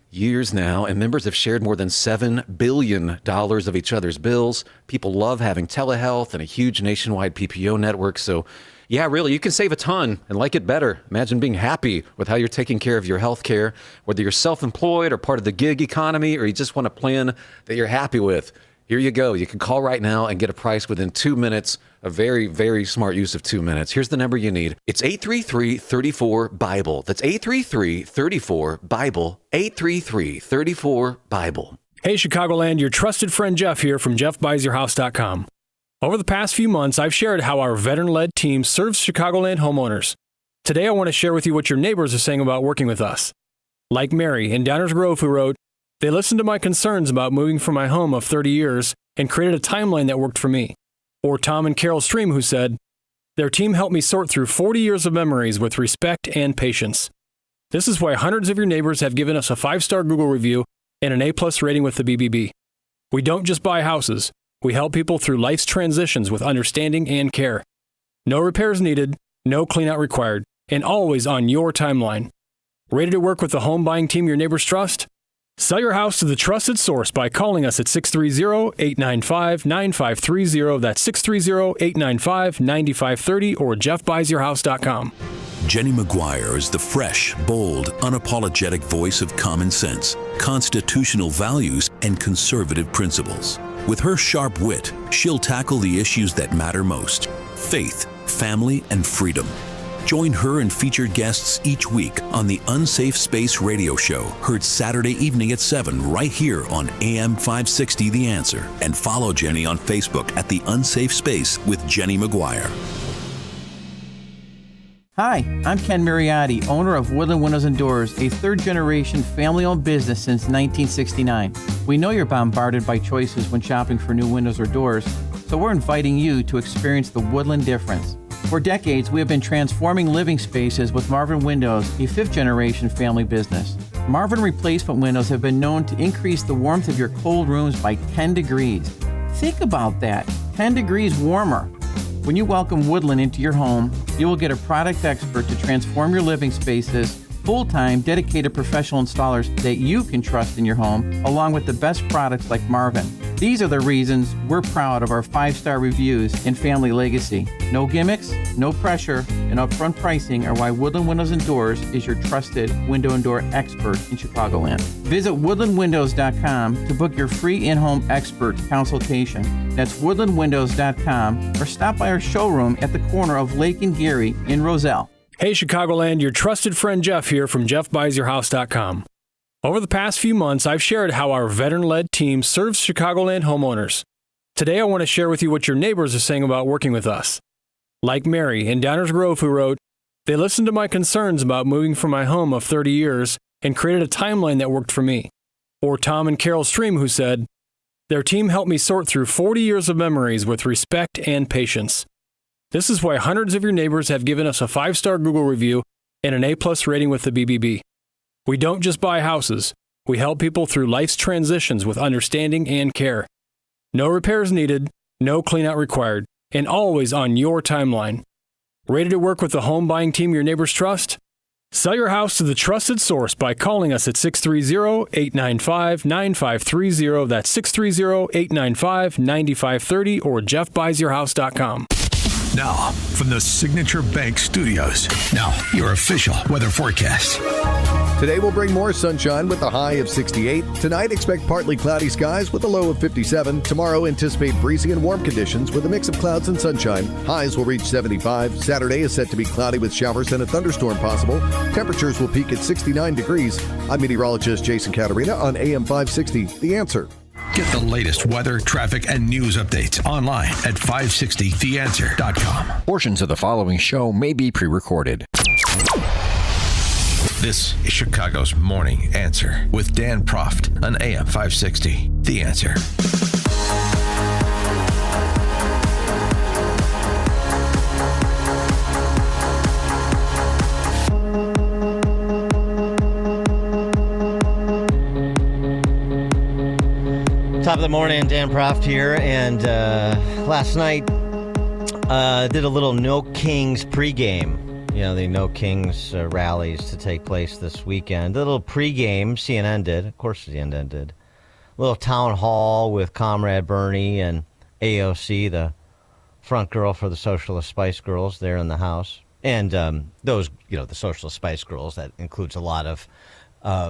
years now, and members have shared more than $7 billion of each other's bills. People love having telehealth and a huge nationwide PPO network. So, yeah, really, you can save a ton and like it better. Imagine being happy with how you're taking care of your health care, whether you're self-employed or part of the gig economy, or you just want a plan that you're happy with. Here you go. You can call right now and get a price within 2 minutes. A very, very smart use of 2 minutes. Here's the number you need. It's 833-34-BIBLE. That's 833-34-BIBLE. 833-34-BIBLE. Hey, Chicagoland, your trusted friend Jeff here from JeffBuysYourHouse.com. Over the past few months, I've shared how our veteran-led team serves Chicagoland homeowners. Today, I want to share with you what your neighbors are saying about working with us. Like Mary in Downers Grove, who wrote, "They listened to my concerns about moving from my home of 30 years and created a timeline that worked for me." Or Tom and Carol Stream, who said, "Their team helped me sort through 40 years of memories with respect and patience." This is why hundreds of your neighbors have given us a 5-star Google review and an A+ rating with the BBB. We don't just buy houses. We help people through life's transitions with understanding and care. No repairs needed, no cleanout required, and always on your timeline. Ready to work with the home buying team your neighbors trust? Sell your house to the trusted source by calling us at 630-895-9530. That's 630-895-9530 or jeffbuysyourhouse.com. Jenny McGuire is the fresh, bold, unapologetic voice of common sense, constitutional values, and conservative principles. With her sharp wit, she'll tackle the issues that matter most: faith, family, and freedom. Join her and featured guests each week on the Unsafe Space radio show, heard Saturday evening at 7 right here on AM 560 The Answer. And follow Jenny on Facebook at The Unsafe Space with Jenny McGuire. Hi, I'm Ken Mariotti, owner of Woodland Windows and Doors, a third-generation family-owned business since 1969. We know you're bombarded by choices when shopping for new windows or doors, so we're inviting you to experience the Woodland difference. For decades, we have been transforming living spaces with Marvin Windows, a fifth-generation family business. Marvin replacement windows have been known to increase the warmth of your cold rooms by 10 degrees. Think about that, 10 degrees warmer. When you welcome Woodland into your home, you will get a product expert to transform your living spaces, full-time, dedicated professional installers that you can trust in your home, along with the best products like Marvin. These are the reasons we're proud of our 5-star reviews and family legacy. No gimmicks, no pressure, and upfront pricing are why Woodland Windows and Doors is your trusted window and door expert in Chicagoland. Visit woodlandwindows.com to book your free in-home expert consultation. That's woodlandwindows.com, or stop by our showroom at the corner of Lake and Geary in Roselle. Hey, Chicagoland, your trusted friend Jeff here from JeffBuysYourHouse.com. Over the past few months, I've shared how our veteran-led team serves Chicagoland homeowners. Today, I want to share with you what your neighbors are saying about working with us. Like Mary in Downers Grove, who wrote, "They listened to my concerns about moving from my home of 30 years and created a timeline that worked for me." Or Tom and Carol Stream, who said, "Their team helped me sort through 40 years of memories with respect and patience." This is why hundreds of your neighbors have given us a 5-star Google review and an A+ rating with the BBB. We don't just buy houses. We help people through life's transitions with understanding and care. No repairs needed, no cleanout required, and always on your timeline. Ready to work with the home buying team your neighbors trust? Sell your house to the trusted source by calling us at 630-895-9530. That's 630-895-9530 or jeffbuysyourhouse.com. Now, from the Signature Bank Studios, now your official weather forecast. Today will bring more sunshine with a high of 68. Tonight, expect partly cloudy skies with a low of 57. Tomorrow, anticipate breezy and warm conditions with a mix of clouds and sunshine. Highs will reach 75. Saturday is set to be cloudy with showers and a thunderstorm possible. Temperatures will peak at 69 degrees. I'm meteorologist Jason Caterina on AM 560, The Answer. Get the latest weather, traffic, and news updates online at 560theanswer.com. Portions of the following show may be pre-recorded. This is Chicago's Morning Answer with Dan Proft on AM 560, The Answer. Top of the morning, Dan Proft here, and last night did a little No Kings pregame. the No Kings rallies to take place this weekend. A little pregame, CNN did. Of course, CNN did. A little town hall with Comrade Bernie and AOC, the front girl for the Socialist Spice Girls, there in the House. And those, the Socialist Spice Girls, that includes a lot of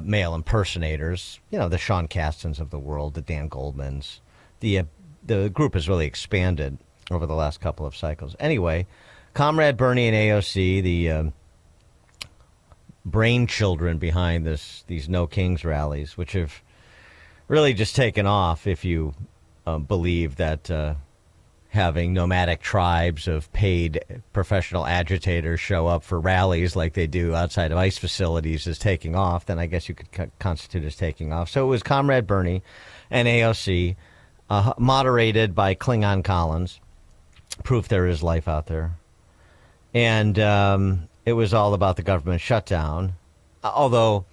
male impersonators, the Sean Castons of the world, the Dan Goldmans. The group has really expanded over the last couple of cycles. Anyway, Comrade Bernie and AOC, the brainchildren behind these No Kings rallies, which have really just taken off if you believe that having nomadic tribes of paid professional agitators show up for rallies like they do outside of ICE facilities is taking off, then I guess you could constitute as taking off. So it was Comrade Bernie and AOC, moderated by Klingon Collins, proof there is life out there. And it was all about the government shutdown, although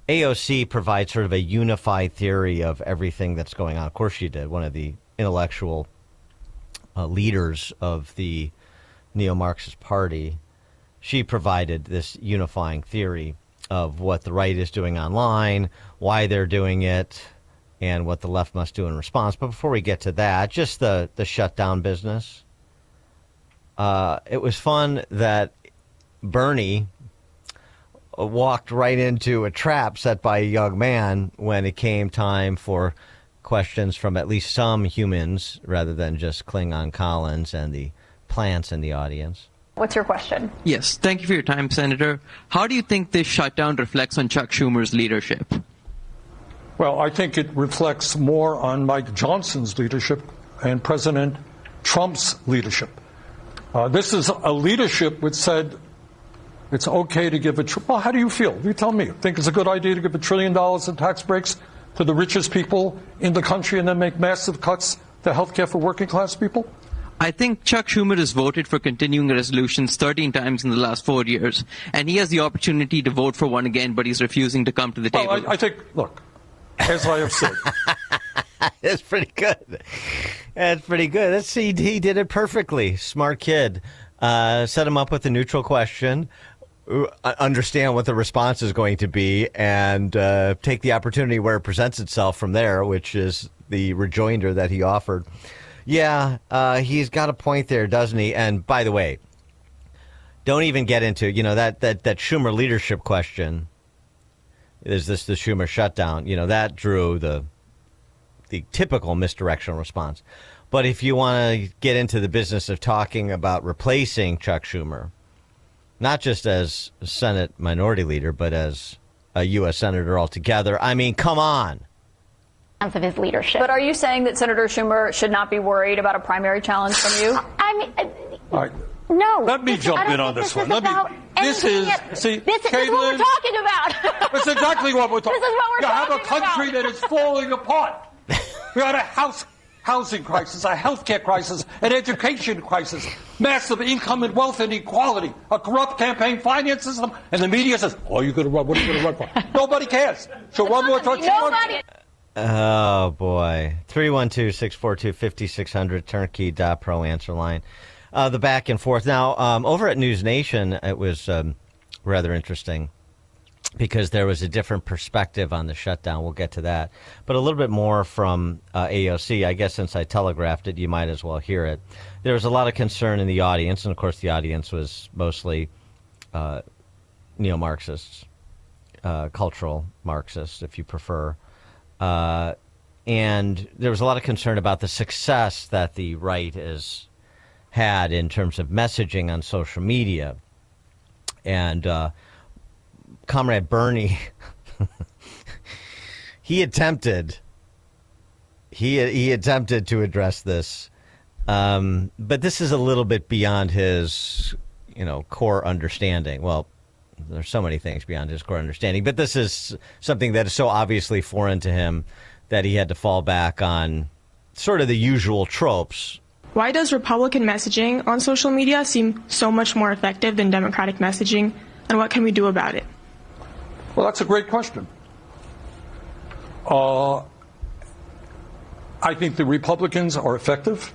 AOC provides sort of a unified theory of everything that's going on. Of course she did. One of the intellectual leaders of the neo-Marxist party, she provided this unifying theory of what the right is doing online, why they're doing it, and what the left must do in response. But before we get to that, just the shutdown business. It was fun that Bernie walked right into a trap set by a young man when it came time for questions from at least some humans rather than just Klingon Collins and the plants in the audience. What's your question? Yes, thank you for your time, Senator. How do you think this shutdown reflects on Chuck Schumer's leadership? Well, I think it reflects more on Mike Johnson's leadership and President Trump's leadership. This is a leadership which said it's okay to give well, how do you feel? You tell me. Think it's a good idea to give $1 trillion in tax breaks to the richest people in the country and then make massive cuts to health care for working class people? I think Chuck Schumer has voted for continuing resolutions 13 times in the last 4 years, and he has the opportunity to vote for one again, but he's refusing to come to the table. Well, I think, look, as I have said. That's pretty good. That's pretty good. He did it perfectly. Smart kid. Set him up with a neutral question, understand what the response is going to be, and take the opportunity where it presents itself from there, which is the rejoinder that he offered. Yeah, he's got a point there, doesn't he? And by the way, don't even get into, that Schumer leadership question. Is this the Schumer shutdown? That drew the typical misdirectional response. But if you want to get into the business of talking about replacing Chuck Schumer, not just as Senate Minority Leader, but as a U.S. Senator altogether, I mean, come on. Of his leadership. But are you saying that Senator Schumer should not be worried about a primary challenge from you? All right. No. Let me jump in on this one. This is what we're talking about. That's exactly what we're talking about. This is what we're talking about. You have a country that is falling apart. We got a housing crisis, a healthcare crisis, an education crisis, massive income and wealth inequality, a corrupt campaign finance system, and the media says, "Oh, you're going to run? What are you going to run for?" Nobody cares. So one more time. Nobody. Oh boy! 312-642-5600 Turnkey.pro answer line. The back and forth. Now, over at News Nation, it was rather interesting because there was a different perspective on the shutdown. We'll get to that. But a little bit more from AOC. I guess since I telegraphed it, you might as well hear it. There was a lot of concern in the audience, and of course the audience was mostly neo-Marxists, cultural Marxists, if you prefer. And there was a lot of concern about the success that the right has had in terms of messaging on social media. And Comrade Bernie, he attempted to address this, but this is a little bit beyond his, core understanding. Well, there's so many things beyond his core understanding, but this is something that is so obviously foreign to him that he had to fall back on sort of the usual tropes. Why does Republican messaging on social media seem so much more effective than Democratic messaging, and what can we do about it? Well, that's a great question. I think the Republicans are effective.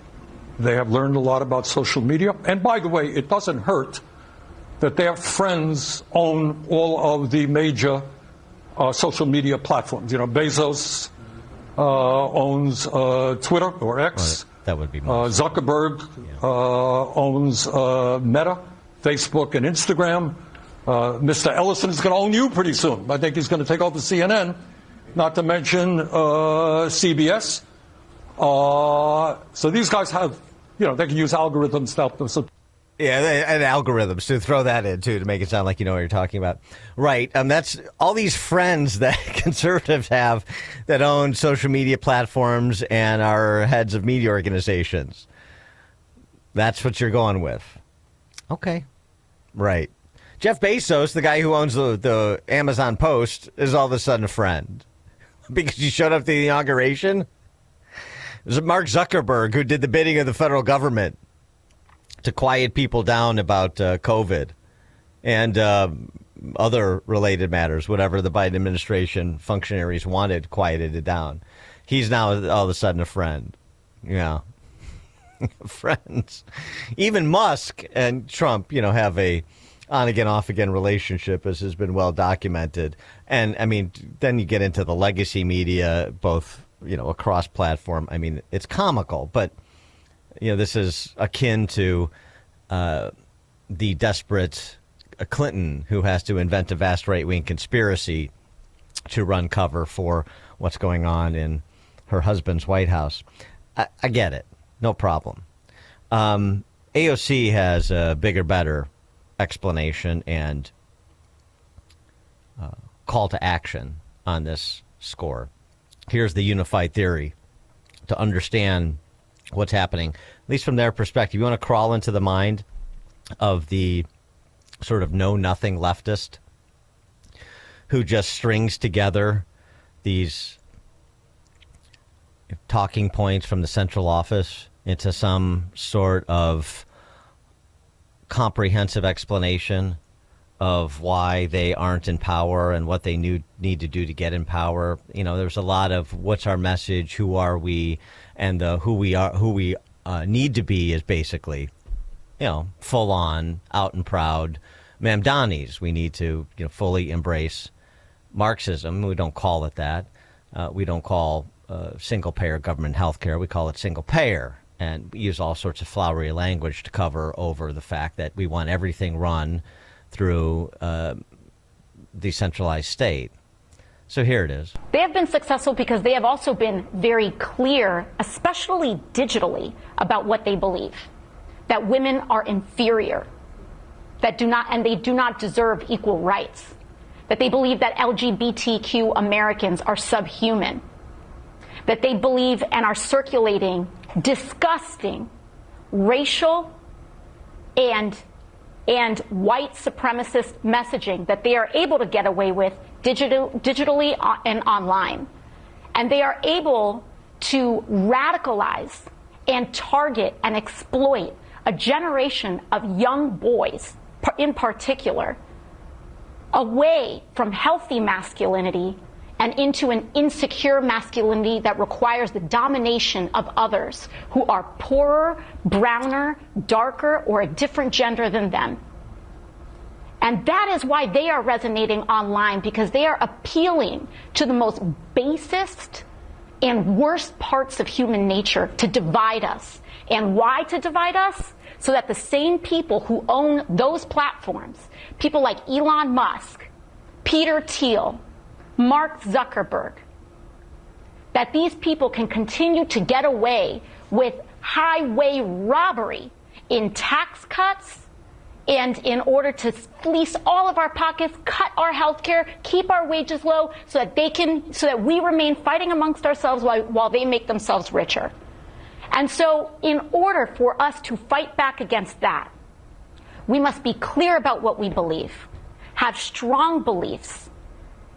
They have learned a lot about social media. And by the way, it doesn't hurt that their friends own all of the major social media platforms. You know, Bezos owns Twitter or X. Right. That would be Zuckerberg owns Meta, Facebook, and Instagram. Mr. Ellison is going to own you pretty soon. I think he's going to take over CNN, not to mention CBS. So these guys have, you know, they can use algorithms to help them. And algorithms to throw that in too to make it sound like you know what you're talking about, right? That's all these friends that conservatives have that own social media platforms and are heads of media organizations. That's what you're going with, okay? Right. Jeff Bezos, the guy who owns the Amazon Post, is all of a sudden a friend because he showed up to the inauguration. It was Mark Zuckerberg who did the bidding of the federal government to quiet people down about COVID and other related matters, whatever the Biden administration functionaries wanted quieted it down. He's now all of a sudden a friend. Yeah. Friends. Even Musk and Trump, you know, have a on-again, off-again relationship, as has been well documented. And, I mean, then you get into the legacy media, both, you know, across platform. I mean, it's comical, but, you know, this is akin to the desperate Clinton who has to invent a vast right-wing conspiracy to run cover for what's going on in her husband's White House. I get it. No problem. AOC has a bigger, better explanation and call to action on this score. Here's the unified theory to understand what's happening, at least from their perspective. You want to crawl into the mind of the sort of know-nothing leftist who just strings together these talking points from the central office into some sort of comprehensive explanation of why they aren't in power and what they need to do to get in power. You know, there's a lot of what's our message, who are we, and who we need to be is basically, you know, full on, out and proud Mamdanis. We need to, you know, fully embrace Marxism. We don't call it that. We don't call single payer government health care. We call it single payer. And we use all sorts of flowery language to cover over the fact that we want everything run through decentralized state. So here it is. They have been successful because they have also been very clear, especially digitally, about what they believe. That women are inferior, that they do not deserve equal rights, that they believe that LGBTQ Americans are subhuman, that they believe and are circulating disgusting racial and white supremacist messaging that they are able to get away with digitally and online. And they are able to radicalize and target and exploit a generation of young boys, in particular, away from healthy masculinity and into an insecure masculinity that requires the domination of others who are poorer, browner, darker, or a different gender than them. And that is why they are resonating online, because they are appealing to the most basest and worst parts of human nature to divide us. And why to divide us? So that the same people who own those platforms, people like Elon Musk, Peter Thiel, Mark Zuckerberg, that these people can continue to get away with highway robbery in tax cuts and in order to fleece all of our pockets, cut our health care, keep our wages low so that we remain fighting amongst ourselves while they make themselves richer. And so in order for us to fight back against that, we must be clear about what we believe, have strong beliefs,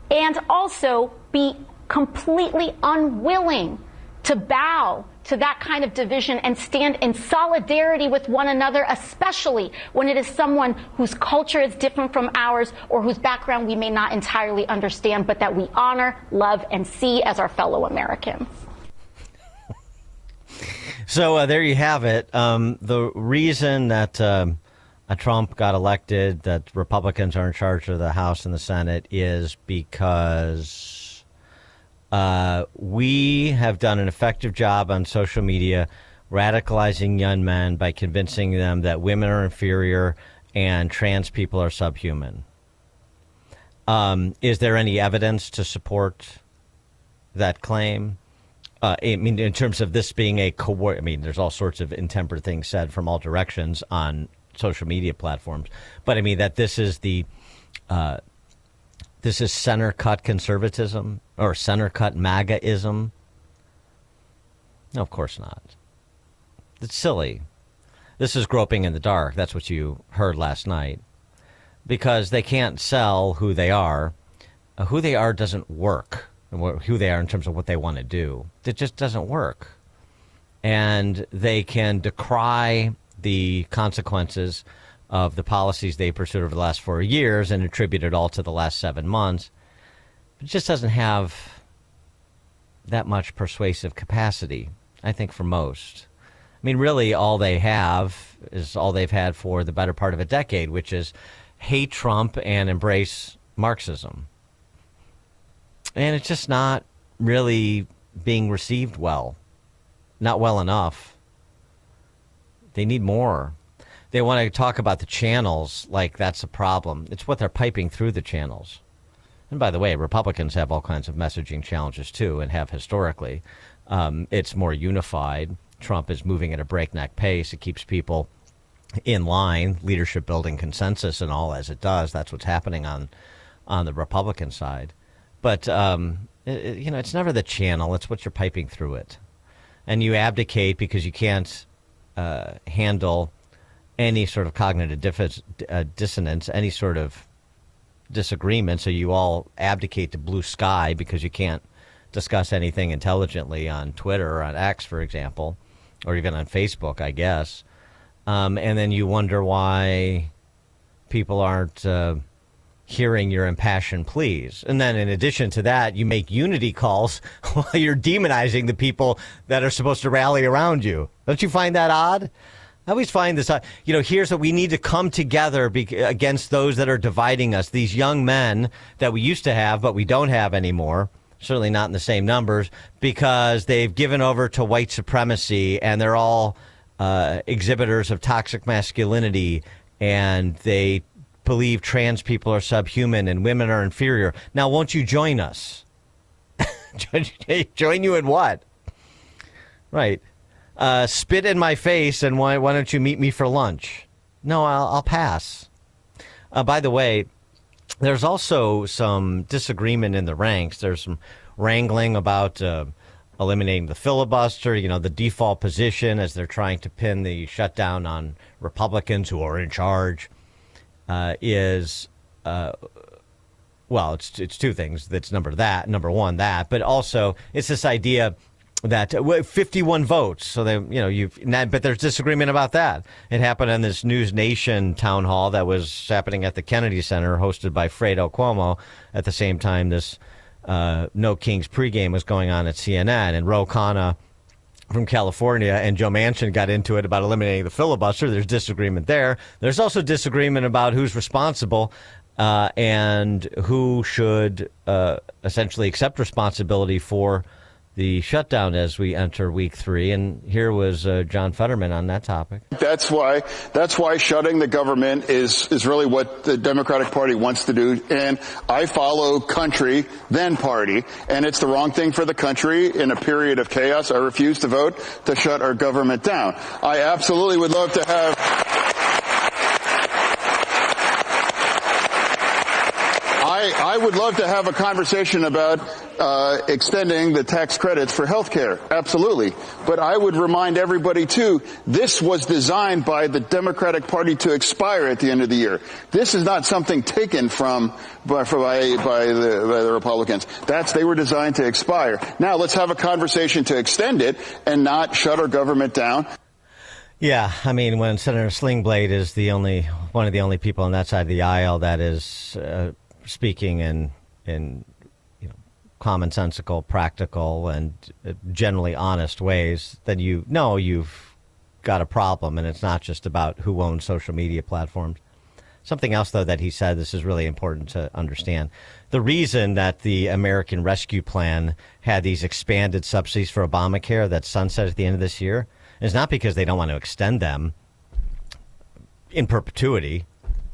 and also be completely unwilling to bow to that kind of division and stand in solidarity with one another, especially when it is someone whose culture is different from ours or whose background we may not entirely understand, but that we honor, love, and see as our fellow Americans. So there you have it. The reason that Trump got elected, that Republicans are in charge of the House and the Senate, is because we have done an effective job on social media radicalizing young men by convincing them that women are inferior and trans people are subhuman. Is there any evidence to support that claim? I mean, in terms of this being there's all sorts of intemperate things said from all directions on social media platforms, but I mean that this is center cut conservatism or center cut MAGA-ism. No, of course not. It's silly. This is groping in the dark. That's what you heard last night. Because they can't sell who they are. Who they are doesn't work. Who they are in terms of what they want to do. It just doesn't work. And they can decry the consequences of the policies they pursued over the last 4 years and attribute it all to the last 7 months. It just doesn't have that much persuasive capacity, I think, for most. I mean, really, all they have is all they've had for the better part of a decade, which is hate Trump and embrace Marxism. And it's just not really being received well, not well enough. They need more. They want to talk about the channels like that's a problem. It's what they're piping through the channels. And by the way, Republicans have all kinds of messaging challenges, too, and have historically. It's more unified. Trump is moving at a breakneck pace. It keeps people in line, leadership building consensus and all as it does. That's what's happening on the Republican side. But, it's never the channel. It's what you're piping through it. And you abdicate because you can't handle any sort of cognitive dissonance, any sort of disagreement. So you all abdicate to blue sky because you can't discuss anything intelligently on Twitter or on X, for example, or even on Facebook, I guess. And then you wonder why people aren't hearing your impassioned pleas. And then in addition to that, you make unity calls while you're demonizing the people that are supposed to rally around you. Don't you find that odd? I always find this, here's what we need to come together against those that are dividing us. These young men that we used to have, but we don't have anymore. Certainly not in the same numbers, because they've given over to white supremacy and they're all exhibitors of toxic masculinity, and they believe trans people are subhuman and women are inferior. Now, won't you join us? Join you in what? Right. Spit in my face and why don't you meet me for lunch? No, I'll pass. By the way, there's also some disagreement in the ranks. There's some wrangling about eliminating the filibuster, the default position as they're trying to pin the shutdown on Republicans who are in charge it's two things. That's number one, but also it's this idea that 51 votes. So but there's disagreement about that. It happened in this News Nation town hall that was happening at the Kennedy Center, hosted by Fredo Cuomo. At the same time, this No Kings pregame was going on at CNN, and Ro Khanna from California and Joe Manchin got into it about eliminating the filibuster. There's disagreement there. There's also disagreement about who's responsible and who should essentially accept responsibility for the shutdown as we enter week 3. And here was John Fetterman on that topic. That's why shutting the government is really what the Democratic Party wants to do. And I follow country, then party. And it's the wrong thing for the country in a period of chaos. I refuse to vote to shut our government down. I absolutely would love to have... I would love to have a conversation about extending the tax credits for health care. Absolutely. But I would remind everybody, too, this was designed by the Democratic Party to expire at the end of the year. This is not something taken by the Republicans. They were designed to expire. Now let's have a conversation to extend it and not shut our government down. Yeah, I mean, when Senator Slingblade is one of the only people on that side of the aisle that is speaking in commonsensical, practical, and generally honest ways, then you know you've got a problem, and it's not just about who owns social media platforms. Something else, though, that he said, this is really important to understand. The reason that the American Rescue Plan had these expanded subsidies for Obamacare that sunset at the end of this year is not because they don't want to extend them in perpetuity.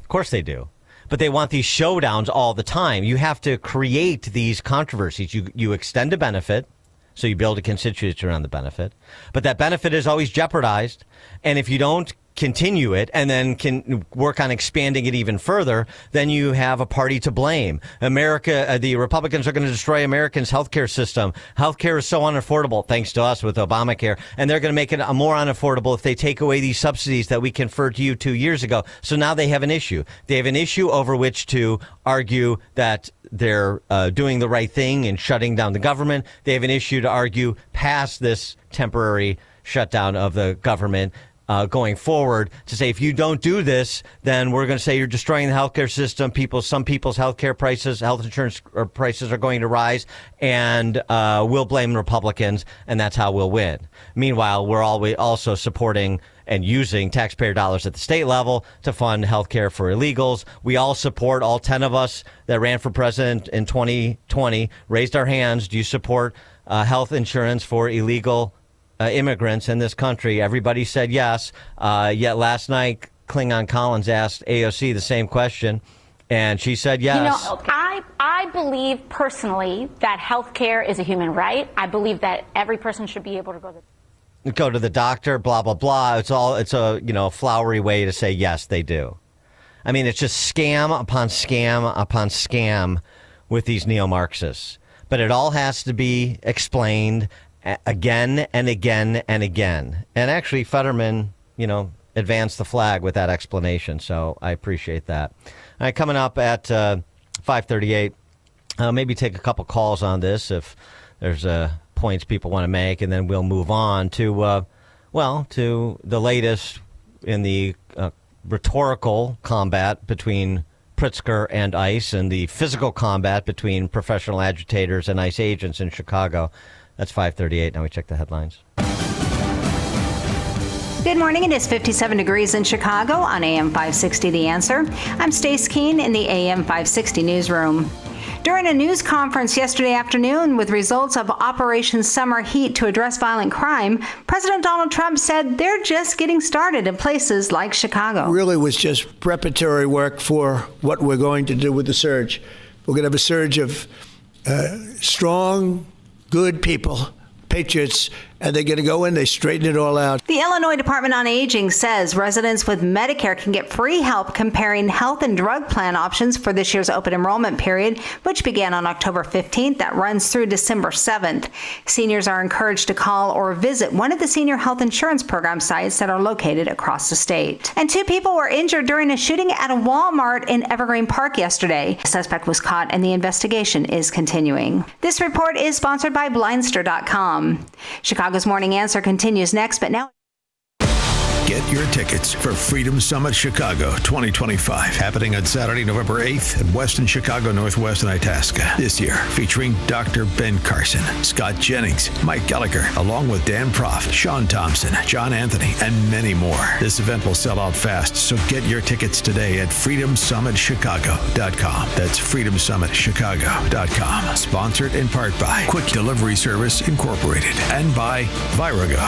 Of course they do. But they want these showdowns all the time. You have to create these controversies. You extend a benefit, so you build a constituency around the benefit. But that benefit is always jeopardized. And if you don't continue it and then can work on expanding it even further, then you have a party to blame. The Republicans are going to destroy Americans' healthcare system. Healthcare is so unaffordable, thanks to us with Obamacare, and they're going to make it more unaffordable if they take away these subsidies that we conferred to you 2 years ago. So now they have an issue. They have an issue over which to argue that they're doing the right thing and shutting down the government. They have an issue to argue past this temporary shutdown of the government going forward, to say, if you don't do this, then we're going to say you're destroying the healthcare system. Some people's healthcare prices, health insurance prices are going to rise, and we'll blame Republicans, and that's how we'll win. Meanwhile, we're also supporting and using taxpayer dollars at the state level to fund healthcare for illegals. We all support, all 10 of us that ran for president in 2020, raised our hands. Do you support health insurance for illegal immigrants in this country? Everybody said yes. Yet last night, Klingon Collins asked AOC the same question, and she said yes. You know, I believe personally that health care is a human right. I believe that every person should be able to go to the doctor, blah, blah, blah. It's a flowery way to say yes, they do. I mean, it's just scam upon scam upon scam with these neo-Marxists. But it all has to be explained again and again and again. And actually, Fetterman, advanced the flag with that explanation. So I appreciate that. All right, coming up at 5:38, maybe take a couple calls on this if there's points people want to make, and then we'll move on to, to the latest in the rhetorical combat between Pritzker and ICE and the physical combat between professional agitators and ICE agents in Chicago. That's 5:38. Now we check the headlines. Good morning. It is 57 degrees in Chicago on AM 560 The Answer. I'm Stace Keene in the AM 560 newsroom. During a news conference yesterday afternoon with results of Operation Summer Heat to address violent crime, President Donald Trump said they're just getting started in places like Chicago. Really was just preparatory work for what we're going to do with the surge. We're going to have a surge of strong, good people, patriots, and they're going to go in, they straighten it all out. The Illinois Department on Aging says residents with Medicare can get free help comparing health and drug plan options for this year's open enrollment period, which began on October 15th. That runs through December 7th. Seniors are encouraged to call or visit one of the senior health insurance program sites that are located across the state. And 2 people were injured during a shooting at a Walmart in Evergreen Park yesterday. A suspect was caught and the investigation is continuing. This report is sponsored by Blindster.com. Chicago's Morning Answer continues next, but now... Get your tickets for Freedom Summit Chicago 2025, happening on Saturday, November 8th at Westin Chicago Northwest in Itasca. This year, featuring Dr. Ben Carson, Scott Jennings, Mike Gallagher, along with Dan Proft, Sean Thompson, John Anthony, and many more. This event will sell out fast, so get your tickets today at freedomsummitchicago.com. That's freedomsummitchicago.com. Sponsored in part by Quick Delivery Service Incorporated and by Virago.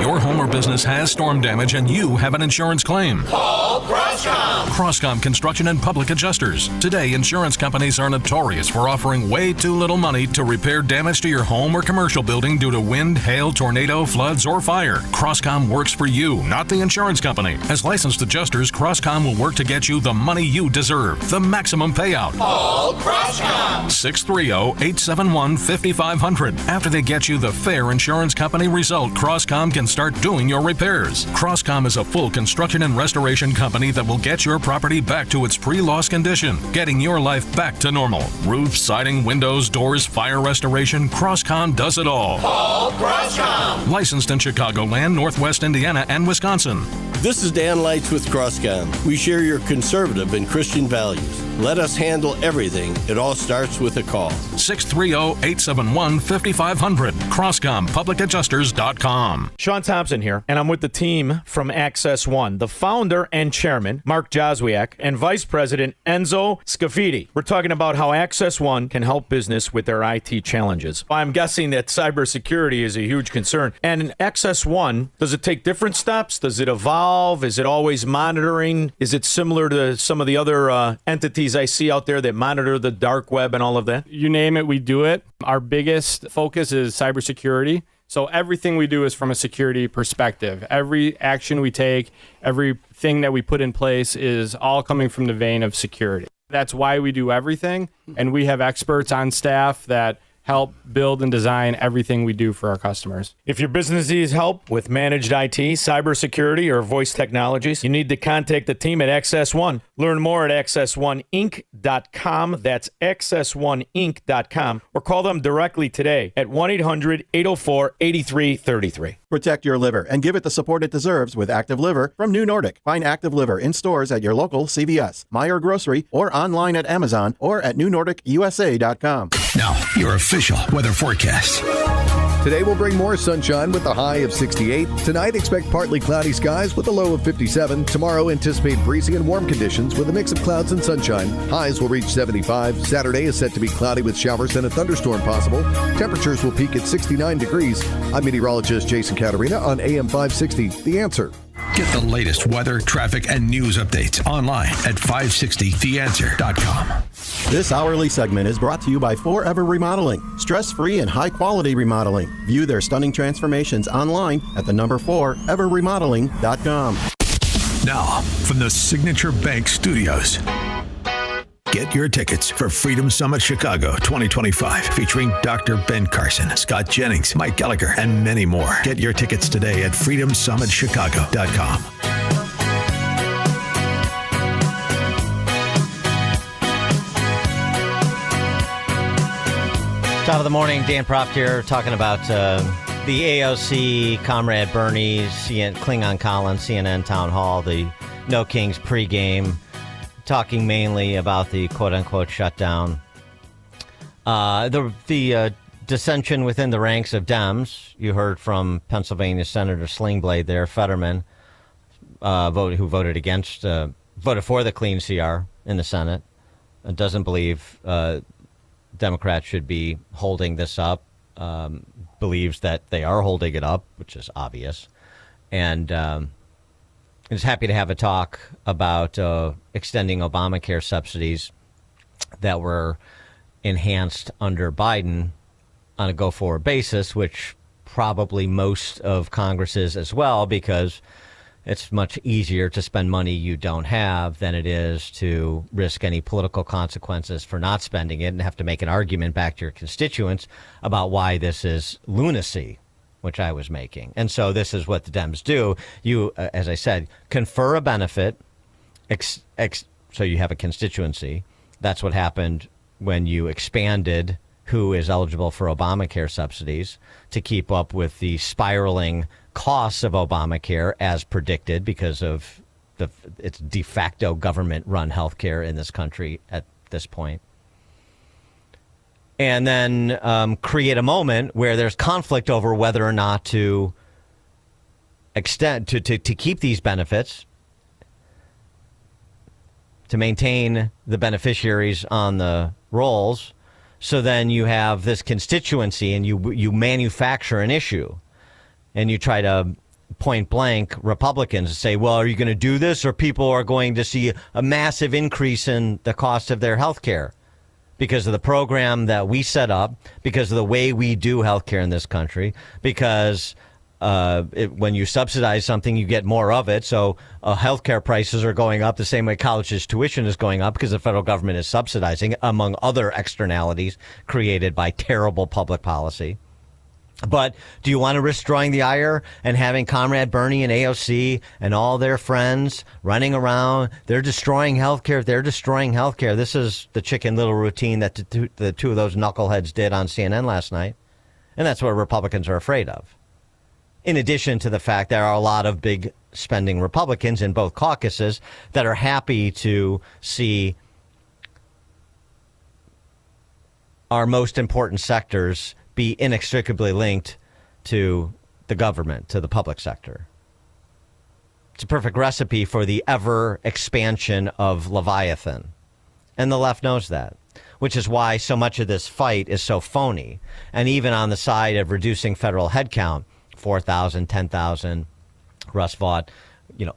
Your home or business has storm damage and you have an insurance claim. Call Crosscom. Crosscom Construction and Public Adjusters. Today, insurance companies are notorious for offering way too little money to repair damage to your home or commercial building due to wind, hail, tornado, floods, or fire. Crosscom works for you, not the insurance company. As licensed adjusters, Crosscom will work to get you the money you deserve, the maximum payout. Call Crosscom. 630-871-5500. After they get you the fair insurance company result, Crosscom can start doing your repairs. Crosscom is a full construction and restoration company that will get your property back to its pre-loss condition, getting your life back to normal. Roof, siding, windows, doors, fire restoration, Crosscom does it all. Call Crosscom. Licensed in Chicagoland, Northwest Indiana, and Wisconsin. This is Dan Leitz with Crosscom. We share your conservative and Christian values. Let us handle everything. It all starts with a call. 630-871-5500. CrossComPublicAdjusters.com. Sean Thompson here, and I'm with the team from Access One, the founder and chairman, Mark Joswiak, and vice president, Enzo Scafidi. We're talking about how Access One can help business with their IT challenges. I'm guessing that cybersecurity is a huge concern. And in Access One, does it take different steps? Does it evolve? Is it always monitoring? Is it similar to some of the other entities I see out there that monitor the dark web and all of that? You name it, we do it. Our biggest focus is cybersecurity. So everything we do is from a security perspective. Every action we take, everything that we put in place is all coming from the vein of security. That's why we do everything. And we have experts on staff that help build and design everything we do for our customers. If your business needs help with managed IT, cybersecurity, or voice technologies, you need to contact the team at Access One. Learn more at access1inc.com. That's access1inc.com. Or call them directly today at 1-800-804-8333. Protect your liver and give it the support it deserves with Active Liver from New Nordic. Find Active Liver in stores at your local CVS, Meijer Grocery, or online at Amazon or at newnordicusa.com. Now, your official weather forecast. Today will bring more sunshine with a high of 68. Tonight, expect partly cloudy skies with a low of 57. Tomorrow, anticipate breezy and warm conditions with a mix of clouds and sunshine. Highs will reach 75. Saturday is set to be cloudy with showers and a thunderstorm possible. Temperatures will peak at 69 degrees. I'm meteorologist Jason Caterina on AM 560. The Answer. Get the latest weather, traffic, and news updates online at 560theanswer.com. This hourly segment is brought to you by Forever Remodeling. Stress-free and high-quality remodeling. View their stunning transformations online at the number 4everremodeling.com. Now, from the Signature Bank Studios. Get your tickets for Freedom Summit Chicago 2025, featuring Dr. Ben Carson, Scott Jennings, Mike Gallagher, and many more. Get your tickets today at freedomsummitchicago.com. Top of the morning, Dan Proft here, talking about the AOC, Comrade Bernie, Klingon Collins, CNN Town Hall, the No Kings pregame, talking mainly about the quote-unquote shutdown. The dissension within the ranks of Dems. You heard from Pennsylvania Senator Slingblade there, Fetterman, who voted for the clean CR in the Senate, doesn't believe Democrats should be holding this up, believes that they are holding it up, which is obvious, and is happy to have a talk about extending Obamacare subsidies that were enhanced under Biden on a go-forward basis, which probably most of Congress is as well, because it's much easier to spend money you don't have than it is to risk any political consequences for not spending it and have to make an argument back to your constituents about why this is lunacy, which I was making. And so this is what the Dems do. You, as I said, confer a benefit, so you have a constituency. That's what happened when you expanded who is eligible for Obamacare subsidies to keep up with the spiraling costs of Obamacare as predicted because of its de facto government-run health care in this country at this point. And then create a moment where there's conflict over whether or not to extend, to keep these benefits, to maintain the beneficiaries on the rolls. So then you have this constituency and you manufacture an issue. And you try to point blank Republicans and say, well, are you going to do this, or people are going to see a massive increase in the cost of their health care because of the program that we set up, because of the way we do health care in this country, because when you subsidize something, you get more of it. So health care prices are going up the same way college's tuition is going up because the federal government is subsidizing, among other externalities created by terrible public policy. But do you want to risk drawing the ire and having Comrade Bernie and AOC and all their friends running around? They're destroying healthcare. They're destroying healthcare. This is the Chicken Little routine that the two of those knuckleheads did on CNN last night. And that's what Republicans are afraid of. In addition to the fact there are a lot of big spending Republicans in both caucuses that are happy to see our most important sectors be inextricably linked to the government, to the public sector. It's a perfect recipe for the ever expansion of Leviathan. And the left knows that, which is why so much of this fight is so phony. And even on the side of reducing federal headcount, 4,000, 10,000, Russ Vought,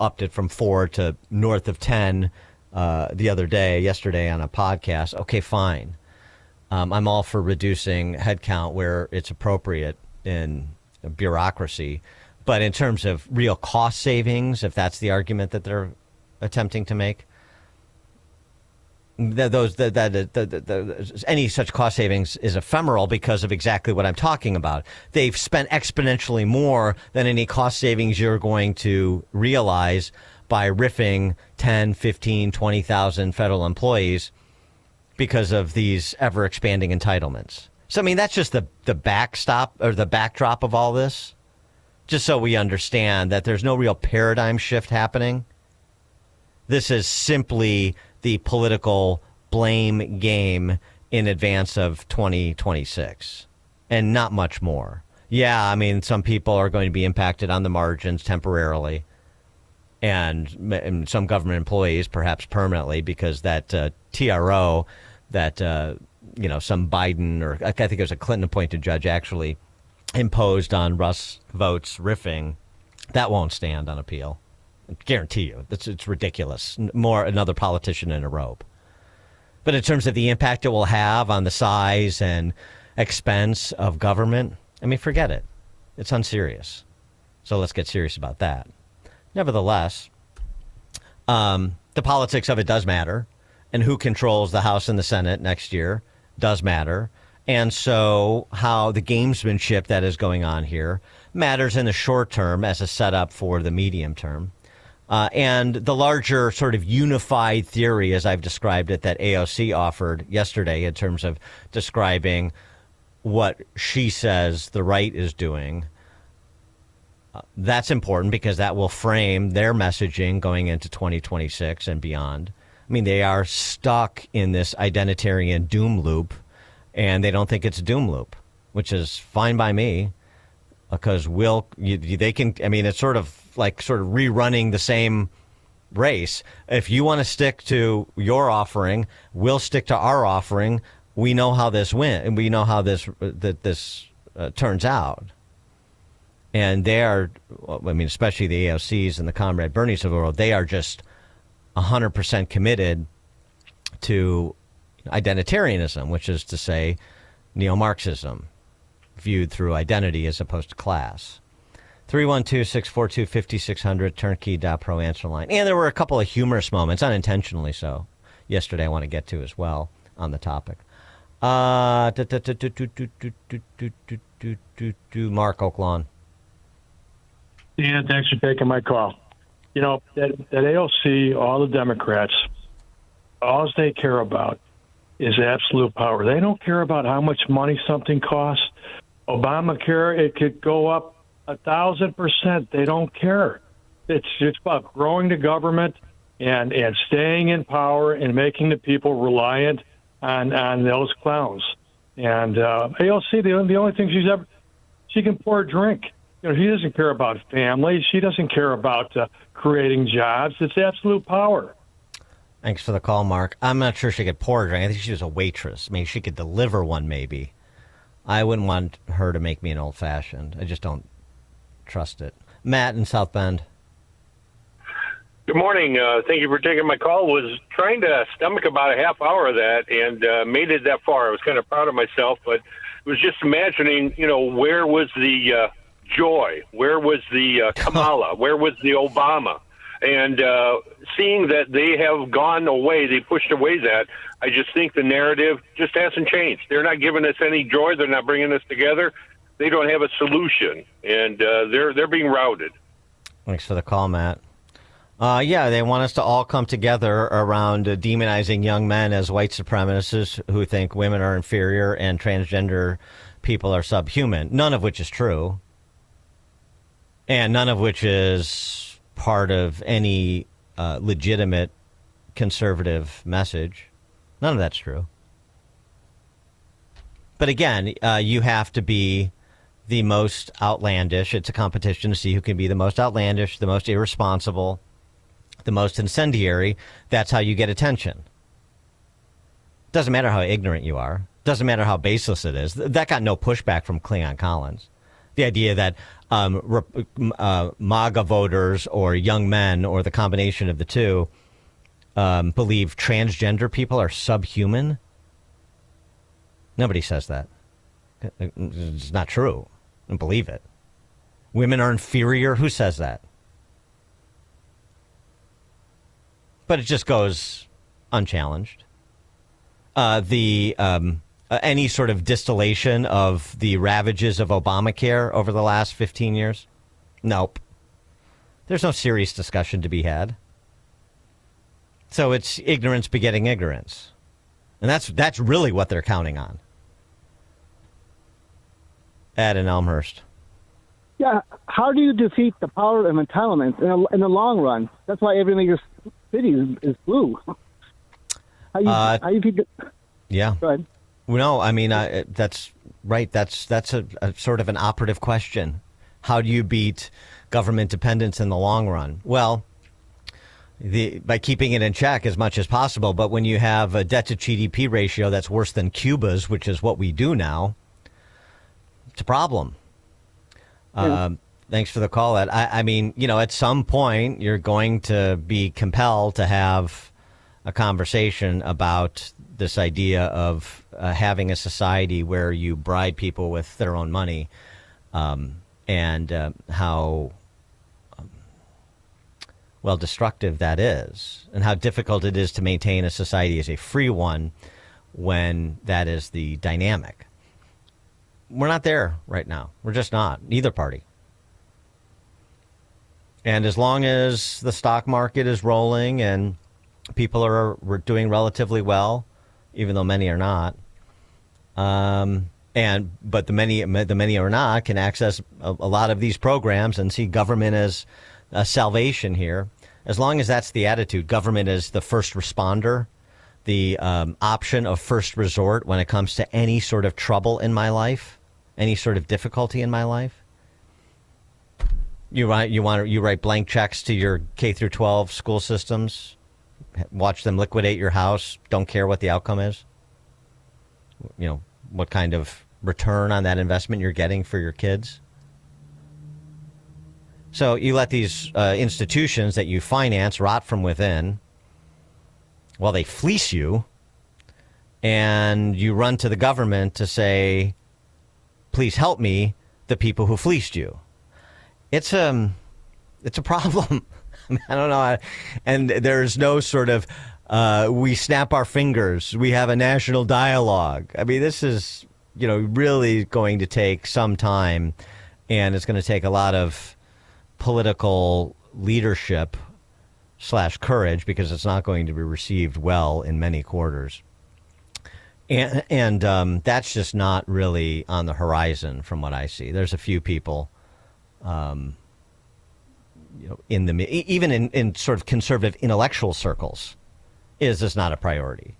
upped it from 4 to north of 10 yesterday on a podcast. Okay, fine. I'm all for reducing headcount where it's appropriate in bureaucracy. But in terms of real cost savings, if that's the argument that they're attempting to make, any such cost savings is ephemeral because of exactly what I'm talking about. They've spent exponentially more than any cost savings you're going to realize by riffing 10, 15, 20,000 federal employees because of these ever-expanding entitlements. So, I mean, that's just the backstop or the backdrop of all this. Just so we understand that there's no real paradigm shift happening. This is simply the political blame game in advance of 2026 and not much more. Yeah, I mean, some people are going to be impacted on the margins temporarily and some government employees perhaps permanently because that TRO that, some Biden or I think it was a Clinton appointed judge actually imposed on Russ Vought's riffing, that won't stand on appeal. I guarantee you. It's ridiculous. Another politician in a robe. But in terms of the impact it will have on the size and expense of government, I mean, forget it. It's unserious. So let's get serious about that. Nevertheless, the politics of it does matter. And who controls the House and the Senate next year does matter. And so how the gamesmanship that is going on here matters in the short term as a setup for the medium term. And the larger sort of unified theory, as I've described it, that AOC offered yesterday in terms of describing what she says the right is doing, that's important because that will frame their messaging going into 2026 and beyond. I mean, they are stuck in this identitarian doom loop. And they don't think it's a doom loop, which is fine by me, because it's sort of rerunning the same race. If you want to stick to your offering, we'll stick to our offering. We know how this went, and we know how this turns out. And they are, especially the AOCs and the Comrade Bernies of the world, they are just 100% committed to identitarianism, which is to say neo-Marxism viewed through identity as opposed to class. 312-642-5600, turnkey.pro answer line. And there were a couple of humorous moments, unintentionally so, yesterday I want to get to as well on the topic. Mark Oaklawn. Dan, thanks for taking my call. That AOC, all the Democrats, all they care about is absolute power. They don't care about how much money something costs. Obamacare, it could go up 1,000%. They don't care. It's about growing the government and staying in power and making the people reliant on those clowns. And AOC, the only thing she can pour a drink. She doesn't care about family. She doesn't care about creating jobs. It's absolute power. Thanks for the call, Mark. I'm not sure she could pour a drink. I think she was a waitress. I mean, she could deliver one, maybe. I wouldn't want her to make me an old-fashioned. I just don't trust it. Matt in South Bend. Good morning. Thank you for taking my call. Was trying to stomach about a half hour of that and made it that far. I was kind of proud of myself, but was just imagining, where was the joy? Where was the Kamala? Where was the Obama? And seeing that they have gone away, they pushed away that, I just think the narrative just hasn't changed. They're not giving us any joy. They're not bringing us together. They don't have a solution, and they're being routed. Thanks for the call, Matt. They want us to all come together around demonizing young men as white supremacists who think women are inferior and transgender people are subhuman, none of which is true, and none of which is part of any legitimate conservative message. None of that's true. But again, you have to be the most outlandish. It's a competition to see who can be the most outlandish, the most irresponsible, the most incendiary. That's how you get attention. Doesn't matter how ignorant you are. Doesn't matter how baseless it is. That got no pushback from Cleon Collins. The idea that MAGA voters or young men or the combination of the two believe transgender people are subhuman. Nobody says that. It's not true. I don't believe it. Women are inferior. Who says that? But it just goes unchallenged. Any sort of distillation of the ravages of Obamacare over the last 15 years? Nope. There's no serious discussion to be had. So it's ignorance begetting ignorance. And that's really what they're counting on. Ed in Elmhurst. Yeah, how do you defeat the power of entitlement in the long run? That's why every major city is blue. How you beat the... Yeah. Go ahead. No, I mean, that's right. That's a sort of an operative question. How do you beat government dependence in the long run? Well, by keeping it in check as much as possible. But when you have a debt to GDP ratio that's worse than Cuba's, which is what we do now, it's a problem. Yeah. Thanks for the call, Ed. I mean, at some point you're going to be compelled to have a conversation about this idea of having a society where you bribe people with their own money, and how destructive that is, and how difficult it is to maintain a society as a free one when that is the dynamic. We're not there right now. We're just not, neither party. And as long as the stock market is rolling and people are doing relatively well, even though many are not, but the many are not can access a lot of these programs and see government as a salvation here. As long as that's the attitude, government is the first responder, the option of first resort when it comes to any sort of trouble in my life, any sort of difficulty in my life. You write blank checks to your K through 12 school systems, watch them liquidate your house, don't care what the outcome is. What kind of return on that investment you're getting for your kids. So you let these institutions that you finance rot from within while they fleece you, and you run to the government to say, please help me, the people who fleeced you. It's a problem. I don't know. And there's no sort of, we snap our fingers, we have a national dialogue. I mean, this is, really going to take some time, and it's going to take a lot of political leadership / courage, because it's not going to be received well in many quarters. And that's just not really on the horizon from what I see. There's a few people, even in sort of conservative intellectual circles, is this not a priority?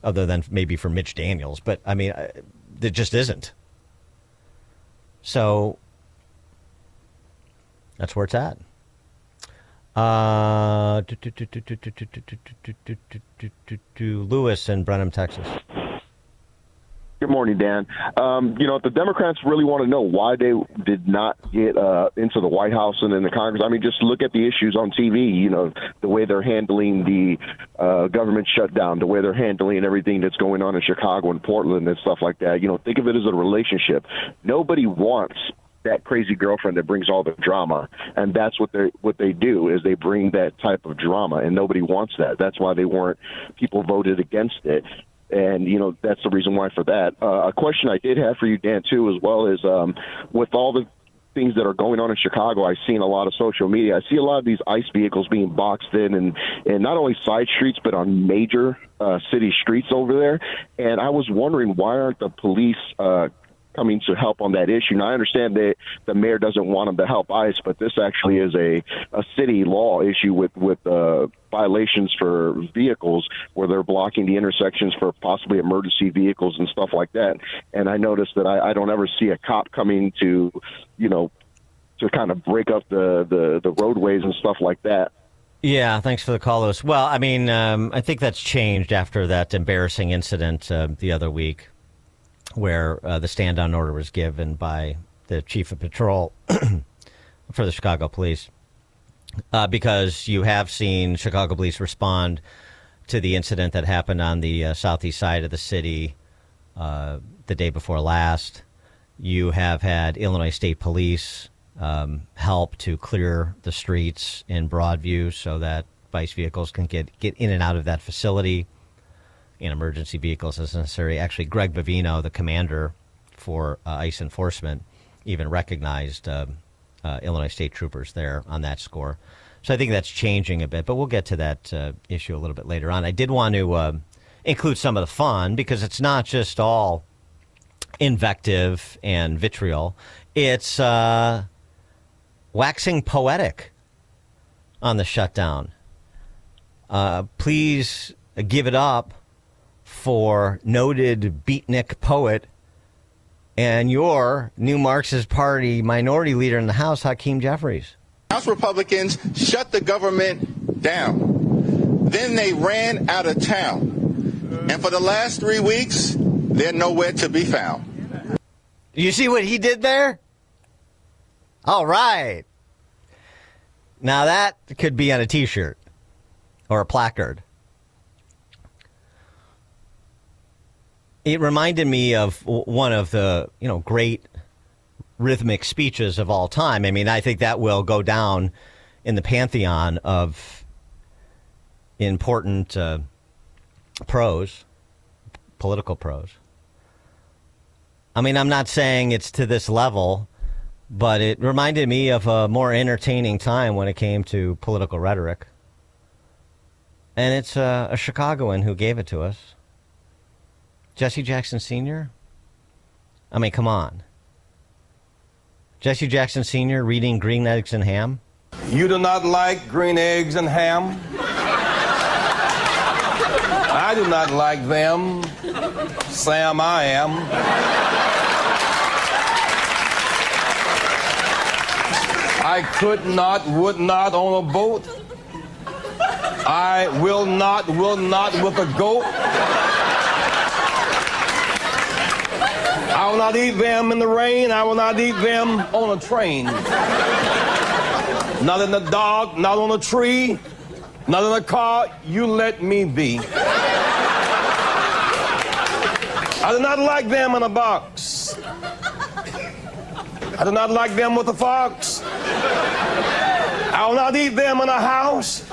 Other than maybe for Mitch Daniels, but I mean, it just isn't. So that's where it's at. Lewis in Brenham, Texas. Good morning, Dan. If the Democrats really want to know why they did not get into the White House and in the Congress, I mean, just look at the issues on TV, the way they're handling the government shutdown, the way they're handling everything that's going on in Chicago and Portland and stuff like that. Think of it as a relationship. Nobody wants that crazy girlfriend that brings all the drama, and that's what they do, is they bring that type of drama, and nobody wants that. That's why people voted against it. And, that's the reason why for that. A question I did have for you, Dan, too, as well, is with all the things that are going on in Chicago, I've seen a lot of social media. I see a lot of these ICE vehicles being boxed in and not only side streets, but on major city streets over there. And I was wondering, why aren't the police coming to help on that issue. Now, I understand that the mayor doesn't want them to help ICE, but this actually is a city law issue with violations for vehicles where they're blocking the intersections for possibly emergency vehicles and stuff like that. And I noticed that I don't ever see a cop coming to, to kind of break up the roadways and stuff like that. Yeah, thanks for the call, Lewis. Well, I mean, I think that's changed after that embarrassing incident the other week where the stand-down order was given by the chief of patrol for the Chicago police. Because you have seen Chicago police respond to the incident that happened on the southeast side of the city the day before last. You have had Illinois State Police help to clear the streets in Broadview so that ICE vehicles can get in and out of that facility in emergency vehicles as necessary. Actually, Greg Bavino, the commander for ICE enforcement, even recognized Illinois State troopers there on that score. So I think that's changing a bit, but we'll get to that issue a little bit later on. I did want to include some of the fun because it's not just all invective and vitriol. It's waxing poetic on the shutdown. Please give it up for noted beatnik poet and your new Marxist Party minority leader in the House, Hakeem Jeffries. House Republicans shut the government down. Then they ran out of town. And for the last 3 weeks, they're nowhere to be found. You see what he did there? All right. Now that could be on a T-shirt or a placard. It reminded me of one of the, great rhythmic speeches of all time. I mean, I think that will go down in the pantheon of important prose, political prose. I mean, I'm not saying it's to this level, but it reminded me of a more entertaining time when it came to political rhetoric. And it's a Chicagoan who gave it to us. Jesse Jackson Sr.? I mean, come on. Jesse Jackson Sr. reading Green Eggs and Ham? You do not like green eggs and ham? I do not like them. Sam, I am. I could not, would not on a boat. I will not with a goat. I will not eat them in the rain. I will not eat them on a train. Not in the dark, not on a tree, not in a car. You let me be. I do not like them in a box. I do not like them with a fox. I will not eat them in a house.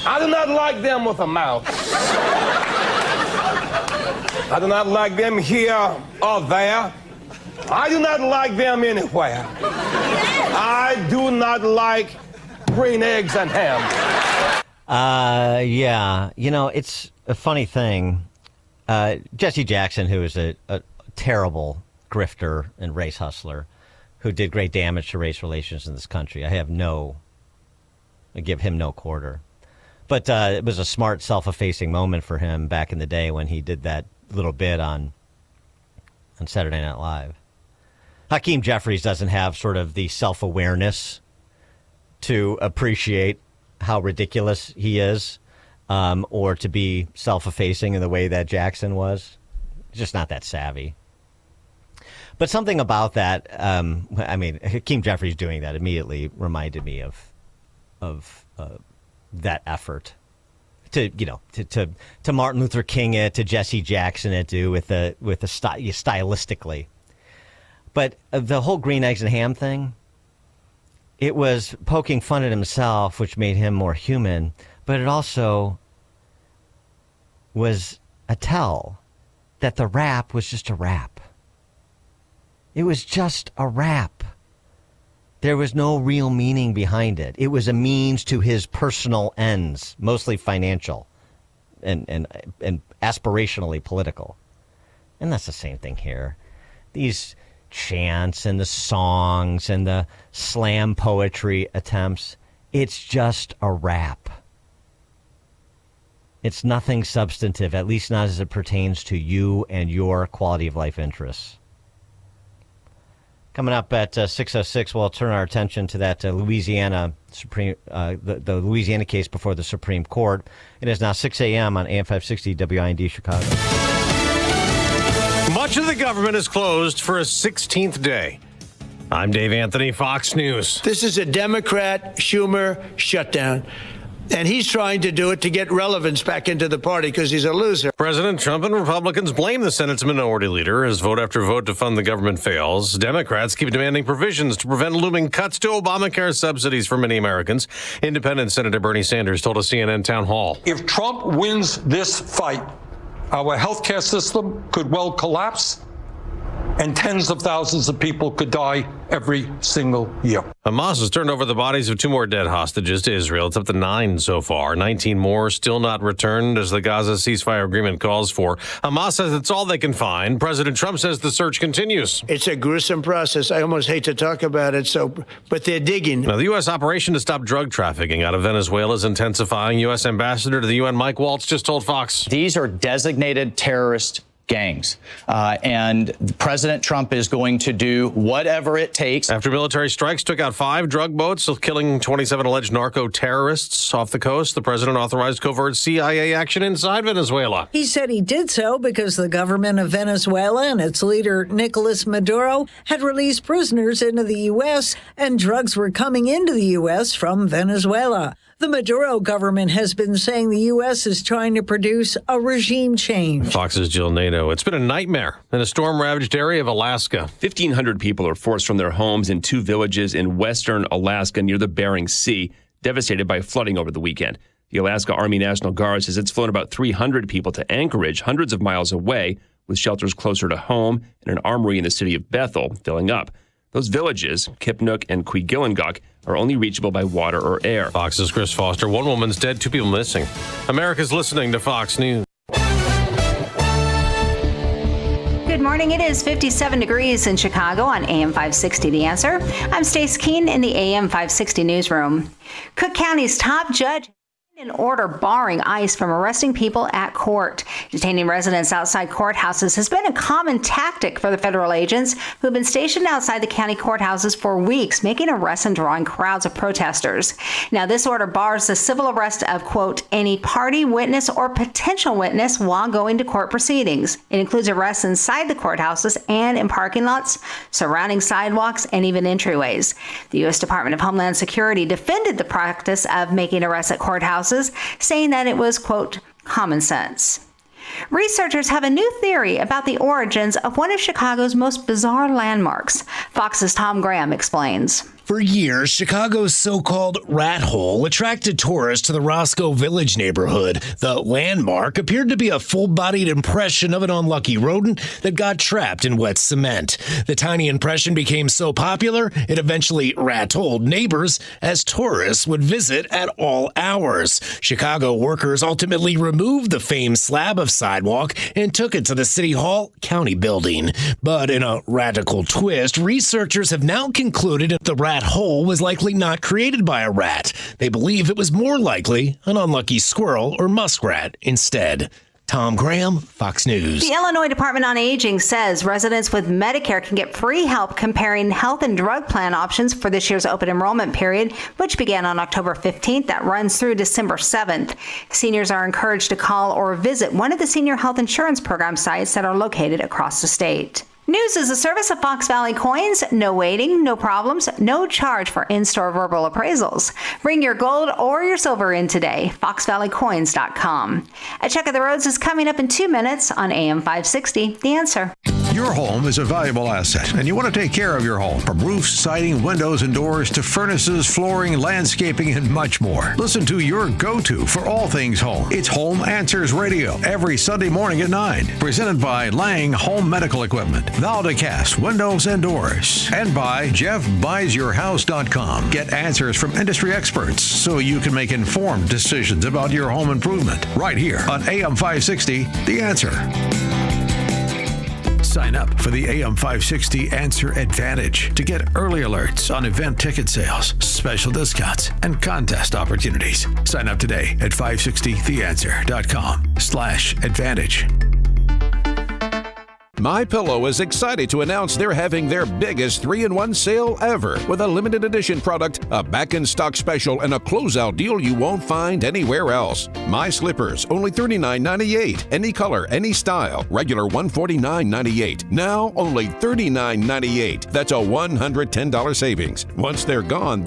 I do not like them with a mouse. I do not like them here or there. I do not like them anywhere. I do not like green eggs and ham. Yeah. It's a funny thing. Jesse Jackson, who is a terrible grifter and race hustler, who did great damage to race relations in this country. I give him no quarter. But it was a smart, self-effacing moment for him back in the day when he did that little bit on Saturday Night Live. Hakeem Jeffries doesn't have sort of the self-awareness to appreciate how ridiculous he is, or to be self-effacing in the way that Jackson was. He's just not that savvy. But something about that, Hakeem Jeffries doing that immediately reminded me of that effort to Martin Luther King it, to Jesse Jackson it, with the stylistically. But the whole green eggs and ham thing, it was poking fun at himself, which made him more human. But it also was a tell that the rap was just a rap. It was just a rap. There was no real meaning behind it. It was a means to his personal ends, mostly financial and aspirationally political. And that's the same thing here. these chants and the songs and the slam poetry attempts, it's just a rap. It's nothing substantive, at least not as it pertains to you and your quality of life interests. Coming up at 6:06, we'll turn our attention to that Louisiana the Louisiana case before the Supreme Court. It is now 6 a.m. on AM 560 WIND Chicago. Much of the government is closed for a 16th day. I'm Dave Anthony, Fox News. This is a Democrat Schumer shutdown. And he's trying to do it to get relevance back into the party because he's a loser. President Trump and Republicans blame the Senate's minority leader as vote after vote to fund the government fails. Democrats keep demanding provisions to prevent looming cuts to Obamacare subsidies for many Americans. Independent Senator Bernie Sanders told a CNN town hall. If Trump wins this fight, our healthcare system could well collapse, and tens of thousands of people could die every single year. Hamas has turned over the bodies of 2 more dead hostages to Israel. It's up to 9 so far. 19 more still not returned as the Gaza ceasefire agreement calls for. Hamas says it's all they can find. President Trump says the search continues. It's a gruesome process. I almost hate to talk about it, but they're digging. Now, the U.S. operation to stop drug trafficking out of Venezuela is intensifying. U.S. Ambassador to the UN, Mike Waltz, just told Fox. These are designated terrorist gangs. And President Trump is going to do whatever it takes. After military strikes took out 5 drug boats, killing 27 alleged narco-terrorists off the coast, the president authorized covert CIA action inside Venezuela. He said he did so because the government of Venezuela and its leader, Nicolas Maduro, had released prisoners into the U.S. and drugs were coming into the U.S. from Venezuela. The Maduro government has been saying the U.S. is trying to produce a regime change. Fox's Jill Nato. It's been a nightmare in a storm-ravaged area of Alaska. 1,500 people are forced from their homes in 2 villages in western Alaska near the Bering Sea, devastated by flooding over the weekend. The Alaska Army National Guard says it's flown about 300 people to Anchorage, hundreds of miles away, with shelters closer to home and an armory in the city of Bethel filling up. Those villages, Kipnuk and Quigillinguk, are only reachable by water or air. Fox's Chris Foster. 1 woman's dead, 2 people missing. America's listening to Fox News. Good morning. It is 57 degrees in Chicago on AM 560 The Answer. I'm Stace Keene in the AM 560 newsroom. Cook County's top judge an order barring ICE from arresting people at court. Detaining residents outside courthouses has been a common tactic for the federal agents who have been stationed outside the county courthouses for weeks, making arrests and drawing crowds of protesters. Now, this order bars the civil arrest of, quote, any party, witness, or potential witness while going to court proceedings. It includes arrests inside the courthouses and in parking lots, surrounding sidewalks, and even entryways. The U.S. Department of Homeland Security defended the practice of making arrests at courthouses, saying that it was, quote, common sense. Researchers have a new theory about the origins of one of Chicago's most bizarre landmarks. Fox's Tom Graham explains. For years, Chicago's so-called rat hole attracted tourists to the Roscoe Village neighborhood. The landmark appeared to be a full-bodied impression of an unlucky rodent that got trapped in wet cement. The tiny impression became so popular, it eventually rat-holed neighbors as tourists would visit at all hours. Chicago workers ultimately removed the famed slab of sidewalk and took it to the City Hall County building. But in a radical twist, researchers have now concluded that the rat hole was likely not created by a rat. They believe it was more likely an unlucky squirrel or muskrat instead. Tom Graham, Fox News. The Illinois Department on Aging says residents with Medicare can get free help comparing health and drug plan options for this year's open enrollment period, which began on October 15th. That runs through December 7th. Seniors are encouraged to call or visit one of the senior health insurance program sites that are located across the state. News is a service of Fox Valley Coins. No waiting, no problems, no charge for in-store verbal appraisals. Bring your gold or your silver in today. FoxValleyCoins.com. A check of the roads is coming up in 2 minutes on AM 560. The Answer. Your home is a valuable asset, and you want to take care of your home. From roofs, siding, windows, and doors to furnaces, flooring, landscaping, and much more. Listen to your go-to for all things home. It's Home Answers Radio every Sunday morning at 9. Presented by Lang Home Medical Equipment, Valdecast Windows and Doors, and by JeffBuysYourHouse.com. Get answers from industry experts so you can make informed decisions about your home improvement. Right here on AM 560, The Answer. Sign up for the AM 560 Answer Advantage to get early alerts on event ticket sales, special discounts, and contest opportunities. Sign up today at 560theanswer.com/advantage. MyPillow is excited to announce they're having their biggest 3-in-1 sale ever with a limited edition product, a back-in-stock special, and a closeout deal you won't find anywhere else. My Slippers, only $39.98. Any color, any style. Regular $149.98. Now only $39.98. That's a $110 savings. Once they're gone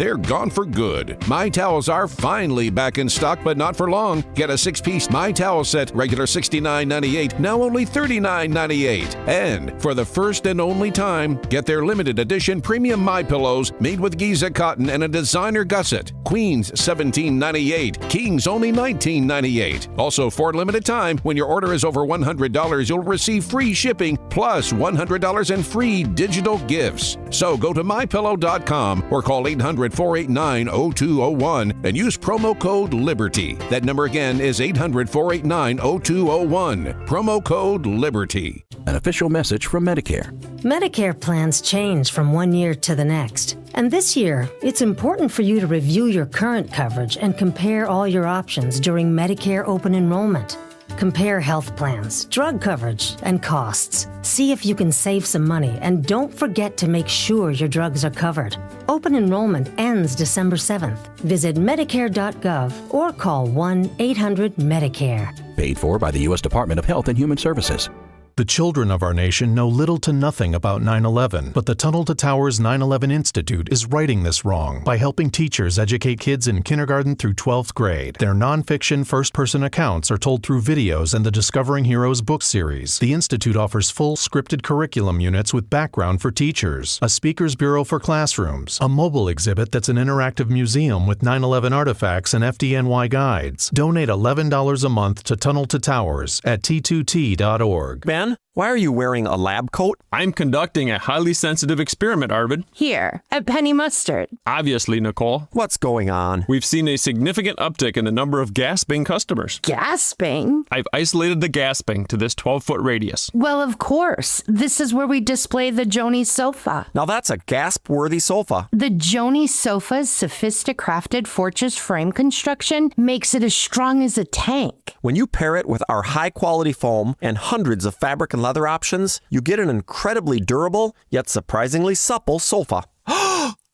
for good. My Towels are finally back in stock, but not for long. Get a 6-piece My Towel set, regular $69.98. Now only $39.98. And for the first and only time, get their limited edition premium My Pillows made with Giza cotton and a designer gusset. Queens $17.98, Kings only $19.98. Also, for a limited time, when your order is over $100, you'll receive free shipping plus $100 in free digital gifts. So go to mypillow.com or call 800-489-0201 and use promo code LIBERTY. That number again is 800-489-0201. Promo code LIBERTY. An official message from Medicare. Medicare plans change from one year to the next. And this year, it's important for you to review your current coverage and compare all your options during Medicare open enrollment. Compare health plans, drug coverage, and costs. See if you can save some money, and don't forget to make sure your drugs are covered. Open enrollment ends December 7th. Visit Medicare.gov or call 1-800-MEDICARE. Paid for by the U.S. Department of Health and Human Services. The children of our nation know little to nothing about 9/11, but the Tunnel to Towers 9/11 Institute is righting this wrong by helping teachers educate kids in kindergarten through 12th grade. Their nonfiction first-person accounts are told through videos and the Discovering Heroes book series. The Institute offers full scripted curriculum units with background for teachers, a speakers bureau for classrooms, a mobile exhibit that's an interactive museum with 9/11 artifacts and FDNY guides. Donate $11 a month to Tunnel to Towers at t2t.org. Ben, why are you wearing a lab coat? I'm conducting a highly sensitive experiment, Arvid. Here, at Penny Mustard. Obviously, Nicole. What's going on? We've seen a significant uptick in the number of gasping customers. Gasping? I've isolated the gasping to this 12-foot radius. Well, of course. This is where we display the Joni sofa. Now that's a gasp-worthy sofa. The Joni sofa's sophisticrafted fortress frame construction makes it as strong as a tank. When you pair it with our high-quality foam and hundreds of fabric and leather options, you get an incredibly durable, yet surprisingly supple sofa.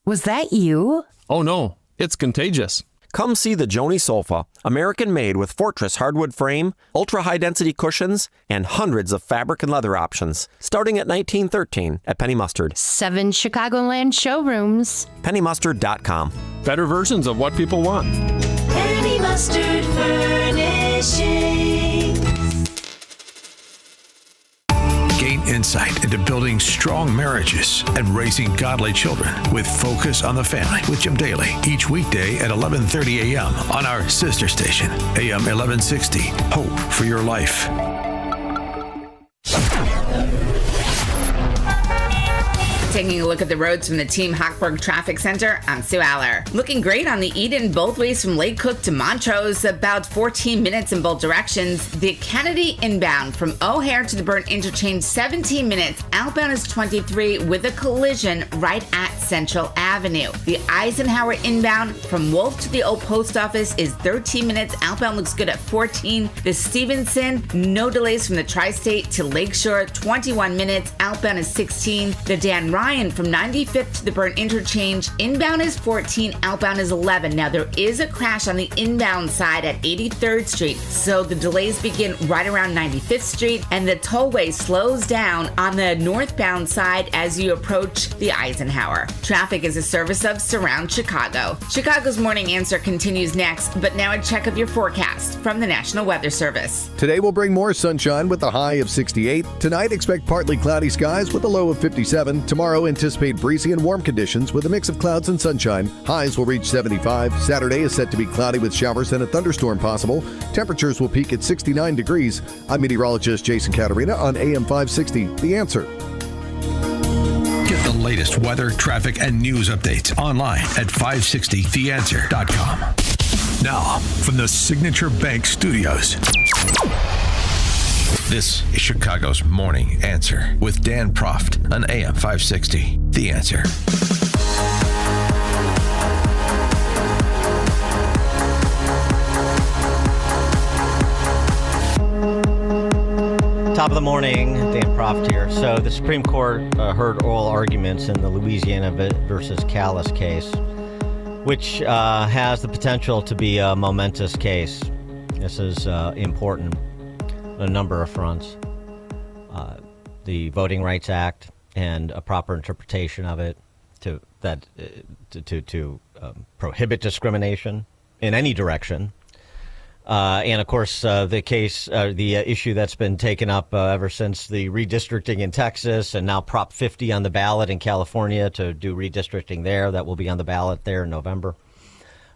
Was that you? Oh no, it's contagious. Come see the Joni sofa, American-made with Fortress hardwood frame, ultra-high-density cushions, and hundreds of fabric and leather options, starting at $19.13 at Penny Mustard. 7 Chicagoland showrooms. PennyMustard.com. Better versions of what people want. Penny Mustard Furnishings. Gain insight into building strong marriages and raising godly children with Focus on the Family with Jim Daly each weekday at 11:30 a.m. on our sister station, AM 1160. Hope for your life. Taking a look at the roads from the Team Hochberg Traffic Center, I'm Sue Aller. Looking great on the Eden both ways from Lake Cook to Montrose, about 14 minutes in both directions. The Kennedy inbound from O'Hare to the Burnt Interchange, 17 minutes. Outbound is 23 with a collision right at Central Avenue. The Eisenhower inbound from Wolf to the Old Post Office is 13 minutes. Outbound looks good at 14. The Stevenson, no delays from the Tri-State to Lakeshore, 21 minutes. Outbound is 16. The Dan Ryan from 95th to the Burnt Interchange, inbound is 14, outbound is 11. Now there is a crash on the inbound side at 83rd Street, so the delays begin right around 95th Street, and the tollway slows down on the northbound side as you approach the Eisenhower. Traffic is a service of Surround Chicago. Chicago's Morning Answer continues next, but now a check of your forecast from the National Weather Service. Today will bring more sunshine with a high of 68. Tonight, expect partly cloudy skies with a low of 57. Tomorrow, anticipate breezy and warm conditions with a mix of clouds and sunshine. Highs will reach 75. Saturday is set to be cloudy with showers and a thunderstorm possible. Temperatures will peak at 69 degrees. I'm meteorologist Jason Caterina on AM 560. The Answer. Get the latest weather, traffic, and news updates online at 560theanswer.com. Now, from the Signature Bank Studios. This is Chicago's Morning Answer with Dan Proft on AM 560. The Answer. Top of the morning, Dan Proft here. So the Supreme Court heard oral arguments in the Louisiana versus Callis case, which has the potential to be a momentous case. This is important on a number of fronts. The Voting Rights Act and a proper interpretation of it to prohibit discrimination in any direction. And of course, the issue that's been taken up ever since the redistricting in Texas, and now Prop 50 on the ballot in California to do redistricting there. That will be on the ballot there in November,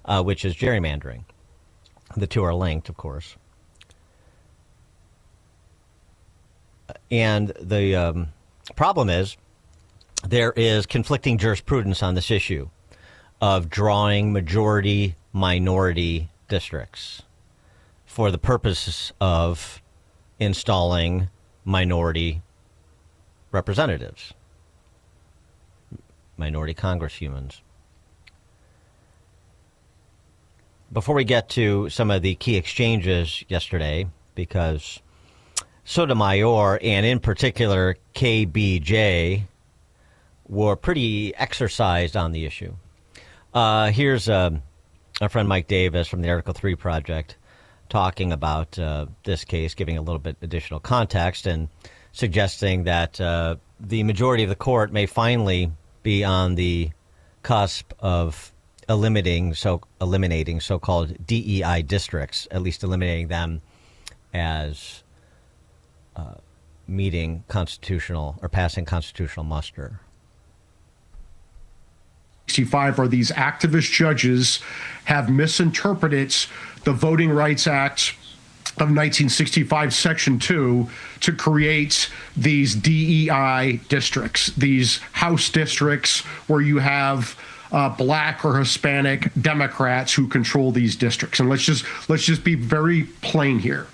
which is gerrymandering. The two are linked, of course. And the problem is there is conflicting jurisprudence on this issue of drawing majority-minority districts for the purpose of installing minority representatives, minority congresswomen. Before we get to some of the key exchanges yesterday, because Sotomayor and in particular KBJ were pretty exercised on the issue. Here's our friend Mike Davis from the Article 3 Project talking about this case, giving a little bit additional context and suggesting that the majority of the court may finally be on the cusp of eliminating so-called DEI districts, at least eliminating them as meeting constitutional or passing constitutional muster. 65 are these activist judges have misinterpreted the Voting Rights Act of 1965, Section 2, to create these DEI districts, these House districts where you have Black or Hispanic Democrats who control these districts. And let's just be very plain here.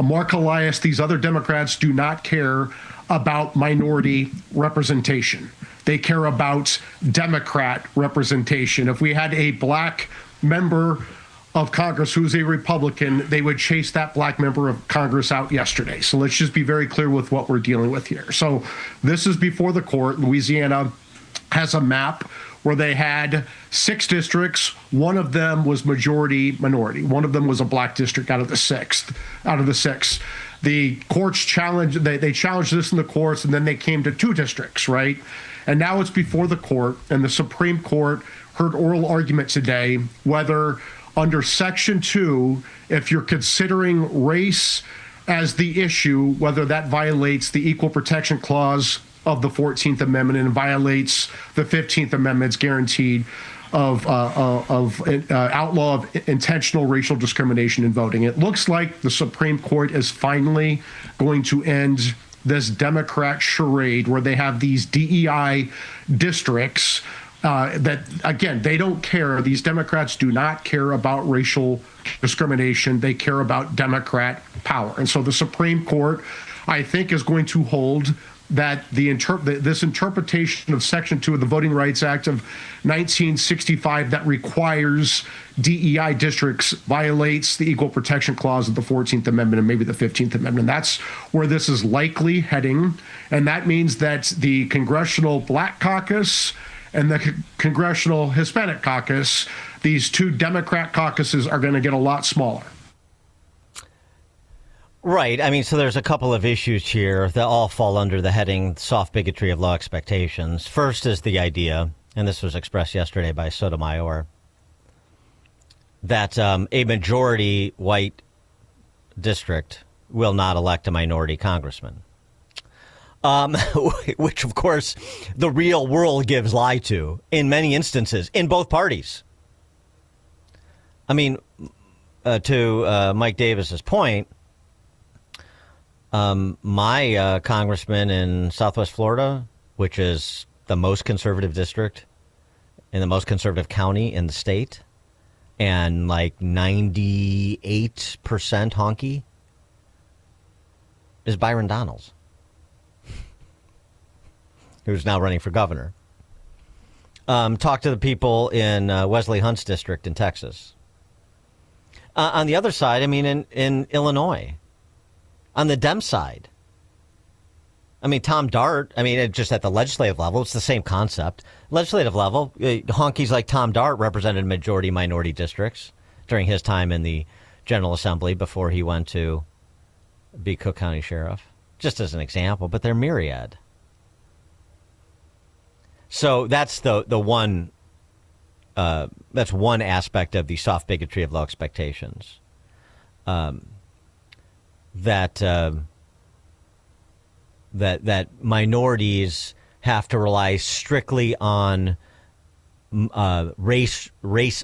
Mark Elias, these other Democrats do not care about minority representation. They care about Democrat representation. If we had a Black member of Congress who's a Republican, they would chase that Black member of Congress out yesterday. So let's just be very clear with what we're dealing with here. So this is before the court. Louisiana has a map where they had 6 districts. One of them was majority minority. One of them was a Black district out of the 6. The courts challenged, they challenged this in the courts, and then they came to 2 districts, right? And now it's before the court, and the Supreme Court heard oral argument today whether under Section 2, if you're considering race as the issue, whether that violates the Equal Protection Clause of the 14th Amendment and violates the 15th Amendment's guaranteed of outlaw of intentional racial discrimination in voting. It looks like the Supreme Court is finally going to end this Democrat charade where they have these DEI districts that, again, they don't care. These Democrats do not care about racial discrimination. They care about Democrat power. And so the Supreme Court, I think, is going to hold that this interpretation of Section 2 of the Voting Rights Act of 1965 that requires DEI districts violates the Equal Protection Clause of the 14th Amendment and maybe the 15th Amendment. That's where this is likely heading. And that means that the Congressional Black Caucus and the Congressional Hispanic Caucus, these 2 Democrat caucuses, are going to get a lot smaller. Right. I mean, so there's a couple of issues here that all fall under the heading soft bigotry of low expectations. First is the idea, and this was expressed yesterday by Sotomayor, that a majority white district will not elect a minority congressman, which, of course, the real world gives lie to in many instances in both parties. I mean, to Mike Davis's point, my congressman in Southwest Florida, which is the most conservative district in the most conservative county in the state, and like 98% honky, is Byron Donalds, who's now running for governor. Talk to the people in Wesley Hunt's district in Texas. On the other side, I mean, in Illinois, on the Dem side, I mean, Tom Dart, I mean, just at the legislative level, it's the same concept. Legislative level, honkies like Tom Dart represented majority minority districts during his time in the General Assembly before he went to be Cook County Sheriff, just as an example, but they're myriad. So that's the one, that's one aspect of the soft bigotry of low expectations. That minorities have to rely strictly on race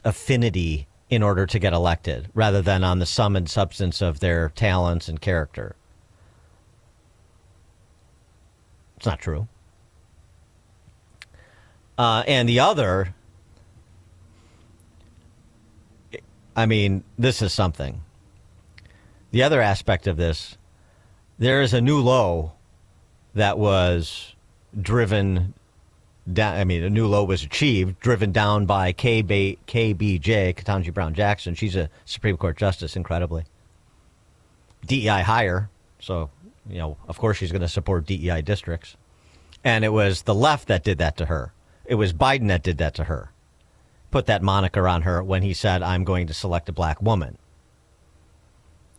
affinity in order to get elected, rather than on the sum and substance of their talents and character. It's not true. And the other, I mean, this is something. The other aspect of this, there is a new low that was driven down. I mean, a new low was achieved, driven down by KBJ, Ketanji Brown Jackson. She's a Supreme Court justice, incredibly. DEI hire, so, you know, of course she's going to support DEI districts. And it was the left that did that to her. It was Biden that did that to her. Put that moniker on her when he said, I'm going to select a black woman,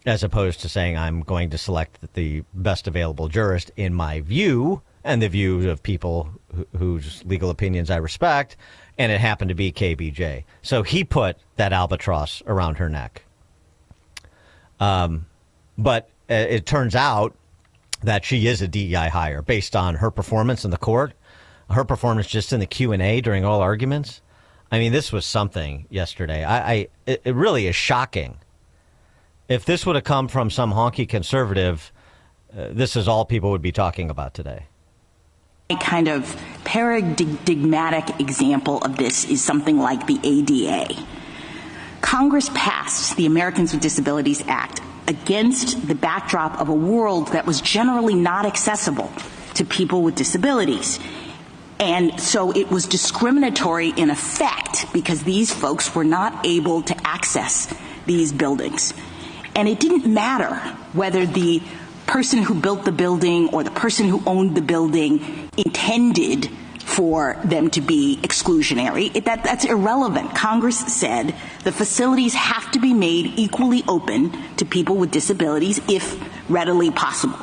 as opposed to saying, I'm going to select the best available jurist in my view and the view of people whose legal opinions I respect. And it happened to be KBJ. So he put that albatross around her neck. But it turns out that she is a DEI hire based on her performance in the court, her performance just in the Q&A during all arguments. I mean, this was something yesterday. It really is shocking. If this would have come from some honky conservative, this is all people would be talking about today. A kind of paradigmatic example of this is something like the ADA. Congress passed the Americans with Disabilities Act against the backdrop of a world that was generally not accessible to people with disabilities. And so it was discriminatory in effect because these folks were not able to access these buildings. And it didn't matter whether the person who built the building or the person who owned the building intended for them to be exclusionary. That's irrelevant. Congress said the facilities have to be made equally open to people with disabilities if readily possible.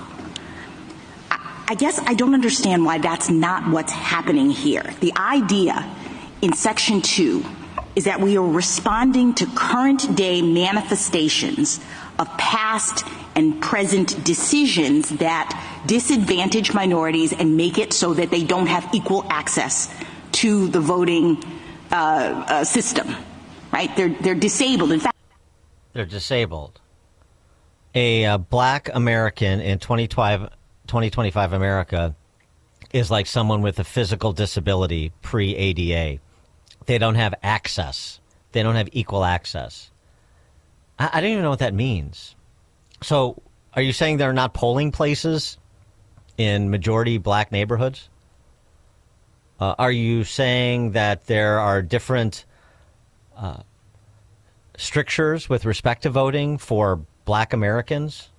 I guess I don't understand why that's not what's happening here. The idea in Section 2 is that we are responding to current day manifestations of past and present decisions that disadvantage minorities and make it so that they don't have equal access to the voting system, right? They're disabled. In fact, they're disabled. A black American in 2025 America is like someone with a physical disability pre-ADA. They don't have access. They don't have equal access. I don't even know what that means. So are you saying there are not polling places in majority black neighborhoods? Are you saying that there are different strictures with respect to voting for black Americans?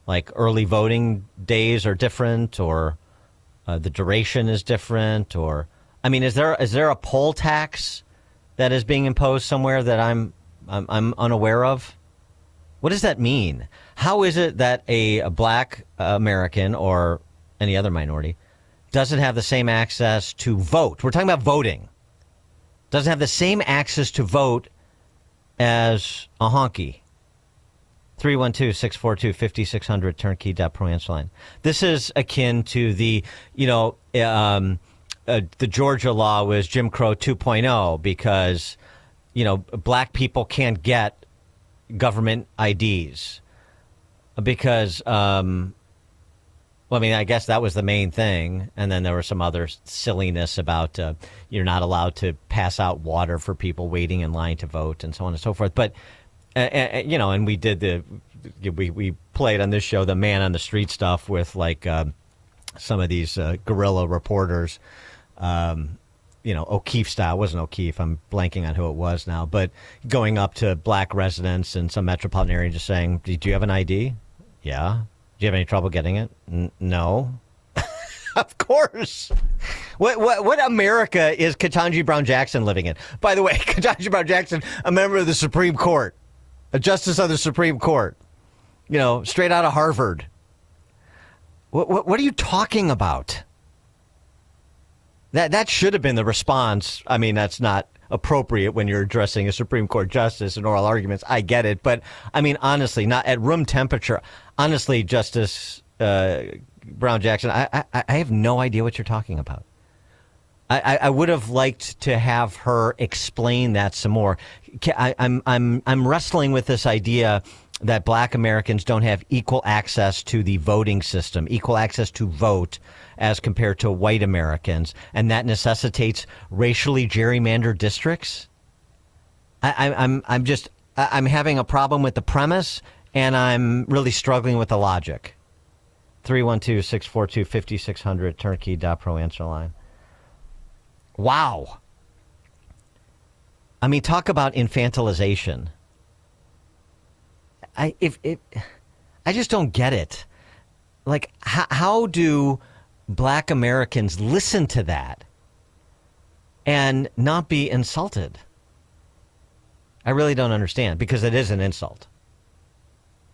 Like early voting days are different, or the duration is different, or I mean, is there a poll tax that is being imposed somewhere that I'm unaware of? What does that mean? How is it that a black American or any other minority doesn't have the same access to vote? We're talking about voting. Doesn't have the same access to vote as a honky. 312-642-5600, turnkey.pro answer line. This is akin to the, the Georgia law was Jim Crow 2.0 because, black people can't get government IDs because, I guess that was the main thing. And then there was some other silliness about you're not allowed to pass out water for people waiting in line to vote and so on and so forth. But And we did we played on this show the man on the street stuff with like some of these guerrilla reporters, O'Keefe style. It wasn't O'Keefe. I'm blanking on who it was now, but going up to black residents in some metropolitan area just saying, do you have an ID? Yeah. Do you have any trouble getting it? No. Of course. What America is Ketanji Brown Jackson living in? By the way, Ketanji Brown Jackson, a member of the Supreme Court, a justice of the Supreme Court, straight out of Harvard. What are you talking about? That should have been the response. I mean, that's not appropriate when you're addressing a Supreme Court justice in oral arguments. I get it. But, I mean, honestly, not at room temperature. Honestly, Justice Brown Jackson, I have no idea what you're talking about. I would have liked to have her explain that some more. I'm wrestling with this idea that black Americans don't have equal access to the voting system, equal access to vote as compared to white Americans, and that necessitates racially gerrymandered districts. I'm having a problem with the premise, and I'm really struggling with the logic. 312-642-5600, turnkey.pro answer line. Wow. I mean, talk about infantilization. I just don't get it. Like, how do black Americans listen to that and not be insulted? I really don't understand, because it is an insult.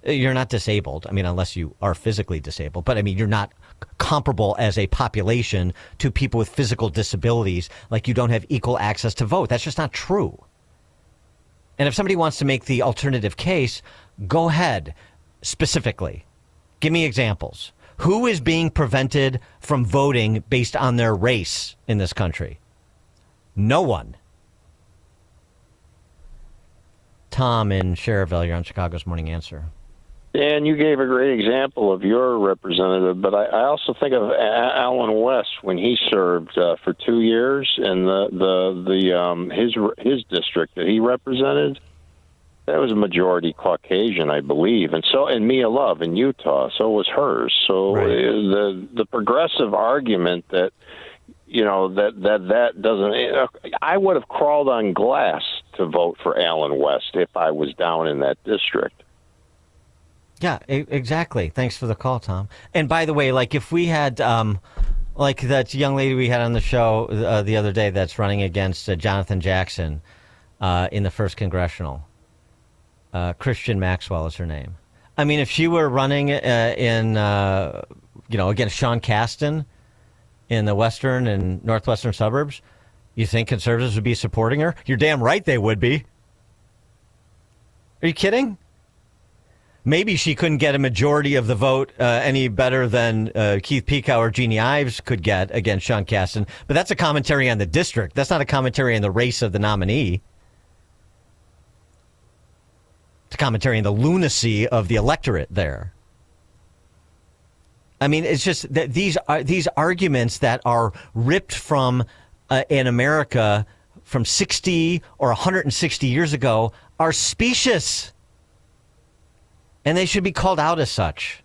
You're not disabled. I mean, unless you are physically disabled. But I mean, you're not comparable as a population to people with physical disabilities. Like, you don't have equal access to vote. That's just not true. And if somebody wants to make the alternative case, go ahead. Specifically, give me examples. Who is being prevented from voting based on their race in this country? No one. Tom in Cherville, you're on Chicago's Morning Answer. Dan, you gave a great example of your representative, but I also think of Alan West when he served for 2 years in his district that he represented. That was a majority Caucasian, I believe, and Mia Love in Utah, so was hers. So right. The progressive argument that that doesn't. I would have crawled on glass to vote for Alan West if I was down in that district. Yeah, exactly. Thanks for the call, Tom. And by the way, like if we had, like that young lady we had on the show the other day that's running against Jonathan Jackson in the 1st Congressional, Christian Maxwell is her name. I mean, if she were running against Sean Casten in the western and northwestern suburbs, you think conservatives would be supporting her? You're damn right they would be. Are you kidding? Maybe she couldn't get a majority of the vote any better than Keith Pekau or Jeannie Ives could get against Sean Casten, but that's a commentary on the district. That's not a commentary on the race of the nominee. It's a commentary on the lunacy of the electorate there. I mean, it's just that these arguments that are ripped from in America from 60 or 160 years ago are specious. And they should be called out as such.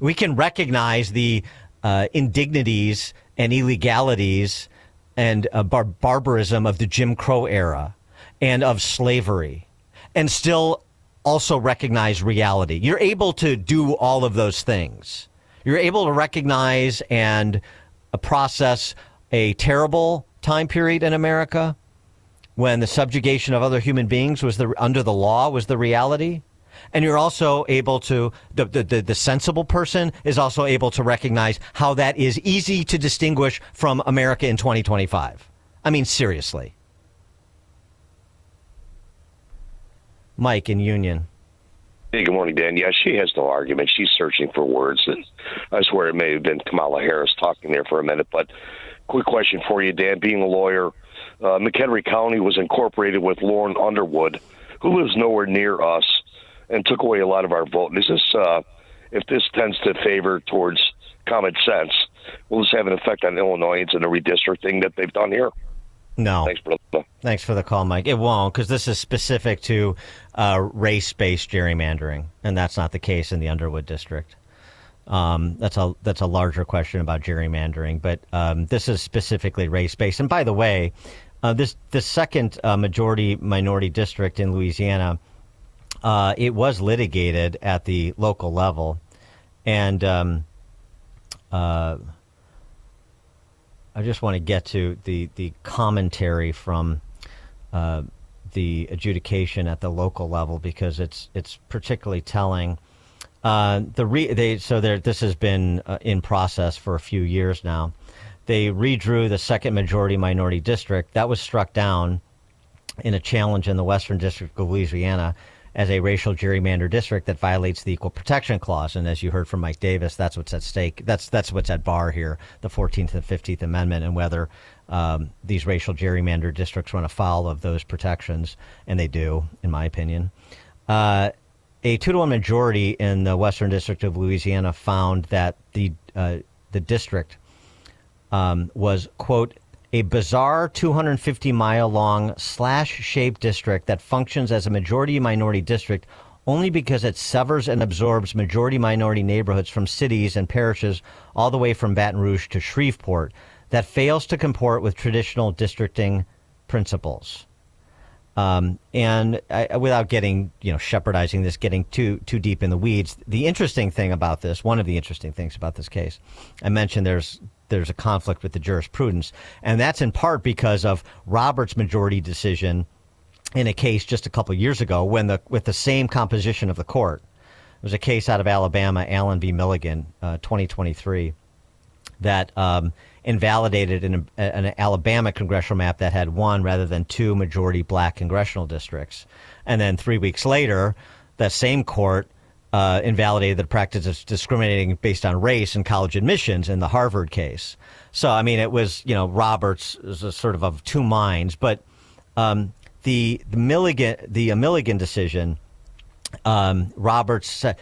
We can recognize the indignities and illegalities and barbarism of the Jim Crow era and of slavery, and still also recognize reality. You're able to do all of those things. You're able to recognize and process a terrible time period in America when the subjugation of other human beings was under the law was the reality. And you're also able to, the sensible person is also able to recognize how that is easy to distinguish from America in 2025. I mean, seriously. Mike in Union. Hey, good morning, Dan. Yeah, she has no argument. She's searching for words. And I swear it may have been Kamala Harris talking there for a minute. But quick question for you, Dan. Being a lawyer, McHenry County was incorporated with Lauren Underwood, who lives nowhere near us, and took away a lot of our vote. Is this, if this tends to favor towards common sense, will this have an effect on Illinoisans and the redistricting that they've done here? No. Thanks, brother. Thanks for the call, Mike. It won't, because this is specific to race-based gerrymandering, and that's not the case in the Underwood district. That's a larger question about gerrymandering, but this is specifically race-based. And by the way, this second majority-minority district in Louisiana, it was litigated at the local level, and I just want to get to the commentary from the adjudication at the local level, because it's particularly telling. This has been in process for a few years now. They redrew the second majority minority district that was struck down in a challenge in the Western District of Louisiana as a racial gerrymander district that violates the Equal Protection Clause. And as you heard from Mike Davis, that's what's at stake. That's what's at bar here, the 14th and 15th Amendment, and whether these racial gerrymander districts run afoul of those protections. And they do, in my opinion. A 2-to-1 majority in the Western District of Louisiana found that the district was, quote, a bizarre 250-mile-long slash-shaped district that functions as a majority-minority district only because it severs and absorbs majority-minority neighborhoods from cities and parishes all the way from Baton Rouge to Shreveport, that fails to comport with traditional districting principles. Without getting, shepherdizing this, getting too deep in the weeds, the interesting thing about this, one of the interesting things about this case, I mentioned there's a conflict with the jurisprudence, and that's in part because of Roberts' majority decision in a case just a couple of years ago with the same composition of the court. It was a case out of Alabama, Allen v. Milligan, 2023, that invalidated an Alabama congressional map that had one rather than two majority black congressional districts. And then 3 weeks later, that same court invalidated the practice of discriminating based on race in college admissions in the Harvard case. So, I mean, it was, Roberts is a sort of two minds. But the Milligan decision, Roberts said,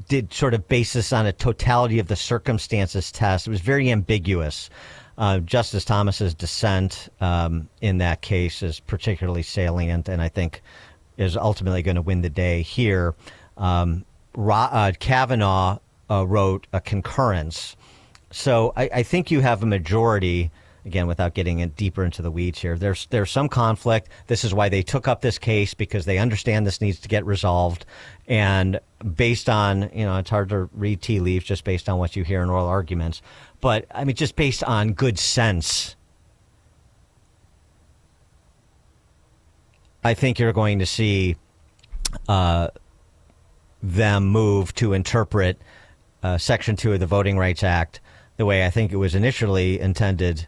did sort of base this on a totality of the circumstances test. It was very ambiguous. Justice Thomas's dissent in that case is particularly salient, and I think is ultimately going to win the day here. Kavanaugh wrote a concurrence. So I think you have a majority, again, without getting deeper into the weeds here. There's some conflict. This is why they took up this case, because they understand this needs to get resolved. And based on, it's hard to read tea leaves just based on what you hear in oral arguments. But, I mean, just based on good sense, I think you're going to see them move to interpret Section 2 of the Voting Rights Act the way I think it was initially intended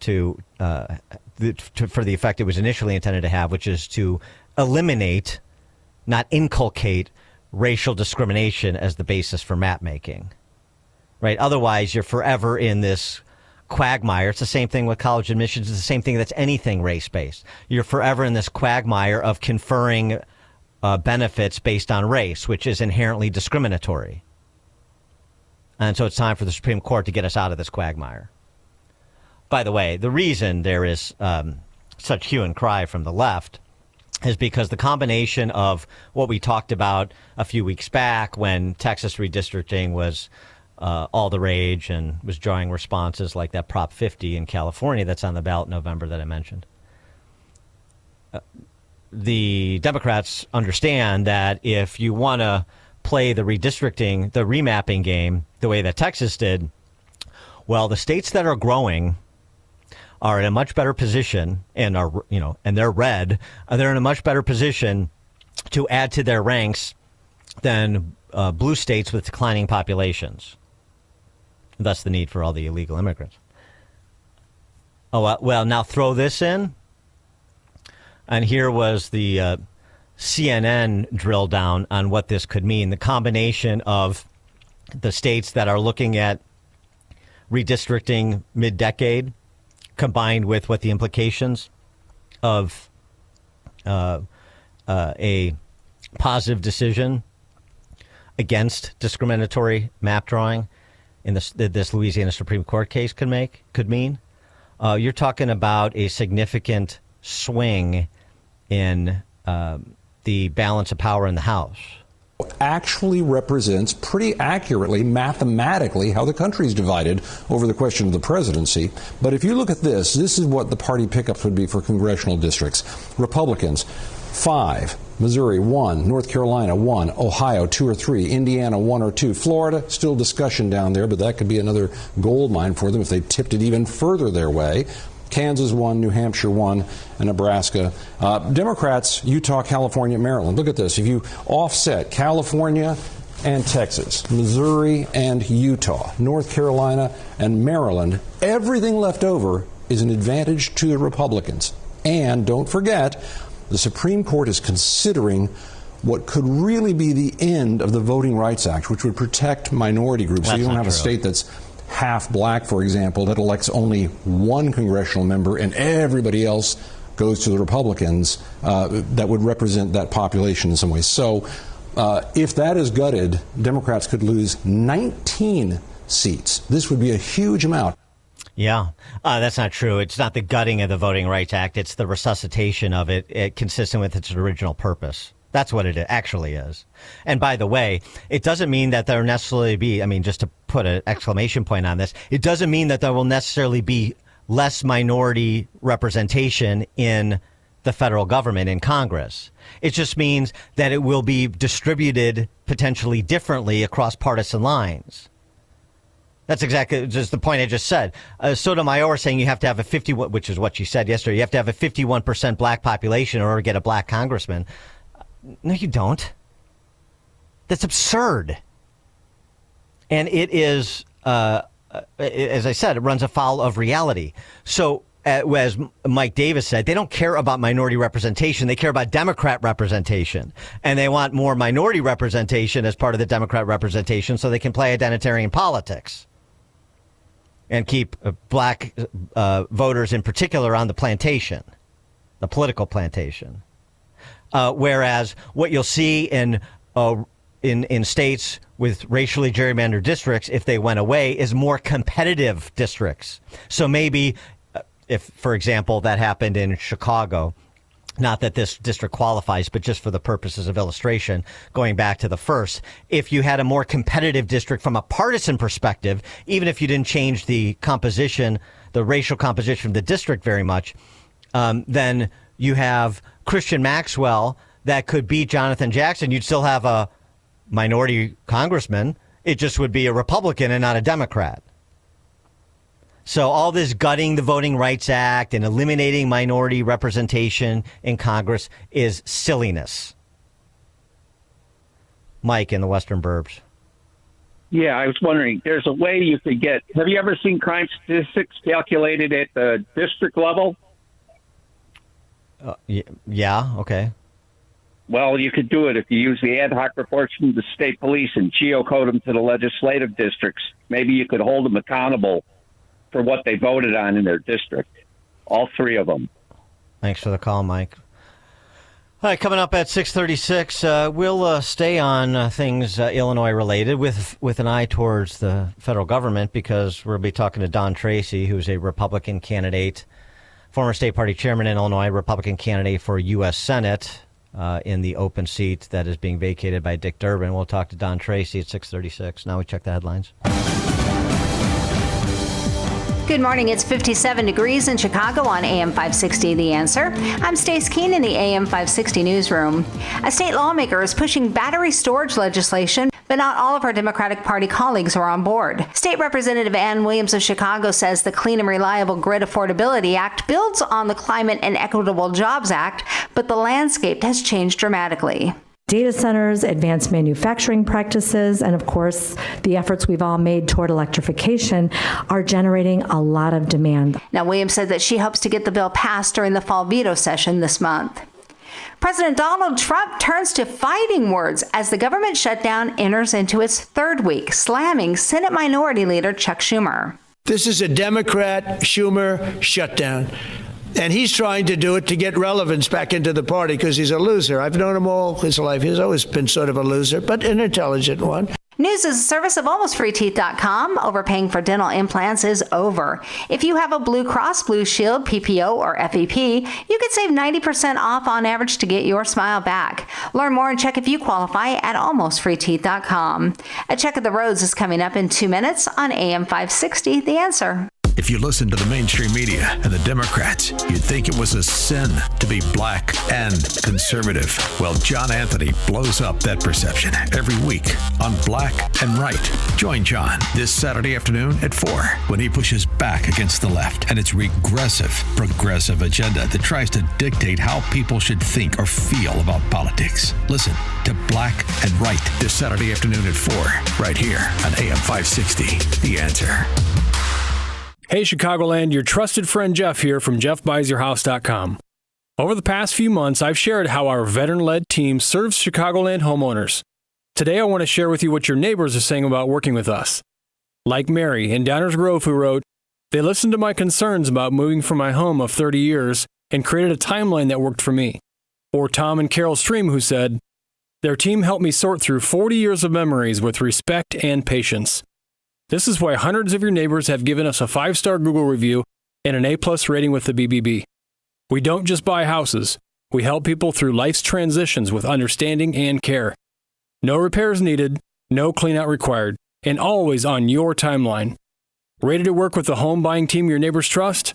for the effect it was initially intended to have, which is to eliminate, not inculcate, racial discrimination as the basis for map making. Right? Otherwise, you're forever in this quagmire. It's the same thing with college admissions. It's the same thing that's anything race-based. You're forever in this quagmire of conferring benefits based on race, which is inherently discriminatory. And so it's time for the Supreme Court to get us out of this quagmire. By the way, the reason there is such hue and cry from the left is because the combination of what we talked about a few weeks back when Texas redistricting was all the rage and was drawing responses like that Prop 50 in California that's on the ballot in November that I mentioned. The Democrats understand that if you want to play the redistricting, the remapping game the way that Texas did, well, the states that are growing are in a much better position and are, and they're red, they're in a much better position to add to their ranks than blue states with declining populations. Thus the need for all the illegal immigrants. Oh, well, now throw this in. And here was the CNN drill down on what this could mean. The combination of the states that are looking at redistricting mid-decade combined with what the implications of a positive decision against discriminatory map drawing in this Louisiana Supreme Court case could mean. you're talking about a significant swing in the balance of power in the House. Actually represents pretty accurately, mathematically, how the country is divided over the question of the presidency. But if you look at this is what the party pickups would be for congressional districts. Republicans, 5. Missouri, 1. North Carolina, 1. Ohio, 2 or 3. Indiana, 1 or 2. Florida, still discussion down there, but that could be another gold mine for them if they tipped it even further their way. Kansas 1, New Hampshire 1, and Nebraska. Democrats, Utah, California, Maryland. Look at this. If you offset California and Texas, Missouri and Utah, North Carolina and Maryland, everything left over is an advantage to the Republicans. And don't forget, the Supreme Court is considering what could really be the end of the Voting Rights Act, which would protect minority groups. So you don't have a state that's half black, for example, that elects only one congressional member and everybody else goes to the Republicans that would represent that population in some ways. So if that is gutted, Democrats could lose 19 seats. This would be a huge amount. Yeah, that's not true. It's not the gutting of the Voting Rights Act. It's the resuscitation of it consistent with its original purpose. That's what it actually is. And by the way, it doesn't mean that there necessarily be, just to put an exclamation point on this, it doesn't mean that there will necessarily be less minority representation in the federal government, in Congress. It just means that it will be distributed potentially differently across partisan lines. That's exactly just the point I just said. Sotomayor saying you have to have a 51, which is what she said yesterday, you have to have a 51% black population in order to get a black congressman. No, you don't. That's absurd. And it is, as I said, it runs afoul of reality. So, as Mike Davis said, they don't care about minority representation. They care about Democrat representation. And they want more minority representation as part of the Democrat representation so they can play identitarian politics and keep black voters in particular on the plantation, the political plantation. Whereas what you'll see in states with racially gerrymandered districts, if they went away, is more competitive districts. So maybe if, for example, that happened in Chicago, not that this district qualifies, but just for the purposes of illustration, going back to the first, if you had a more competitive district from a partisan perspective, even if you didn't change the composition, the racial composition of the district very much, then you have Christian Maxwell that could beat Jonathan Jackson. You'd still have a minority congressman. It just would be a Republican and not a Democrat. So all this gutting the Voting Rights Act and eliminating minority representation in Congress is silliness. Mike in the Western Burbs. Yeah, I was wondering, there's a way you could get, have you ever seen crime statistics calculated at the district level? Yeah, okay. Well, you could do it if you use the ad hoc reports from the state police and geocode them to the legislative districts. Maybe you could hold them accountable for what they voted on in their district. All three of them. Thanks for the call, Mike. All right, coming up at 6:36, we'll stay on things Illinois related with an eye towards the federal government, because we'll be talking to Don Tracy, who's a Republican candidate, former state party chairman in Illinois, Republican candidate for U.S. Senate in the open seat that is being vacated by Dick Durbin. We'll talk to Don Tracy at 6:36. Now we check the headlines. Good morning. It's 57 degrees in Chicago on AM 560 The Answer. I'm Stace Keene in the AM 560 newsroom. A state lawmaker is pushing battery storage legislation, but not all of her Democratic Party colleagues are on board. State Representative Ann Williams of Chicago says the Clean and Reliable Grid Affordability Act builds on the Climate and Equitable Jobs Act, but the landscape has changed dramatically. Data centers, advanced manufacturing practices, and of course, the efforts we've all made toward electrification are generating a lot of demand. Now, Williams said that she hopes to get the bill passed during the fall veto session this month. President Donald Trump turns to fighting words as the government shutdown enters into its third week, slamming Senate Minority Leader Chuck Schumer. This is a Democrat Schumer shutdown. And he's trying to do it to get relevance back into the party because he's a loser. I've known him all his life. He's always been sort of a loser, but an intelligent one. News is a service of AlmostFreeTeeth.com. Overpaying for dental implants is over. If you have a Blue Cross Blue Shield, PPO, or FEP, you can save 90% off on average to get your smile back. Learn more and check if you qualify at AlmostFreeTeeth.com. A check of the roads is coming up in 2 minutes on AM 560, The Answer. If you listen to the mainstream media and the Democrats, you'd think it was a sin to be black and conservative. Well, John Anthony blows up that perception every week on Black and Right. Join John this Saturday afternoon at 4 when he pushes back against the left and its regressive, progressive agenda that tries to dictate how people should think or feel about politics. Listen to Black and Right this Saturday afternoon at 4 right here on AM 560. The Answer. Hey Chicagoland, your trusted friend Jeff here from JeffBuysYourHouse.com. Over the past few months, I've shared how our veteran-led team serves Chicagoland homeowners. Today, I want to share with you what your neighbors are saying about working with us. Like Mary in Downers Grove, who wrote, "They listened to my concerns about moving from my home of 30 years and created a timeline that worked for me." Or Tom and Carol Stream, who said, "Their team helped me sort through 40 years of memories with respect and patience." This is why hundreds of your neighbors have given us a 5-star Google review and an A+ rating with the BBB. We don't just buy houses. We help people through life's transitions with understanding and care. No repairs needed, no cleanout required, and always on your timeline. Ready to work with the home buying team your neighbors trust?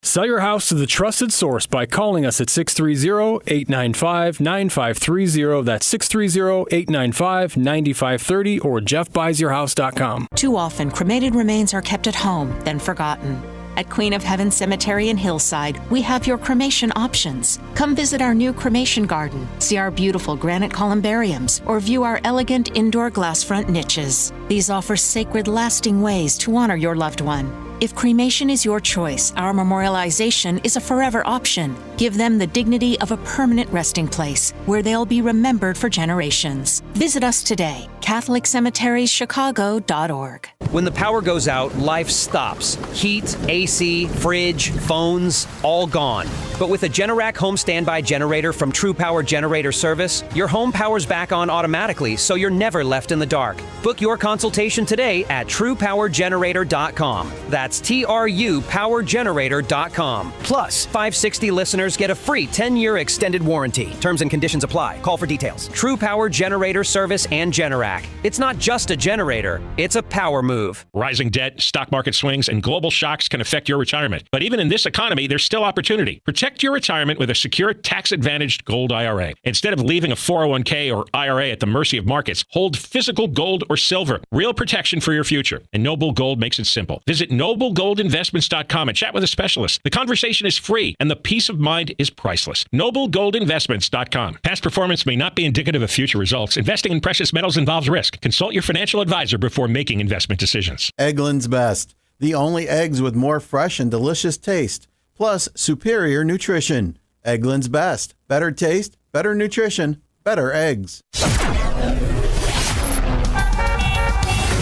Sell your house to the trusted source by calling us at 630-895-9530. That's 630-895-9530 or JeffBuysYourHouse.com. Too often, cremated remains are kept at home, then forgotten. At Queen of Heaven Cemetery in Hillside, we have your cremation options. Come visit our new cremation garden, see our beautiful granite columbariums, or view our elegant indoor glass front niches. These offer sacred, lasting ways to honor your loved one. If cremation is your choice, our memorialization is a forever option. Give them the dignity of a permanent resting place where they'll be remembered for generations. Visit us today, CatholicCemeteriesChicago.org. When the power goes out, life stops. Heat, AC, fridge, phones, all gone. But with a Generac home standby generator from True Power Generator Service, your home powers back on automatically, so you're never left in the dark. Book your consultation today at TruePowerGenerator.com. That's TruePowerGenerator.com. Plus, 560 listeners get a free 10-year extended warranty. Terms and conditions apply. Call for details. True Power Generator Service and Generac. It's not just a generator, it's a power move. Rising debt, stock market swings, and global shocks can affect your retirement. But even in this economy, there's still opportunity. Protect your retirement with a secure, tax-advantaged gold IRA. Instead of leaving a 401k or IRA at the mercy of markets, hold physical gold or silver. Real protection for your future. And Noble Gold makes it simple. Visit NobleGoldInvestments.com and chat with a specialist. The conversation is free, and the peace of mind is priceless. NobleGoldInvestments.com. Past performance may not be indicative of future results. Investing in precious metals involves risk. Consult your financial advisor before making investment decisions. Eggland's Best. The only eggs with more fresh and delicious taste, plus superior nutrition. Eggland's Best. Better taste, better nutrition, better eggs.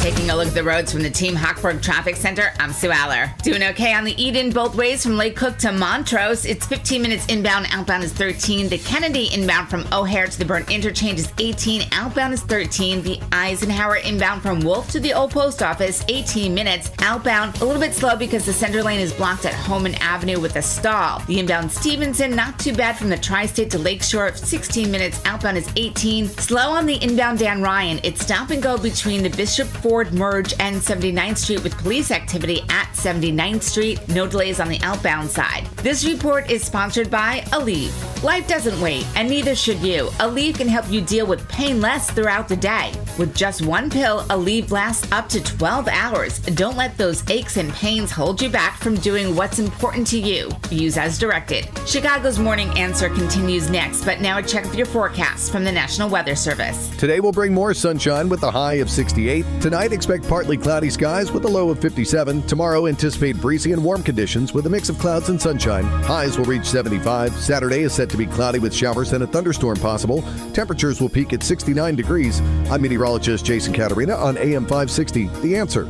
Taking a look at the roads from the Team Hochberg Traffic Center, I'm Sue Aller. Doing okay on the Eden both ways from Lake Cook to Montrose. It's 15 minutes inbound, outbound is 13. The Kennedy inbound from O'Hare to the Burn Interchange is 18, outbound is 13. The Eisenhower inbound from Wolf to the Old Post Office, 18 minutes. Outbound, a little bit slow because the center lane is blocked at Homan Avenue with a stall. The inbound Stevenson, not too bad from the Tri-State to Lakeshore, 16 minutes, outbound is 18. Slow on the inbound Dan Ryan. It's stop and go between the Bishop Ford merge and 79th Street with police activity at 79th Street. No delays on the outbound side. This report is sponsored by Aleve. Life doesn't wait, and neither should you. Aleve can help you deal with pain less throughout the day. With just one pill, Aleve lasts up to 12 hours. Don't let those aches and pains hold you back from doing what's important to you. Use as directed. Chicago's Morning Answer continues next, but now a check of your forecast from the National Weather Service. Today will bring more sunshine with a high of 68. Tonight, expect partly cloudy skies with a low of 57. Tomorrow, anticipate breezy and warm conditions with a mix of clouds and sunshine. Highs will reach 75. Saturday is set to be cloudy with showers and a thunderstorm possible. Temperatures will peak at 69 degrees. I'm meteorologist Jason Caterina on AM 560. The Answer.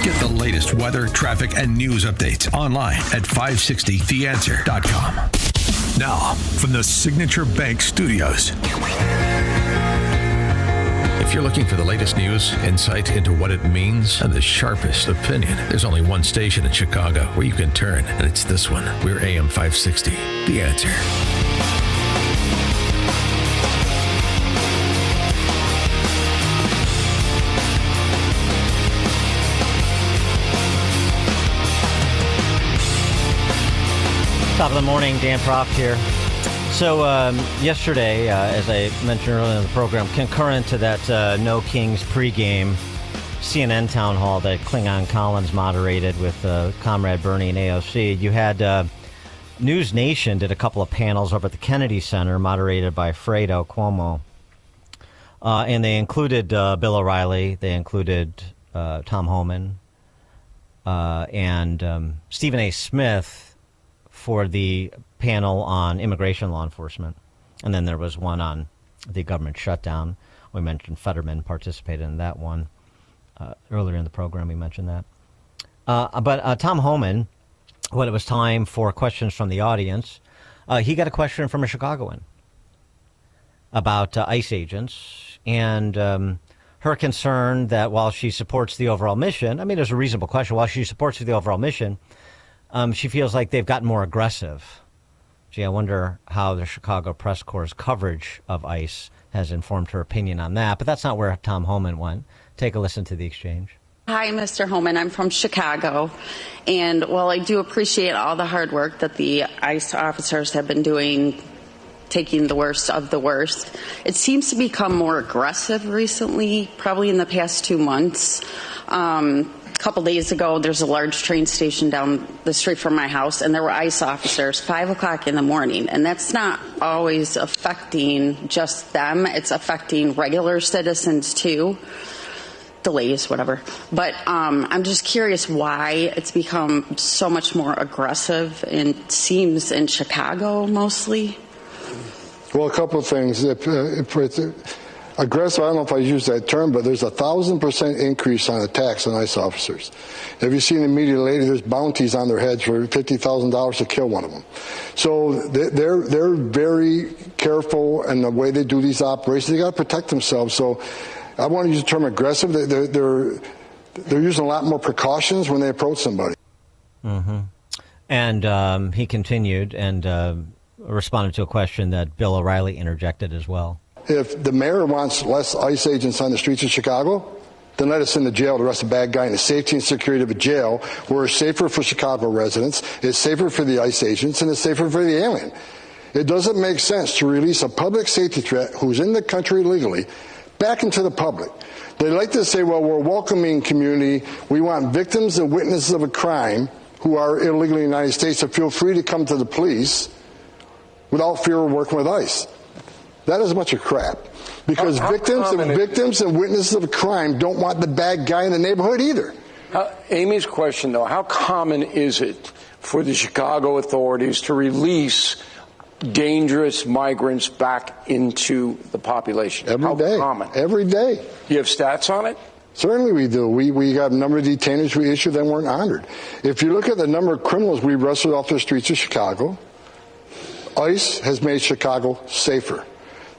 Get the latest weather, traffic, and news updates online at 560theanswer.com. Now, from the Signature Bank Studios. If you're looking for the latest news, insight into what it means, and the sharpest opinion, there's only one station in Chicago where you can turn, and it's this one. We're AM 560. The Answer. Top of the morning, Dan Proft here. So yesterday, as I mentioned earlier in the program, concurrent to that No Kings pregame CNN town hall that Klingon Collins moderated with Comrade Bernie and AOC, you had News Nation did a couple of panels over at the Kennedy Center moderated by Fredo Cuomo. And they included Bill O'Reilly, they included Tom Homan, and Stephen A. Smith for the panel on immigration law enforcement. And then there was one on the government shutdown. We mentioned Fetterman participated in that one. Earlier in the program, we mentioned that. But Tom Homan, when it was time for questions from the audience, he got a question from a Chicagoan about ICE agents and her concern that while she supports the overall mission, I mean, there's a reasonable question, while she supports the overall mission, she feels like they've gotten more aggressive. Gee, I wonder how the Chicago Press Corps' coverage of ICE has informed her opinion on that. But that's not where Tom Homan went. Take a listen to the exchange. Hi, Mr. Homan. I'm from Chicago. And while I do appreciate all the hard work that the ICE officers have been doing, taking the worst of the worst, it seems to become more aggressive recently, probably in the past 2 months. A couple days ago, there's a large train station down the street from my house, and there were ICE officers 5 o'clock in the morning. And that's not always affecting just them. It's affecting regular citizens, too. Delays, whatever. But I'm just curious why it's become so much more aggressive and seems in Chicago mostly. Well, a couple of things. Aggressive, I don't know if I use that term, but there's 1,000% increase on attacks on ICE officers. Have you seen the media lately? There's bounties on their heads for $50,000 to kill one of them. So they're very careful in the way they do these operations. They got to protect themselves. So I want to use the term aggressive. They're using a lot more precautions when they approach somebody. Mm-hmm. And he continued and responded to a question that Bill O'Reilly interjected as well. If the mayor wants less ICE agents on the streets of Chicago, then let us in the jail to arrest a bad guy in the safety and security of a jail where it's safer for Chicago residents, it's safer for the ICE agents, and it's safer for the alien. It doesn't make sense to release a public safety threat who's in the country legally back into the public. They like to say, well, we're a welcoming community. We want victims and witnesses of a crime who are illegally in the United States to feel free to come to the police without fear of working with ICE. That is a bunch of crap, because victims and witnesses of a crime don't want the bad guy in the neighborhood either. Amy's question, though, how common is it for the Chicago authorities to release dangerous migrants back into the population? Every day. Common? Every day. Do you have stats on it? Certainly we do. We got a number of detainers we issued that weren't honored. If you look at the number of criminals we wrestled off the streets of Chicago, ICE has made Chicago safer.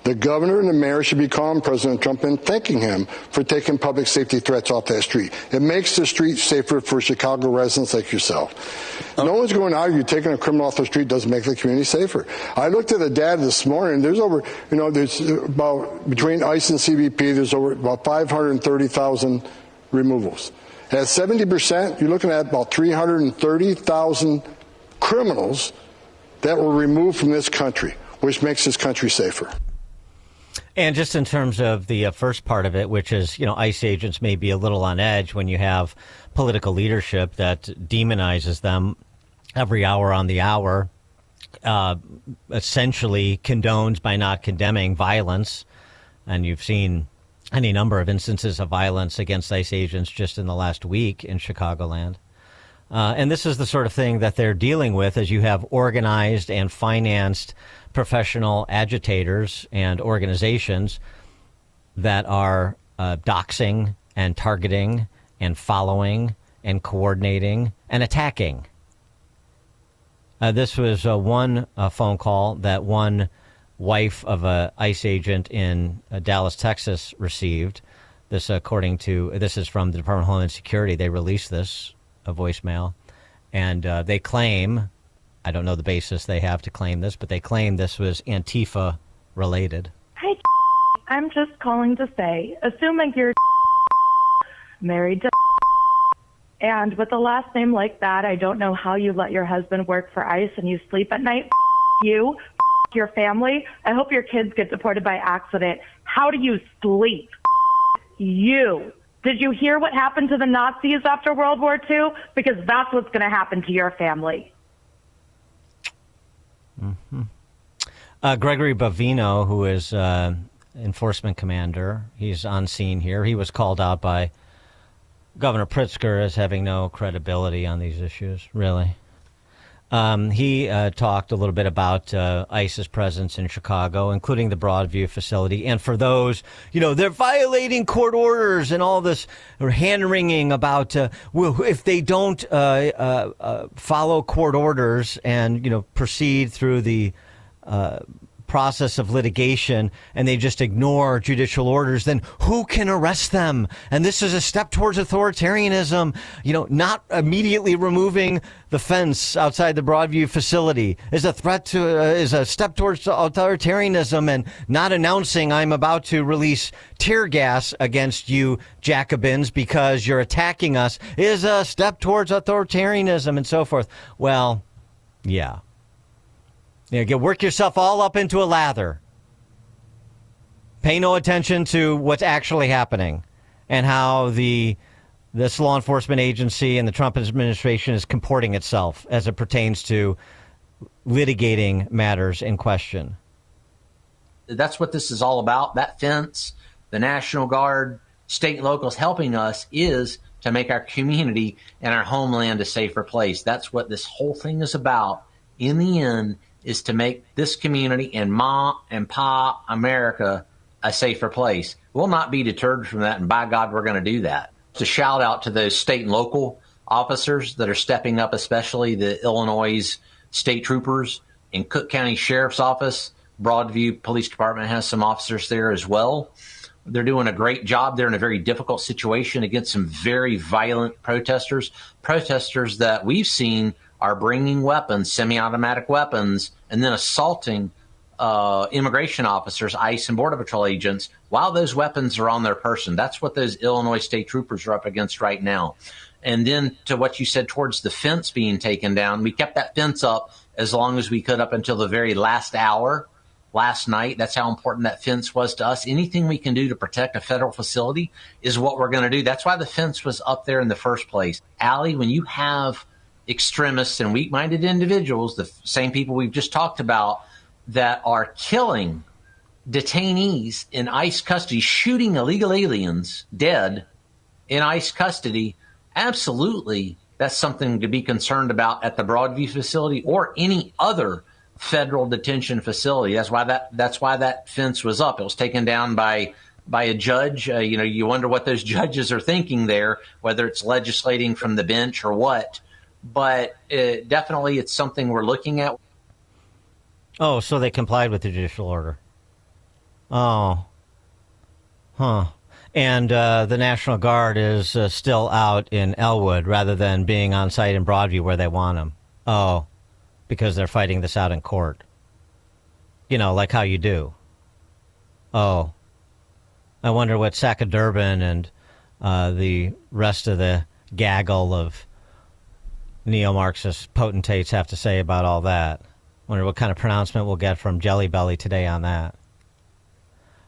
The governor and the mayor should be calling President Trump and thanking him for taking public safety threats off that street. It makes the street safer for Chicago residents like yourself. No one's going to argue taking a criminal off the street doesn't make the community safer. I looked at the data this morning. There's over, there's about, between ICE and CBP, there's over about 530,000 removals. At 70%, you're looking at about 330,000 criminals that were removed from this country, which makes this country safer. And just in terms of the first part of it, which is, ICE agents may be a little on edge when you have political leadership that demonizes them every hour on the hour, essentially condones by not condemning violence. And you've seen any number of instances of violence against ICE agents just in the last week in Chicagoland. And this is the sort of thing that they're dealing with as you have organized and financed professional agitators and organizations that are doxing and targeting and following and coordinating and attacking. This was one phone call that one wife of a ICE agent in Dallas, Texas, received. This is from the Department of Homeland Security. They released this, a voicemail, and they claim, I don't know the basis they have to claim this, but they claim this was Antifa related. Hi, I'm just calling to say, assuming you're married to and with a last name like that, I don't know how you let your husband work for ICE and you sleep at night. You, your family. I hope your kids get deported by accident. How do you sleep? You. Did you hear what happened to the Nazis after World War II? Because that's what's going to happen to your family. Mm-hmm. Gregory Bavino, who is enforcement commander, he's on scene here. He was called out by Governor Pritzker as having no credibility on these issues, really. He talked a little bit about ICE's presence in Chicago, including the Broadview facility. And for those, they're violating court orders and all this hand-wringing about, if they don't follow court orders and, proceed through the process of litigation and they just ignore judicial orders, then who can arrest them? And this is a step towards authoritarianism. Not immediately removing the fence outside the Broadview facility is a step towards authoritarianism, and not announcing I'm about to release tear gas against you Jacobins because you're attacking us is a step towards authoritarianism, and so forth. Well, yeah. Work yourself all up into a lather. Pay no attention to what's actually happening and how this law enforcement agency and the Trump administration is comporting itself as it pertains to litigating matters in question. That's what this is all about. That fence, the National Guard, state and locals helping us is to make our community and our homeland a safer place. That's what this whole thing is about. In the end, is to make this community and Ma and Pa America a safer place. We'll not be deterred from that, and by God, we're going to do that. It's a shout out to those state and local officers that are stepping up, especially the Illinois state troopers in Cook County Sheriff's Office. Broadview Police Department has some officers there as well. They're doing a great job. They're in a very difficult situation against some very violent protesters that we've seen are bringing weapons, semi-automatic weapons, and then assaulting immigration officers, ICE and Border Patrol agents, while those weapons are on their person. That's what those Illinois state troopers are up against right now. And then to what you said towards the fence being taken down, we kept that fence up as long as we could up until the very last hour last night. That's how important that fence was to us. Anything we can do to protect a federal facility is what we're going to do. That's why the fence was up there in the first place. Allie, when you have extremists and weak-minded individuals, the same people we've just talked about, that are killing detainees in ICE custody, shooting illegal aliens dead in ICE custody, absolutely that's something to be concerned about at the Broadview facility or any other federal detention facility. That's why that fence was up. It was taken down by a judge. You wonder what those judges are thinking there, whether it's legislating from the bench or what. But definitely it's something we're looking at. Oh, so they complied with the judicial order. Oh. Huh. And the National Guard is still out in Elwood rather than being on site in Broadview where they want them. Oh, because they're fighting this out in court. Like how you do. Oh. I wonder what Saca Durbin and the rest of the gaggle of neo-Marxist potentates have to say about all that. Wonder what kind of pronouncement we'll get from Jelly Belly today on that.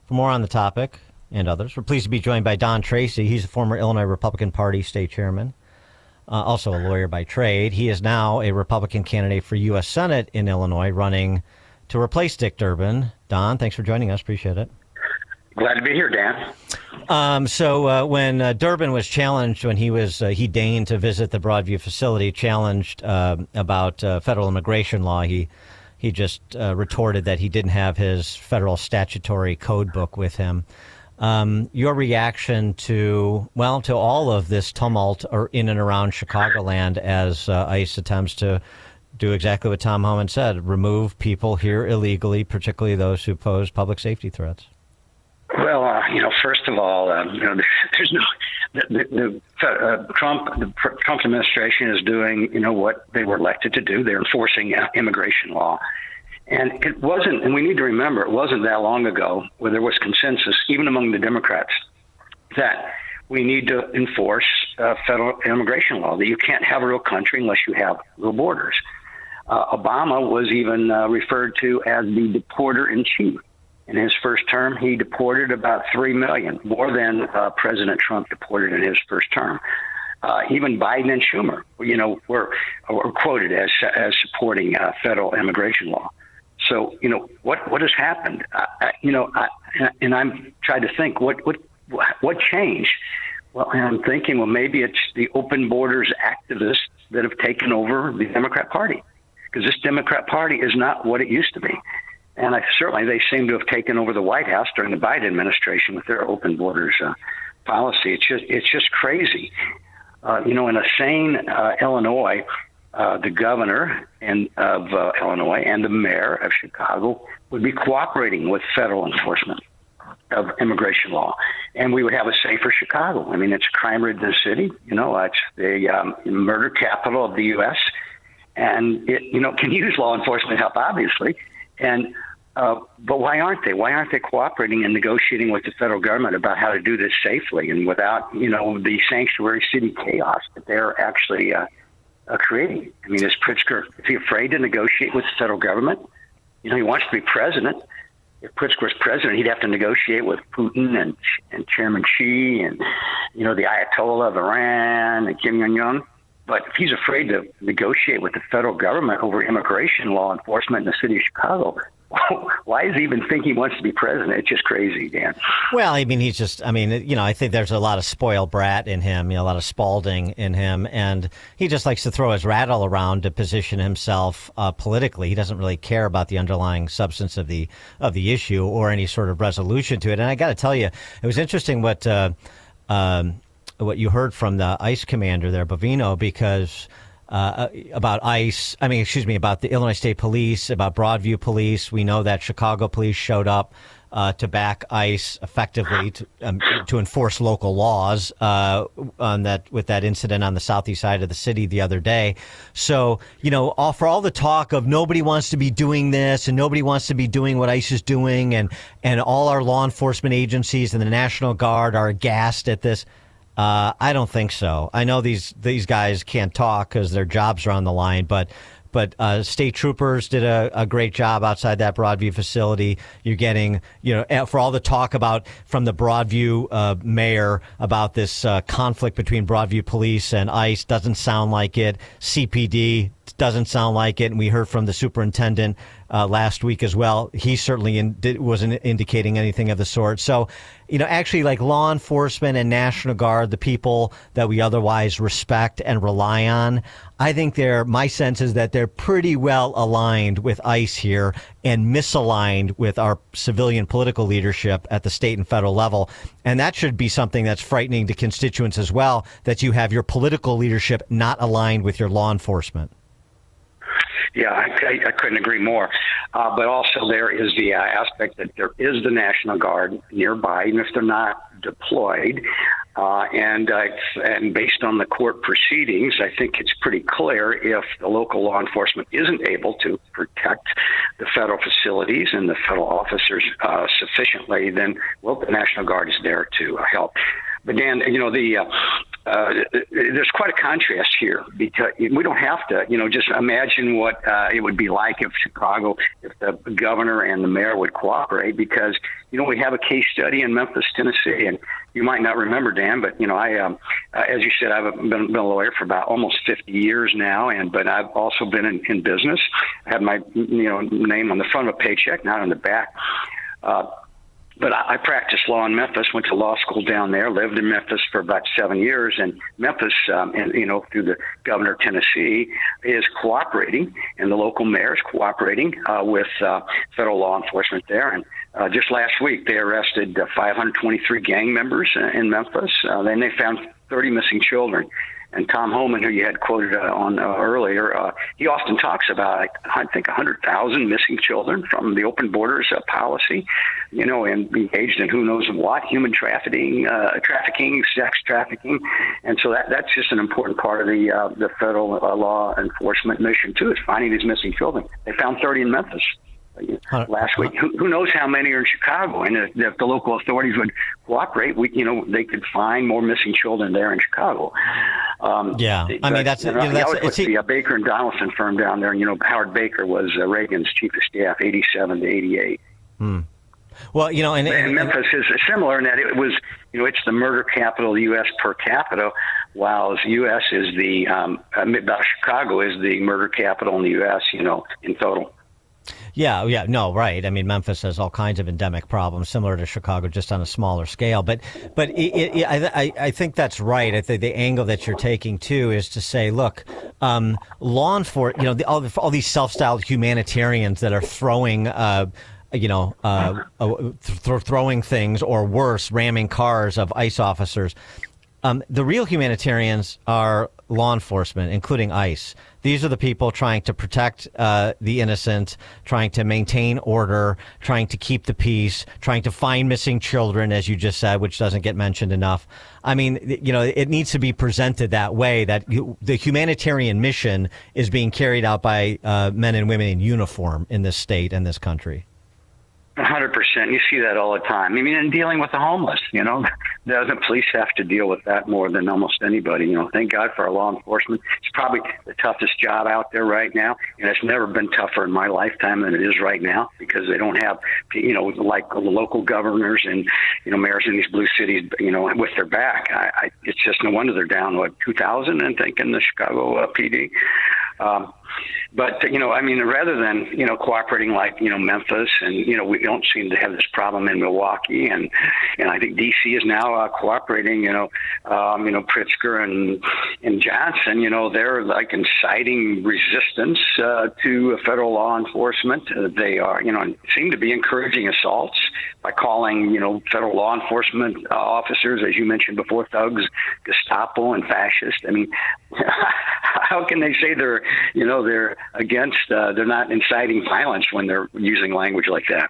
For more on the topic and others, we're pleased to be joined by Don Tracy. He's a former Illinois Republican Party state chairman, also a lawyer by trade. He is now a Republican candidate for U.S. Senate in Illinois, running to replace Dick Durbin. Don, thanks for joining us. Appreciate it. Glad to be here, Dan. So when Durbin was challenged, when he deigned to visit the Broadview facility, challenged about federal immigration law, he just retorted that he didn't have his federal statutory code book with him. Your reaction to all of this tumult in and around Chicagoland as ICE attempts to do exactly what Tom Homan said, remove people here illegally, particularly those who pose public safety threats? Well, first of all, there's no the Trump administration is doing, what they were elected to do. They're enforcing immigration law. And it wasn't, and we need to remember, it wasn't that long ago where there was consensus, even among the Democrats, that we need to enforce federal immigration law, that you can't have a real country unless you have real borders. Obama was even referred to as the deporter-in-chief. In his first term, he deported about 3 million, more than President Trump deported in his first term. Even Biden and Schumer, were quoted as supporting federal immigration law. So, what has happened? And I'm trying to think what changed. Well, I'm thinking, maybe it's the open borders activists that have taken over the Democrat Party, because this Democrat Party is not what it used to be. And certainly they seem to have taken over the White House during the Biden administration with their open borders policy. It's just crazy. In a sane Illinois, the governor of Illinois and the mayor of Chicago would be cooperating with federal enforcement of immigration law, and we would have a safer Chicago. I mean, it's a crime-ridden city. It's the murder capital of the U.S., and it can use law enforcement help, obviously. And but why aren't they? Why aren't they cooperating and negotiating with the federal government about how to do this safely and without the sanctuary city chaos that they're actually creating? I mean, is he afraid to negotiate with the federal government? He wants to be president. If Pritzker was president, he'd have to negotiate with Putin and Chairman Xi and the Ayatollah of Iran and Kim Jong-un. But if he's afraid to negotiate with the federal government over immigration law enforcement in the city of Chicago, why does he even think he wants to be president? It's just crazy, Dan. Well, I mean, I think there's a lot of spoiled brat in him, a lot of Spalding in him, and he just likes to throw his rattle around to position himself politically. He doesn't really care about the underlying substance of the issue or any sort of resolution to it. And I got to tell you, it was interesting what you heard from the ICE commander there, Bovino, because about ICE, about the Illinois State Police, about Broadview Police. We know that Chicago police showed up to back ICE effectively to enforce local laws with that incident on the southeast side of the city the other day. So, for all the talk of nobody wants to be doing this and nobody wants to be doing what ICE is doing, and all our law enforcement agencies and the National Guard are aghast at this. I don't think so. I know these guys can't talk because their jobs are on the line, but state troopers did a great job outside that Broadview facility. You're getting, for all the talk from the Broadview mayor about this conflict between Broadview police and ICE, doesn't sound like it. CPD doesn't sound like it. And we heard from the superintendent last week as well. He certainly wasn't indicating anything of the sort. So, actually, like law enforcement and National Guard, the people that we otherwise respect and rely on, I think my sense is that they're pretty well aligned with ICE here and misaligned with our civilian political leadership at the state and federal level. And that should be something that's frightening to constituents as well, that you have your political leadership not aligned with your law enforcement. Yeah, I couldn't agree more. But also there is the aspect that there is the National Guard nearby, even if they're not deployed. And based on the court proceedings, I think it's pretty clear if the local law enforcement isn't able to protect the federal facilities and the federal officers sufficiently, then, the National Guard is there to help. But Dan, there's quite a contrast here, because we don't have to, just imagine what it would be like if the governor and the mayor would cooperate, because, we have a case study in Memphis, Tennessee, and you might not remember, Dan, but, I, as you said, I've been a lawyer for about almost 50 years now, but I've also been in business. I have my, name on the front of a paycheck, not on the back. But I practiced law in Memphis, went to law school down there, lived in Memphis for about 7 years. And Memphis, through the governor of Tennessee, is cooperating, and the local mayor is cooperating with federal law enforcement there. And just last week, they arrested 523 gang members in Memphis. Then they found 30 missing children. And Tom Homan, who you had quoted on earlier, he often talks about, I think, 100,000 missing children from the open borders policy, and engaged in who knows what, human trafficking, sex trafficking. And so that's just an important part of the federal law enforcement mission, too, is finding these missing children. They found 30 in Memphis last week. Who knows how many are in Chicago? And if the local authorities would cooperate, they could find more missing children there in Chicago. The Baker and Donaldson firm down there. Howard Baker was Reagan's chief of staff, 87 to 88. Well, and Memphis is similar in that it was, it's the murder capital of the U.S. per capita, while the U.S. is Chicago is the murder capital in the U.S. In total. Right. I mean, Memphis has all kinds of endemic problems similar to Chicago, just on a smaller scale. But I think that's right. I think the angle that you're taking too is to say, look, law enforcement, all these self-styled humanitarians that are throwing, throwing things, or worse, ramming cars of ICE officers. The real humanitarians are law enforcement, including ICE. These are the people trying to protect the innocent, trying to maintain order, trying to keep the peace, trying to find missing children, as you just said, which doesn't get mentioned enough. I mean, it needs to be presented that way, that the humanitarian mission is being carried out by men and women in uniform in this state and this country. 100%. You see that all the time. I mean, in dealing with the homeless, the police have to deal with that more than almost anybody. Thank God for our law enforcement. It's probably the toughest job out there right now, and it's never been tougher in my lifetime than it is right now, because they don't have, like the local governors and, mayors in these blue cities, with their back. It's just no wonder they're down, 2,000, I think, in the Chicago PD. But, rather than, cooperating like, Memphis, and, we don't seem to have this problem in Milwaukee. And I think D.C. is now cooperating, Pritzker and Johnson, they're like inciting resistance to federal law enforcement. They are, seem to be encouraging assaults by calling, federal law enforcement officers, as you mentioned before, thugs, Gestapo, and fascist. I mean, how can they say they're against, they're not inciting violence when they're using language like that?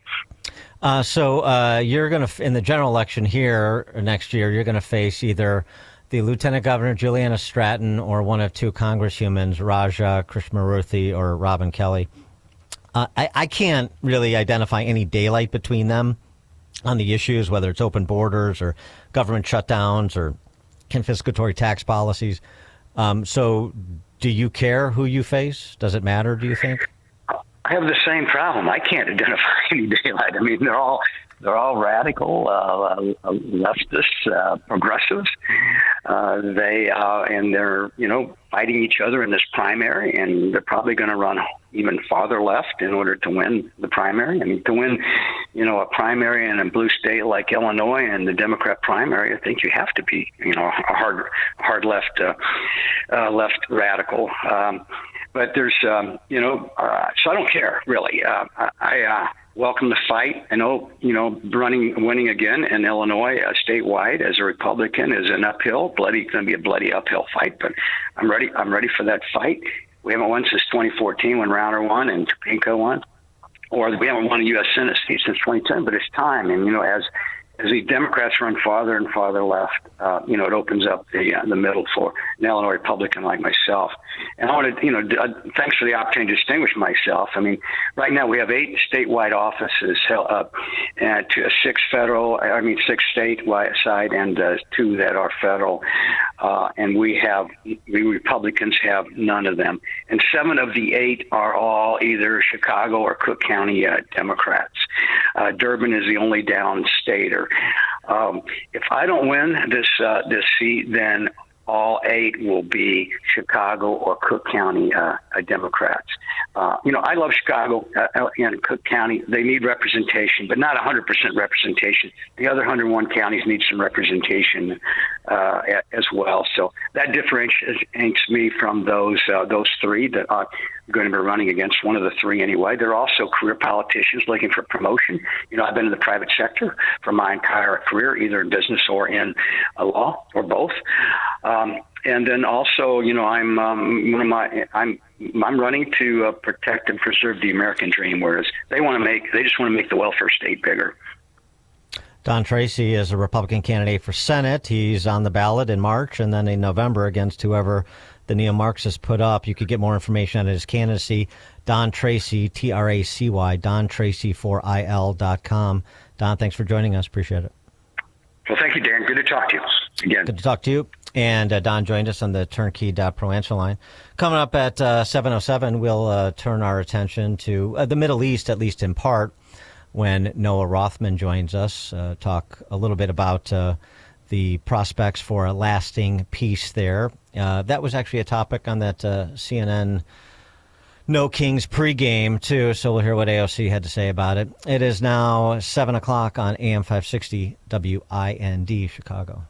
So you're going to, in the general election here next year, you're going to face either the Lieutenant Governor Juliana Stratton or one of two congresswomen, Raja Krishnamoorthi or Robin Kelly. I can't really identify any daylight between them on the issues, whether it's open borders or government shutdowns or confiscatory tax policies. So do you care who you face? Does it matter, do you think? I have the same problem. I can't identify any daylight. I mean, they're all radical, leftists, progressives. They're fighting each other in this primary, and they're probably going to run even farther left in order to win the primary. I mean, to win, a primary in a blue state like Illinois and the Democrat primary, I think you have to be, a hard left, left radical. But there's, so I don't care really. I welcome the fight. I know, winning again in Illinois statewide as a Republican is an uphill, going to be a bloody uphill fight. But I'm ready for that fight. We haven't won since 2014 when Rauner won and Topinka won, or we haven't won a U.S. Senate seat since 2010. But it's time, and as the Democrats run farther and farther left, it opens up the middle for an Illinois Republican like myself. And I want to, thanks for the opportunity to distinguish myself. I mean, right now we have 8 statewide offices held up, and 6 statewide side, and 2 that are federal. And we Republicans have none of them. And 7 of the 8 are all either Chicago or Cook County Democrats. Durbin is the only downstater. If I don't win this seat, then all 8 will be Chicago or Cook County Democrats. I love Chicago and Cook County. They need representation, but not 100% representation. The other 101 counties need some representation as well. So that differentiates me from those 3 that are going to be running against, one of the 3 anyway. They're also career politicians looking for promotion. I've been in the private sector for my entire career, either in business or in law, or both. And then also, I'm running to protect and preserve the American dream, whereas they just want to make the welfare state bigger. Don Tracy is a Republican candidate for Senate. He's on the ballot in March and then in November against whoever the neo-Marxists put up. You could get more information on his candidacy. Don Tracy, Tracy, DonTracy4il.com. Don, thanks for joining us. Appreciate it. Well, thank you, Dan. Good to talk to you again. Good to talk to you. And Don joined us on the turnkey.pro answer line. Coming up at 7:07, we'll turn our attention to the Middle East, at least in part, when Noah Rothman joins us, talk a little bit about the prospects for a lasting peace there. That was actually a topic on that CNN No Kings pregame, too, so we'll hear what AOC had to say about it. It is now 7 o'clock on AM 560 WIND Chicago.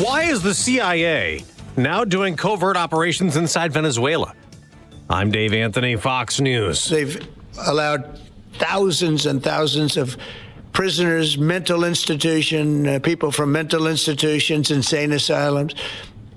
Why is the CIA now doing covert operations inside Venezuela? I'm Dave Anthony, Fox News. They've allowed thousands and thousands of prisoners, mental institution, people from mental institutions, insane asylums,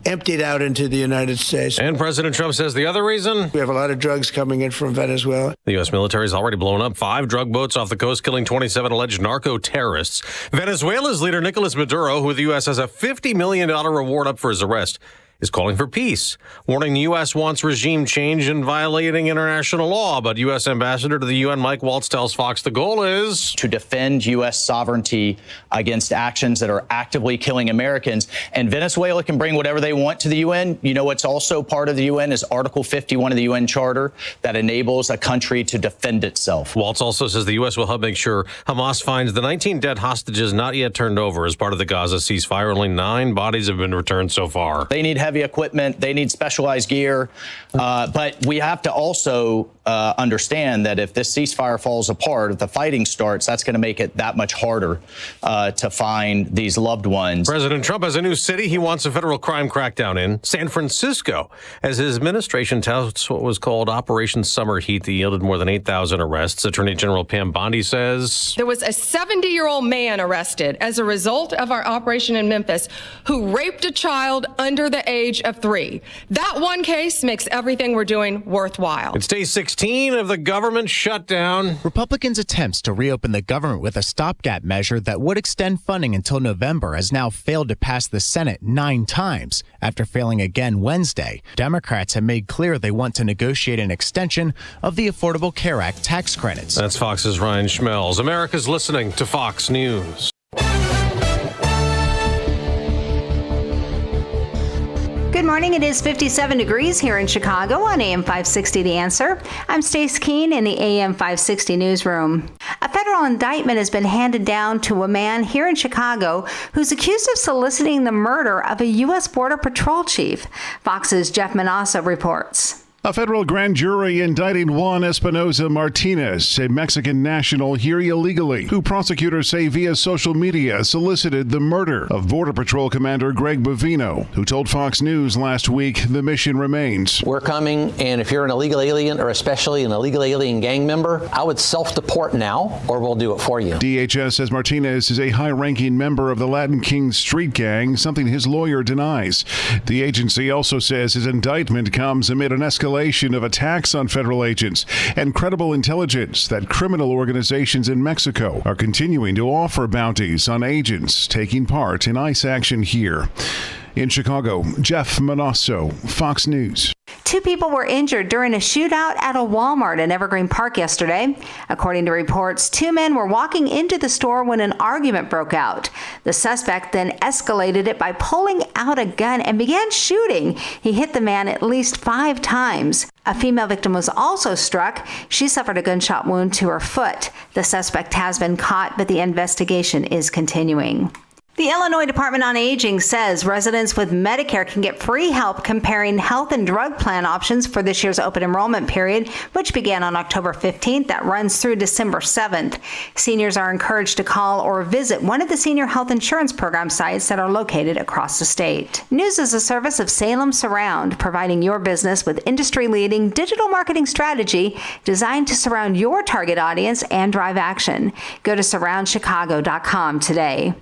emptied out into the United States. And President Trump says the other reason? We have a lot of drugs coming in from Venezuela. The U.S. military has already blown up 5 drug boats off the coast, killing 27 alleged narco-terrorists. Venezuela's leader, Nicolas Maduro, who the U.S. has a $50 million reward up for his arrest, is calling for peace, warning the U.S. wants regime change and violating international law. But U.S. Ambassador to the UN, Mike Waltz, tells Fox the goal is to defend U.S. sovereignty against actions that are actively killing Americans. And Venezuela can bring whatever they want to the UN. You know what's also part of the UN is Article 51 of the UN Charter that enables a country to defend itself. Waltz also says the U.S. will help make sure Hamas finds the 19 dead hostages not yet turned over as part of the Gaza ceasefire. Only 9 bodies have been returned so far. They need heavy equipment. They need specialized gear. But we have to also understand that if this ceasefire falls apart, if the fighting starts, that's going to make it that much harder to find these loved ones. President Trump has a new city he wants a federal crime crackdown in, San Francisco, as his administration touts what was called Operation Summer Heat that yielded more than 8,000 arrests. Attorney General Pam Bondi says there was a 70-year-old man arrested as a result of our operation in Memphis who raped a child under the age of 3. That one case makes everything we're doing worthwhile. It's day 16 of the government shutdown. Republicans' attempts to reopen the government with a stopgap measure that would extend funding until November has now failed to pass the Senate 9 times after failing again Wednesday. Democrats have made clear they want to negotiate an extension of the Affordable Care Act tax credits. That's Fox's Ryan Schmelz. America's listening to Fox News. Good morning. It is 57 degrees here in Chicago on AM 560 The Answer. I'm Stace Keene in the AM 560 newsroom. A federal indictment has been handed down to a man here in Chicago who's accused of soliciting the murder of a U.S. Border Patrol chief. Fox's Jeff Manasseh reports. A federal grand jury indicting Juan Espinoza Martinez, a Mexican national here illegally, who prosecutors say via social media solicited the murder of Border Patrol Commander Greg Bovino, who told Fox News last week the mission remains. We're coming, and if you're an illegal alien or especially an illegal alien gang member, I would self-deport now, or we'll do it for you. DHS says Martinez is a high-ranking member of the Latin Kings street gang, something his lawyer denies. The agency also says his indictment comes amid an escalation of attacks on federal agents and credible intelligence that criminal organizations in Mexico are continuing to offer bounties on agents taking part in ICE action here. In Chicago, Jeff Manasseh, Fox News. 2 people were injured during a shootout at a Walmart in Evergreen Park yesterday. According to reports, 2 men were walking into the store when an argument broke out. The suspect then escalated it by pulling out a gun and began shooting. He hit the man at least 5 times. A female victim was also struck. She suffered a gunshot wound to her foot. The suspect has been caught, but the investigation is continuing. The Illinois Department on Aging says residents with Medicare can get free help comparing health and drug plan options for this year's open enrollment period, which began on October 15th. That runs through December 7th. Seniors are encouraged to call or visit one of the senior health insurance program sites that are located across the state. News is a service of Salem Surround, providing your business with industry-leading digital marketing strategy designed to surround your target audience and drive action. Go to surroundchicago.com today.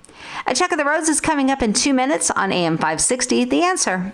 A check of the roads is coming up in 2 minutes on AM 560, The Answer.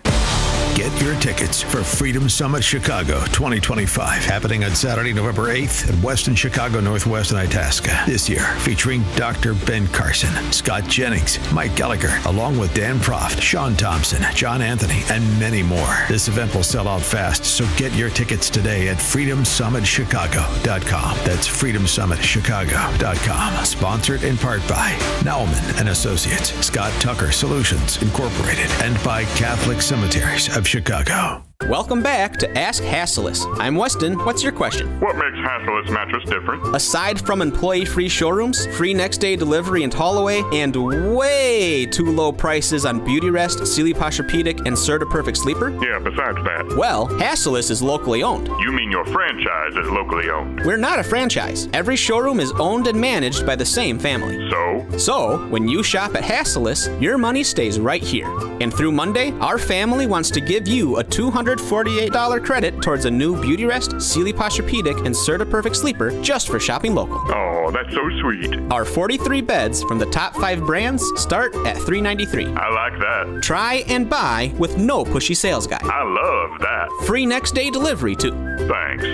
Get your tickets for Freedom Summit Chicago 2025, happening on Saturday, November 8th at Westin Chicago Northwest and Itasca. This year, featuring Dr. Ben Carson, Scott Jennings, Mike Gallagher, along with Dan Proft, Sean Thompson, John Anthony, and many more. This event will sell out fast, so get your tickets today at freedomsummitchicago.com. That's freedomsummitchicago.com. Sponsored in part by Nauman and Associates, Scott Tucker Solutions Incorporated, and by Catholic Cemeteries of Chicago. Welcome back to Ask Hassellus. I'm Weston. What's your question? What makes Hassellus mattress different? Aside from employee-free showrooms, free next-day delivery and haul away, and way too low prices on Beauty Rest, Sealy Posturepedic, and Serta Perfect Sleeper? Yeah, besides that. Well, Hassellus is locally owned. You mean your franchise is locally owned? We're not a franchise. Every showroom is owned and managed by the same family. So, when you shop at Hassellus, your money stays right here. And through Monday, our family wants to give you a $248 credit towards a new Beauty Rest, Sealy Posturepedic, and Serta Perfect Sleeper just for shopping local. Oh, that's so sweet. Our 43 beds from the top 5 brands start at $393. I like that. Try and buy with no pushy sales guy. I love that. Free next day delivery too. Thanks.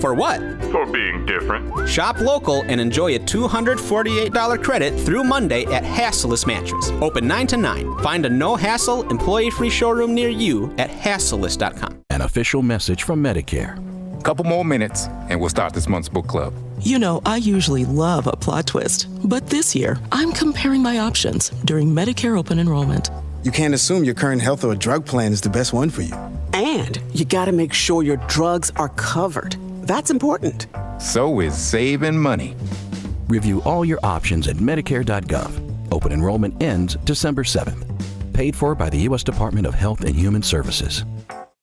For what? For being different. Shop local and enjoy a $248 credit through Monday at Hassellus Mattress. Open 9 to 9. Find a no-hassle, employee-free showroom near you at hassellus.com. An official message from Medicare. Couple more minutes and we'll start this month's book club. You know, I usually love a plot twist, but this year I'm comparing my options during Medicare open enrollment. You can't assume your current health or drug plan is the best one for you. And you gotta make sure your drugs are covered. That's important. So is saving money. Review all your options at Medicare.gov. Open enrollment ends December 7th. Paid for by the U.S. Department of Health and Human Services.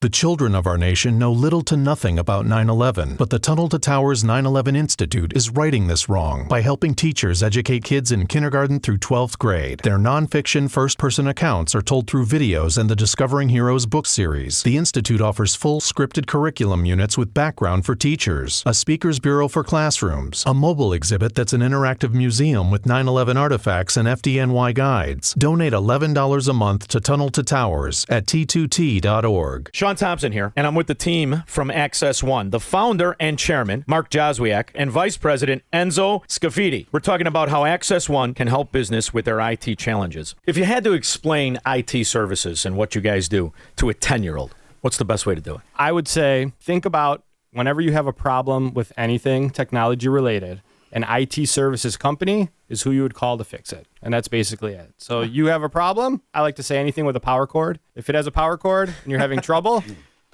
The children of our nation know little to nothing about 9/11, but the Tunnel to Towers 9/11 Institute is righting this wrong by helping teachers educate kids in kindergarten through 12th grade. Their nonfiction first-person accounts are told through videos and the Discovering Heroes book series. The Institute offers full scripted curriculum units with background for teachers, a speakers bureau for classrooms, a mobile exhibit that's an interactive museum with 9/11 artifacts and FDNY guides. Donate $11 a month to Tunnel to Towers at t2t.org. Sean Thompson here, and I'm with the team from Access One, the founder and chairman, Mark Joswiak, and vice president, Enzo Scafidi. We're talking about how Access One can help business with their IT challenges. If you had to explain IT services and what you guys do to a 10-year-old, what's the best way to do it? I would say think about whenever you have a problem with anything technology related, an IT services company is who you would call to fix it. And that's basically it. So you have a problem. I like to say anything with a power cord. If it has a power cord and you're having trouble,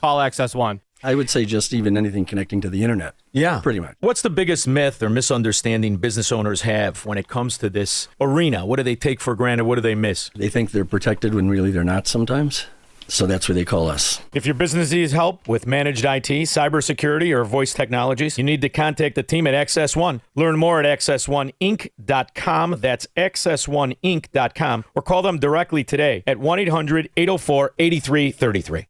call Access One. I would say just even anything connecting to the internet. Yeah. Pretty much. What's the biggest myth or misunderstanding business owners have when it comes to this arena? What do they take for granted? What do they miss? They think they're protected when really they're not sometimes. So that's what they call us. If your business needs help with managed IT, cybersecurity, or voice technologies, you need to contact the team at Access One. Learn more at access1inc.com. That's access1inc.com. Or call them directly today at 1-800-804-8333.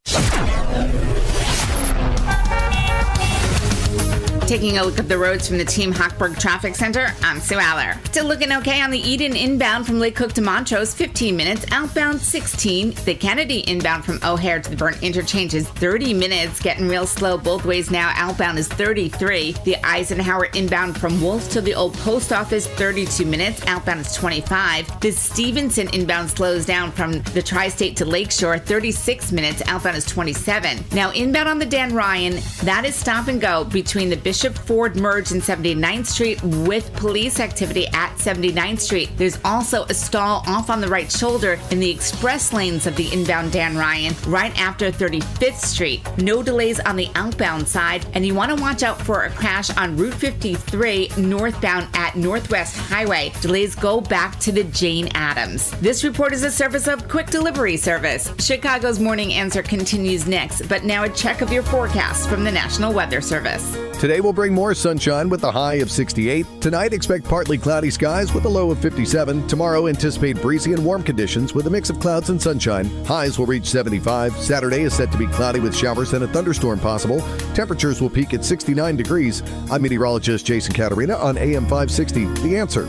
Taking a look at the roads from the Team Hochberg Traffic Center, I'm Sue Aller. Still looking okay on the Eden inbound from Lake Cook to Montrose, 15 minutes. Outbound, 16. The Kennedy inbound from O'Hare to the Burnt Interchange is 30 minutes. Getting real slow both ways now. Outbound is 33. The Eisenhower inbound from Wolf to the Old Post Office, 32 minutes. Outbound is 25. The Stevenson inbound slows down from the Tri-State to Lakeshore, 36 minutes. Outbound is 27. Now inbound on the Dan Ryan, that is stop and go between the Bishop Bishop Ford merged in 79th Street with police activity at 79th Street. There's also a stall off on the right shoulder in the express lanes of the inbound Dan Ryan right after 35th Street. No delays on the outbound side, and you want to watch out for a crash on Route 53 northbound at Northwest Highway. Delays go back to the Jane Addams. This report is a service of Quick Delivery Service. Chicago's Morning Answer continues next, but now a check of your forecast from the National Weather Service. Today will bring more sunshine with a high of 68. Tonight, expect partly cloudy skies with a low of 57. Tomorrow, anticipate breezy and warm conditions with a mix of clouds and sunshine. Highs will reach 75. Saturday is set to be cloudy with showers and a thunderstorm possible. Temperatures will peak at 69 degrees. I'm meteorologist Jason Caterina on AM 560. The Answer.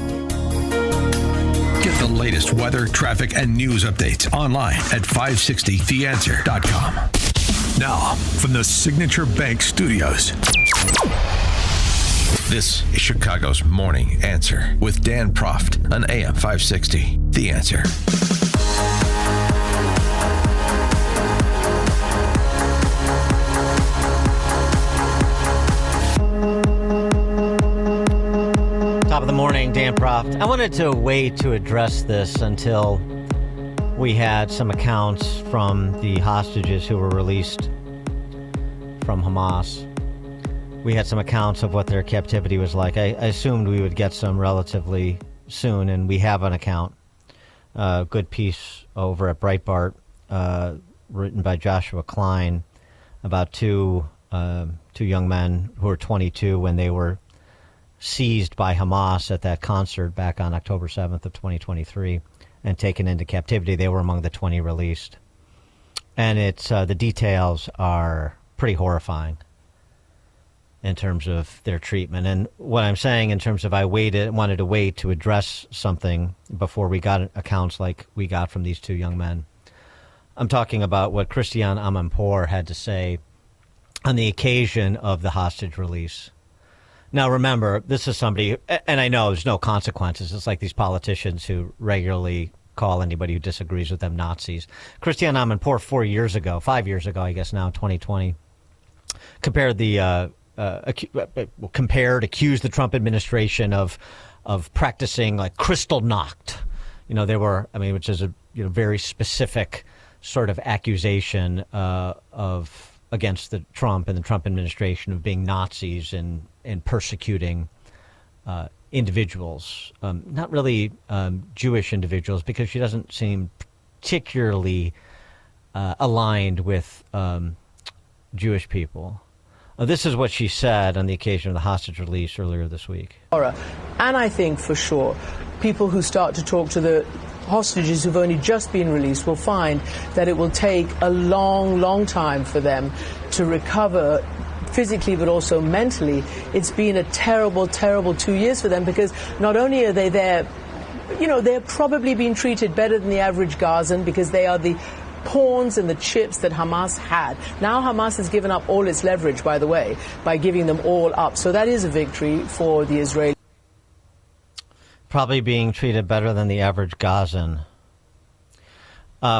Get the latest weather, traffic, and news updates online at 560theanswer.com. Now, from the Signature Bank Studios, this is Chicago's Morning Answer with Dan Proft on AM 560. The Answer. Top of the morning, Dan Proft. I wanted to wait to address this until we had some accounts from the hostages who were released from Hamas. We had some accounts of what their captivity was like. I assumed we would get some relatively soon, and we have an account. A good piece over at Breitbart, written by Joshua Klein, about two young men who were 22 when they were seized by Hamas at that concert back on October 7th of 2023 and taken into captivity. They were among the 20 released. And it's the details are pretty horrifying in terms of their treatment. And what I'm saying in terms of wanted to wait to address something before we got accounts like we got from these two young men. I'm talking about what Christiane Amanpour had to say on the occasion of the hostage release. Now, remember, this is somebody, and I know there's no consequences. It's like these politicians who regularly call anybody who disagrees with them Nazis. Christiane Amanpour 5 years ago, I guess now, 2020, accused the Trump administration of practicing like Kristallnacht. Which is a very specific sort of accusation against the Trump and the Trump administration of being Nazis and persecuting individuals, not really Jewish individuals, because she doesn't seem particularly aligned with Jewish people. This is what she said on the occasion of the hostage release earlier this week. And I think for sure people who start to talk to the hostages who've only just been released will find that it will take a long, long time for them to recover physically but also mentally. It's been a terrible, terrible 2 years for them, because not only are they there, they're probably being treated better than the average Gazan because they are the pawns and the chips that Hamas had. Now Hamas has given up all its leverage, by the way, by giving them all up. So that is a victory for the Israelis. Probably being treated better than the average Gazan.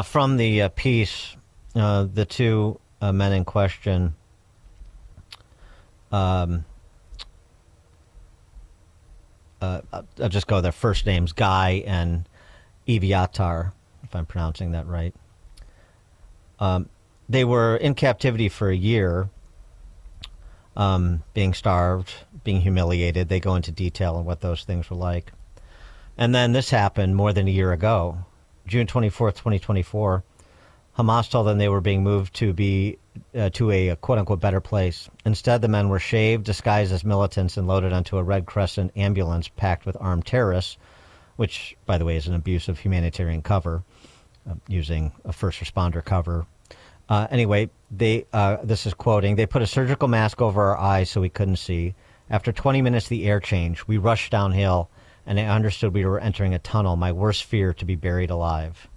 From the piece, the two men in question, I'll just go their first names, Guy and Eviatar, if I'm pronouncing that right. They were in captivity for a year, being starved, being humiliated. They go into detail on what those things were like. And then this happened more than a year ago. June 24th, 2024, Hamas told them they were being moved to a quote-unquote better place. Instead, the men were shaved, disguised as militants, and loaded onto a Red Crescent ambulance packed with armed terrorists, which, by the way, is an abuse of humanitarian cover, using a first responder cover. Anyway, this is quoting, "They put a surgical mask over our eyes so we couldn't see. After 20 minutes, the air changed. We rushed downhill, and I understood we were entering a tunnel. My worst fear, to be buried alive."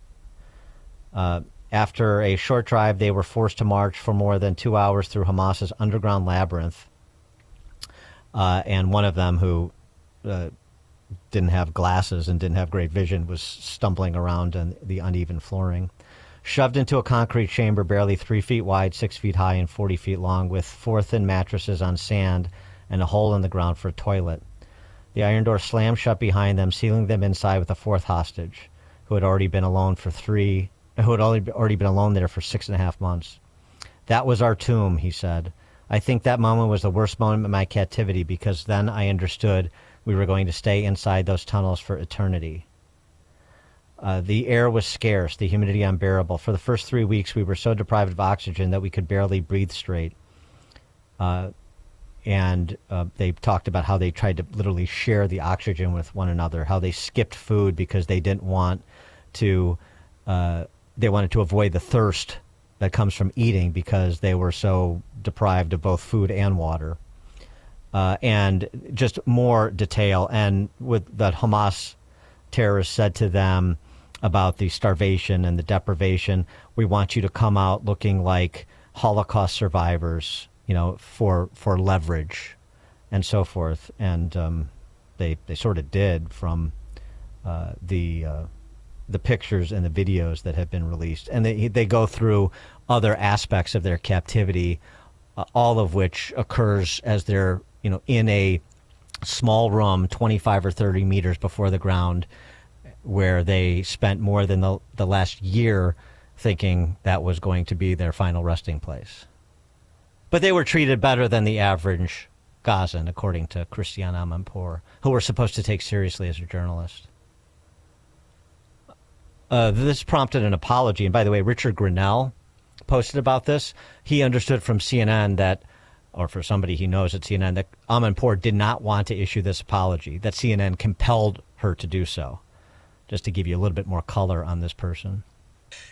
After a short drive, they were forced to march for more than 2 hours through Hamas's underground labyrinth. And one of them, who didn't have glasses and didn't have great vision, was stumbling around on the uneven flooring. Shoved into a concrete chamber barely 3 feet wide, 6 feet high, and 40 feet long, with 4 thin mattresses on sand and a hole in the ground for a toilet. The iron door slammed shut behind them, sealing them inside with a fourth hostage, who had already been alone there for 6.5 months. That was our tomb, he said. I think that moment was the worst moment in my captivity because then I understood we were going to stay inside those tunnels for eternity. The air was scarce, the humidity unbearable. For the first 3 weeks, we were so deprived of oxygen that we could barely breathe straight. And they talked about how they tried to literally share the oxygen with one another, how they skipped food because they didn't want to, they wanted to avoid the thirst that comes from eating because they were so deprived of both food and water. And just more detail. And with that Hamas terrorists said to them about the starvation and the deprivation, we want you to come out looking like Holocaust survivors, for leverage and so forth. And they sort of did from the pictures and the videos that have been released. And they go through other aspects of their captivity, all of which occurs as they're, in a small room 25 or 30 meters before the ground, where they spent more than the last year thinking that was going to be their final resting place. But they were treated better than the average Gazan, according to Christiane Amanpour, who we're supposed to take seriously as a journalist. This prompted an apology. And by the way, Richard Grinnell posted about this. He understood from CNN that, or for somebody he knows at CNN, that Amanpour did not want to issue this apology, that CNN compelled her to do so. Just to give you a little bit more color on this person.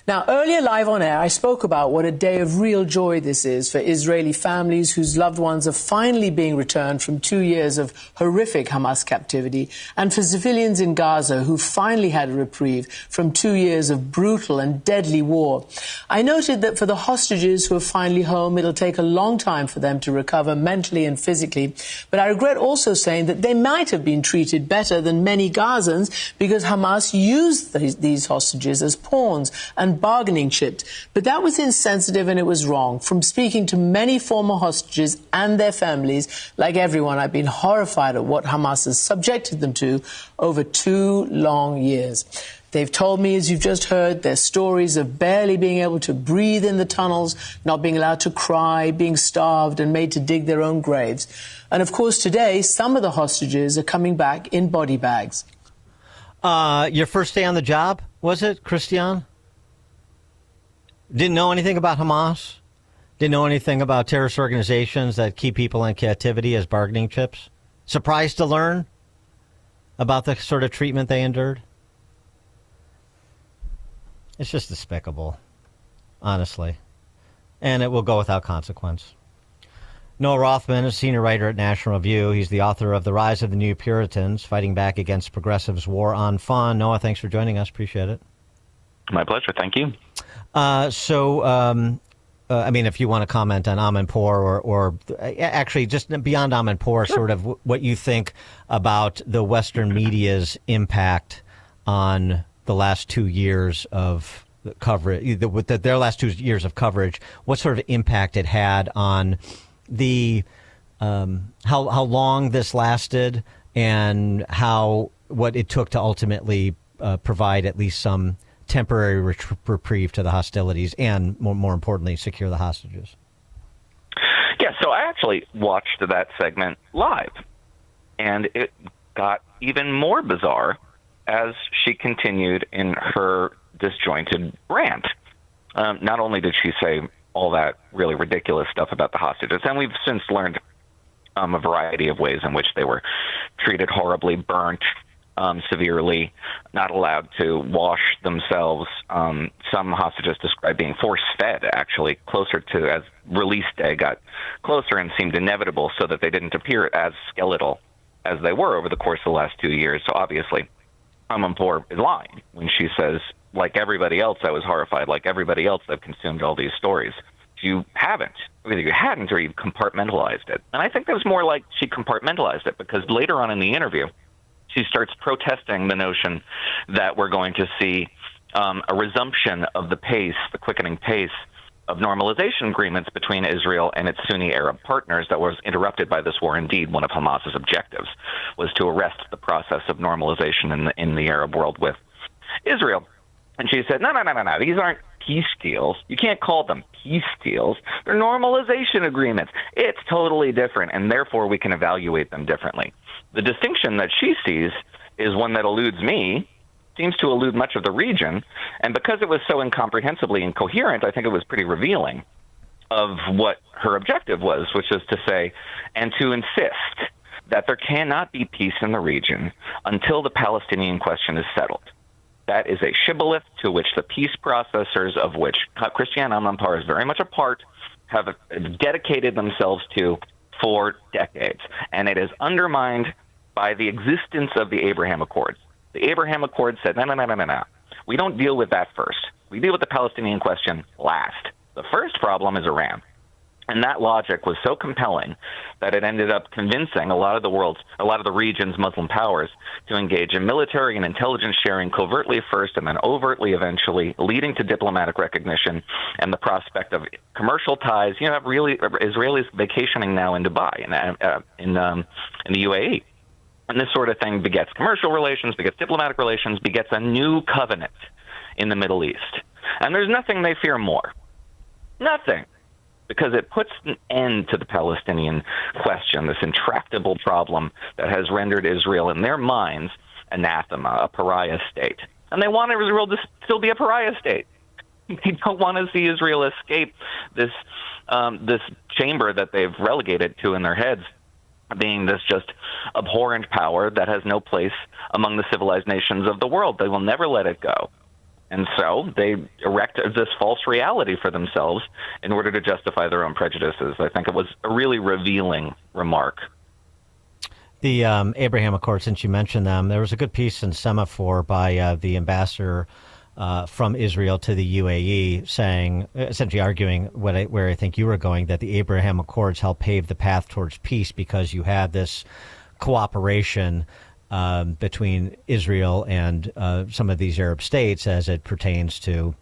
Now, earlier live on air, I spoke about what a day of real joy this is for Israeli families whose loved ones are finally being returned from 2 years of horrific Hamas captivity, and for civilians in Gaza who finally had a reprieve from 2 years of brutal and deadly war. I noted that for the hostages who are finally home, it'll take a long time for them to recover mentally and physically. But I regret also saying that they might have been treated better than many Gazans because Hamas used these hostages as pawns and bargaining chips. But that was insensitive and it was wrong. From speaking to many former hostages and their families, like everyone, I've been horrified at what Hamas has subjected them to over 2 long years. They've told me, as you've just heard, their stories of barely being able to breathe in the tunnels, not being allowed to cry, being starved and made to dig their own graves. And of course, today, some of the hostages are coming back in body bags. Your first day on the job, was it, Christiane? Didn't know anything about Hamas? Didn't know anything about terrorist organizations that keep people in captivity as bargaining chips? Surprised to learn about the sort of treatment they endured? It's just despicable, honestly. And it will go without consequence. Noah Rothman is a senior writer at National Review. He's the author of The Rise of the New Puritans, Fighting Back Against Progressives' War on Fun. Noah, thanks for joining us. Appreciate it. My pleasure. Thank you. If you want to comment on Amanpour or actually just beyond Amanpour, sure, sort of what you think about the Western media's impact on the last 2 years of coverage, their last 2 years of coverage, what sort of impact it had on the how long this lasted and what it took to ultimately provide at least some temporary reprieve to the hostilities and, more importantly, secure the hostages. Yeah, so I actually watched that segment live, and it got even more bizarre as she continued in her disjointed rant. Not only did she say all that really ridiculous stuff about the hostages, and we've since learned a variety of ways in which they were treated horribly, burnt, severely, not allowed to wash themselves. Some hostages described being force-fed, actually, closer to as release day got closer and seemed inevitable so that they didn't appear as skeletal as they were over the course of the last 2 years. So obviously, Amanpour is lying when she says, like everybody else, I was horrified. Like everybody else, I've consumed all these stories. You haven't. Either you hadn't or you've compartmentalized it. And I think that was more like she compartmentalized it because later on in the interview, she starts protesting the notion that we're going to see a resumption of the pace, the quickening pace of normalization agreements between Israel and its Sunni Arab partners that was interrupted by this war. Indeed, one of Hamas's objectives was to arrest the process of normalization in the Arab world with Israel. And she said, no, these aren't peace deals. You can't call them peace deals. They're normalization agreements. It's totally different, and therefore we can evaluate them differently. The distinction that she sees is one that eludes me, seems to elude much of the region, and because it was so incomprehensibly incoherent, I think it was pretty revealing of what her objective was, which is to say, and to insist that there cannot be peace in the region until the Palestinian question is settled. That is a shibboleth to which the peace processors, of which Christiane Amanpour is very much a part, have dedicated themselves to for decades. And it is undermined by the existence of the Abraham Accords. The Abraham Accords said, no. We don't deal with that first. We deal with the Palestinian question last. The first problem is Iran. And that logic was so compelling that it ended up convincing a lot of the region's Muslim powers to engage in military and intelligence sharing covertly first and then overtly eventually, leading to diplomatic recognition and the prospect of commercial ties. You have really Israelis vacationing now in Dubai, in the UAE. And this sort of thing begets commercial relations, begets diplomatic relations, begets a new covenant in the Middle East. And there's nothing they fear more. Nothing. Because it puts an end to the Palestinian question, this intractable problem that has rendered Israel, in their minds, anathema, a pariah state. And they want Israel to still be a pariah state. They don't want to see Israel escape this chamber that they've relegated to in their heads, being this just abhorrent power that has no place among the civilized nations of the world. They will never let it go. And so they erect this false reality for themselves in order to justify their own prejudices. I think it was a really revealing remark. The Abraham Accords, since you mentioned them, there was a good piece in Semaphore by the ambassador from Israel to the UAE, saying, essentially arguing where I think you were going, that the Abraham Accords helped pave the path towards peace because you had this cooperation between Israel and some of these Arab states as it pertains to,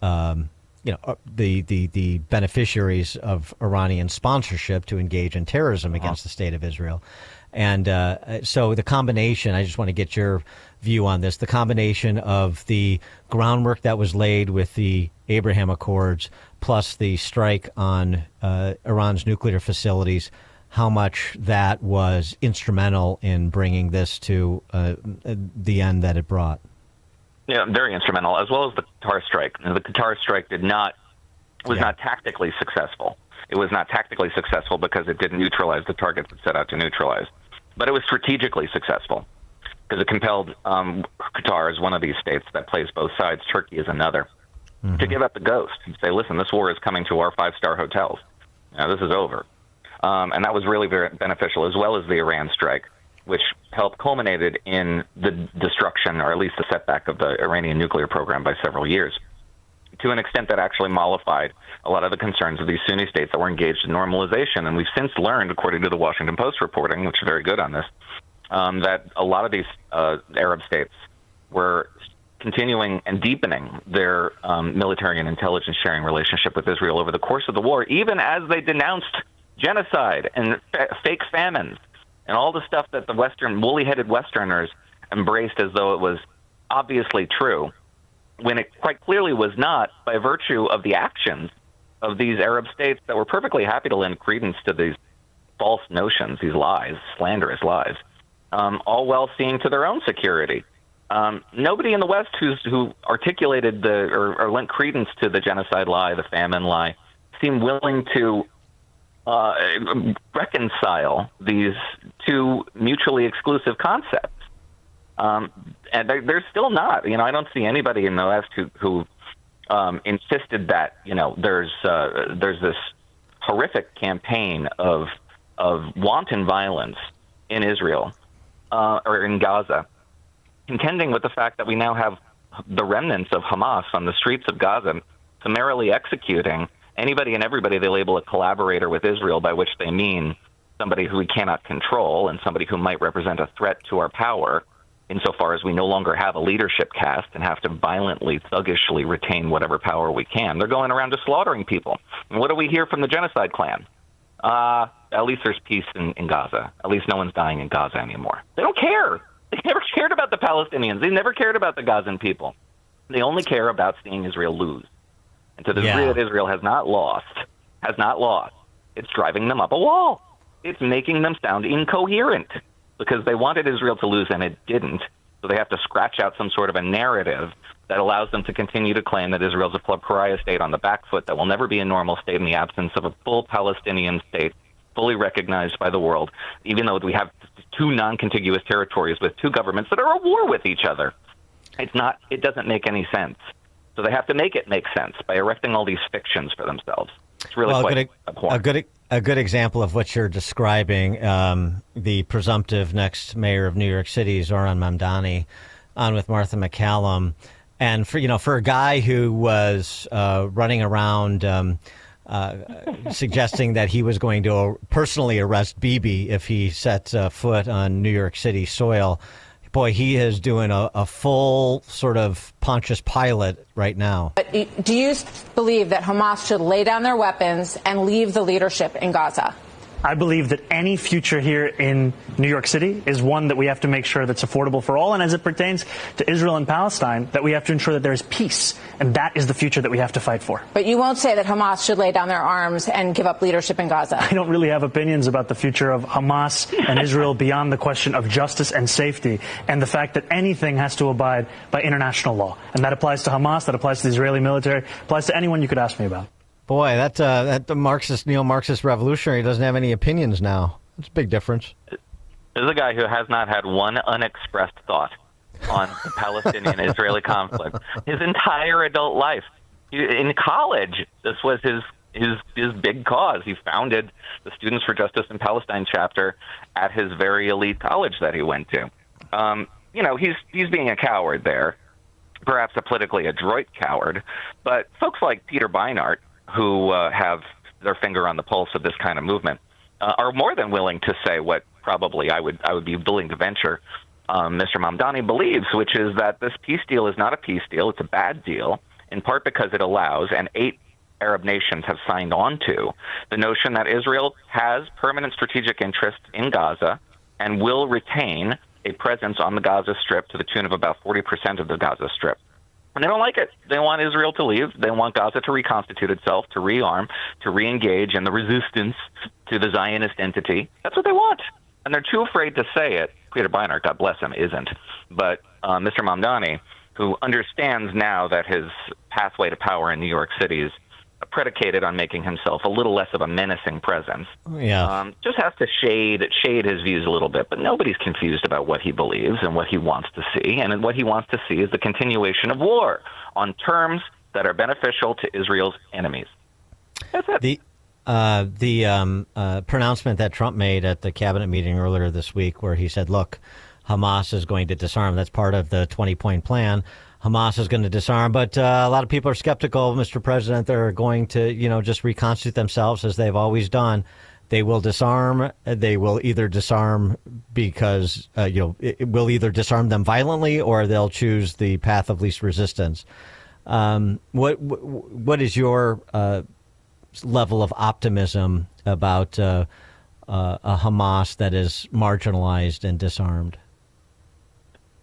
the beneficiaries of Iranian sponsorship to engage in terrorism against the state of Israel. And so the combination, I just want to get your view on this, the combination of the groundwork that was laid with the Abraham Accords plus the strike on Iran's nuclear facilities, how much that was instrumental in bringing this to the end that it brought. Yeah, very instrumental, as well as the Qatar strike. The Qatar strike was not tactically successful. It was not tactically successful because it didn't neutralize the targets it set out to neutralize. But it was strategically successful because it compelled Qatar, as one of these states that plays both sides, Turkey is another, to give up the ghost and say, listen, this war is coming to our five-star hotels. This is over. And that was really very beneficial, as well as the Iran strike, which helped culminated in the destruction, or at least the setback, of the Iranian nuclear program by several years, to an extent that actually mollified a lot of the concerns of these Sunni states that were engaged in normalization. And we've since learned, according to the Washington Post reporting, which is very good on this, that a lot of these Arab states were continuing and deepening their military and intelligence sharing relationship with Israel over the course of the war, even as they denounced genocide and fake famines and all the stuff that the woolly-headed Westerners embraced as though it was obviously true, when it quite clearly was not, by virtue of the actions of these Arab states that were perfectly happy to lend credence to these false notions, these lies, slanderous lies, all while seeing to their own security. Nobody in the West who articulated or lent credence to the genocide lie, the famine lie, seemed willing to reconcile these two mutually exclusive concepts. And they're still not. I don't see anybody in the West who insisted that there's this horrific campaign of wanton violence in Israel or in Gaza, contending with the fact that we now have the remnants of Hamas on the streets of Gaza summarily executing anybody and everybody they label a collaborator with Israel, by which they mean somebody who we cannot control and somebody who might represent a threat to our power. insofar as we no longer have a leadership caste and have to violently, thuggishly retain whatever power we can. They're going around just slaughtering people. And what do we hear from the genocide clan? At least there's peace in Gaza. At least no one's dying in Gaza anymore. They don't care. They never cared about the Palestinians. They never cared about the Gazan people. They only care about seeing Israel lose. And to the degree that Israel has not lost, it's driving them up a wall. It's making them sound incoherent because they wanted Israel to lose and it didn't. So they have to scratch out some sort of a narrative that allows them to continue to claim that Israel's a pariah state on the back foot that will never be a normal state in the absence of a full Palestinian state, fully recognized by the world, even though we have two non-contiguous territories with two governments that are at war with each other. It doesn't make any sense. So they have to make it make sense by erecting all these fictions for themselves. It's really quite abhorrent. A good example of what you're describing, the presumptive next mayor of New York City, Zohran Mamdani, on with Martha McCallum. And for a guy who was running around suggesting that he was going to personally arrest Bibi if he set foot on New York City soil, boy, he is doing a full sort of Pontius Pilate right now. But do you believe that Hamas should lay down their weapons and leave the leadership in Gaza? I believe that any future here in New York City is one that we have to make sure that's affordable for all. And as it pertains to Israel and Palestine, that we have to ensure that there is peace. And that is the future that we have to fight for. But you won't say that Hamas should lay down their arms and give up leadership in Gaza. I don't really have opinions about the future of Hamas and Israel beyond the question of justice and safety and the fact that anything has to abide by international law. And that applies to Hamas, that applies to the Israeli military, applies to anyone you could ask me about. Boy, that neo-Marxist revolutionary doesn't have any opinions now. It's a big difference. There's a guy who has not had one unexpressed thought on the Palestinian-Israeli conflict his entire adult life. In college, this was his big cause. He founded the Students for Justice in Palestine chapter at his very elite college that he went to. He's being a coward there, perhaps a politically adroit coward, but folks like Peter Beinart, who have their finger on the pulse of this kind of movement, are more than willing to say what probably I would be willing to venture Mr. Mamdani believes, which is that this peace deal is not a peace deal, it's a bad deal, in part because it allows, and 8 Arab nations have signed on to, the notion that Israel has permanent strategic interest in Gaza and will retain a presence on the Gaza Strip to the tune of about 40% of the Gaza Strip. And they don't like it. They want Israel to leave. They want Gaza to reconstitute itself, to rearm, to reengage in the resistance to the Zionist entity. That's what they want. And they're too afraid to say it. Peter Beinart, God bless him, isn't. But Mr. Mamdani, who understands now that his pathway to power in New York City is predicated on making himself a little less of a menacing presence. Just has to shade his views a little bit, but nobody's confused about what he believes and what he wants to see. And what he wants to see is the continuation of war on terms that are beneficial to Israel's enemies. That's it. The pronouncement that Trump made at the cabinet meeting earlier this week, where he said, look, Hamas is going to disarm. That's part of the 20-point plan. Hamas is going to disarm, but a lot of people are skeptical, Mr. President. They're going to, just reconstitute themselves as they've always done. They will disarm. They will either disarm because, it will either disarm them violently or they'll choose the path of least resistance. What is your level of optimism about a Hamas that is marginalized and disarmed?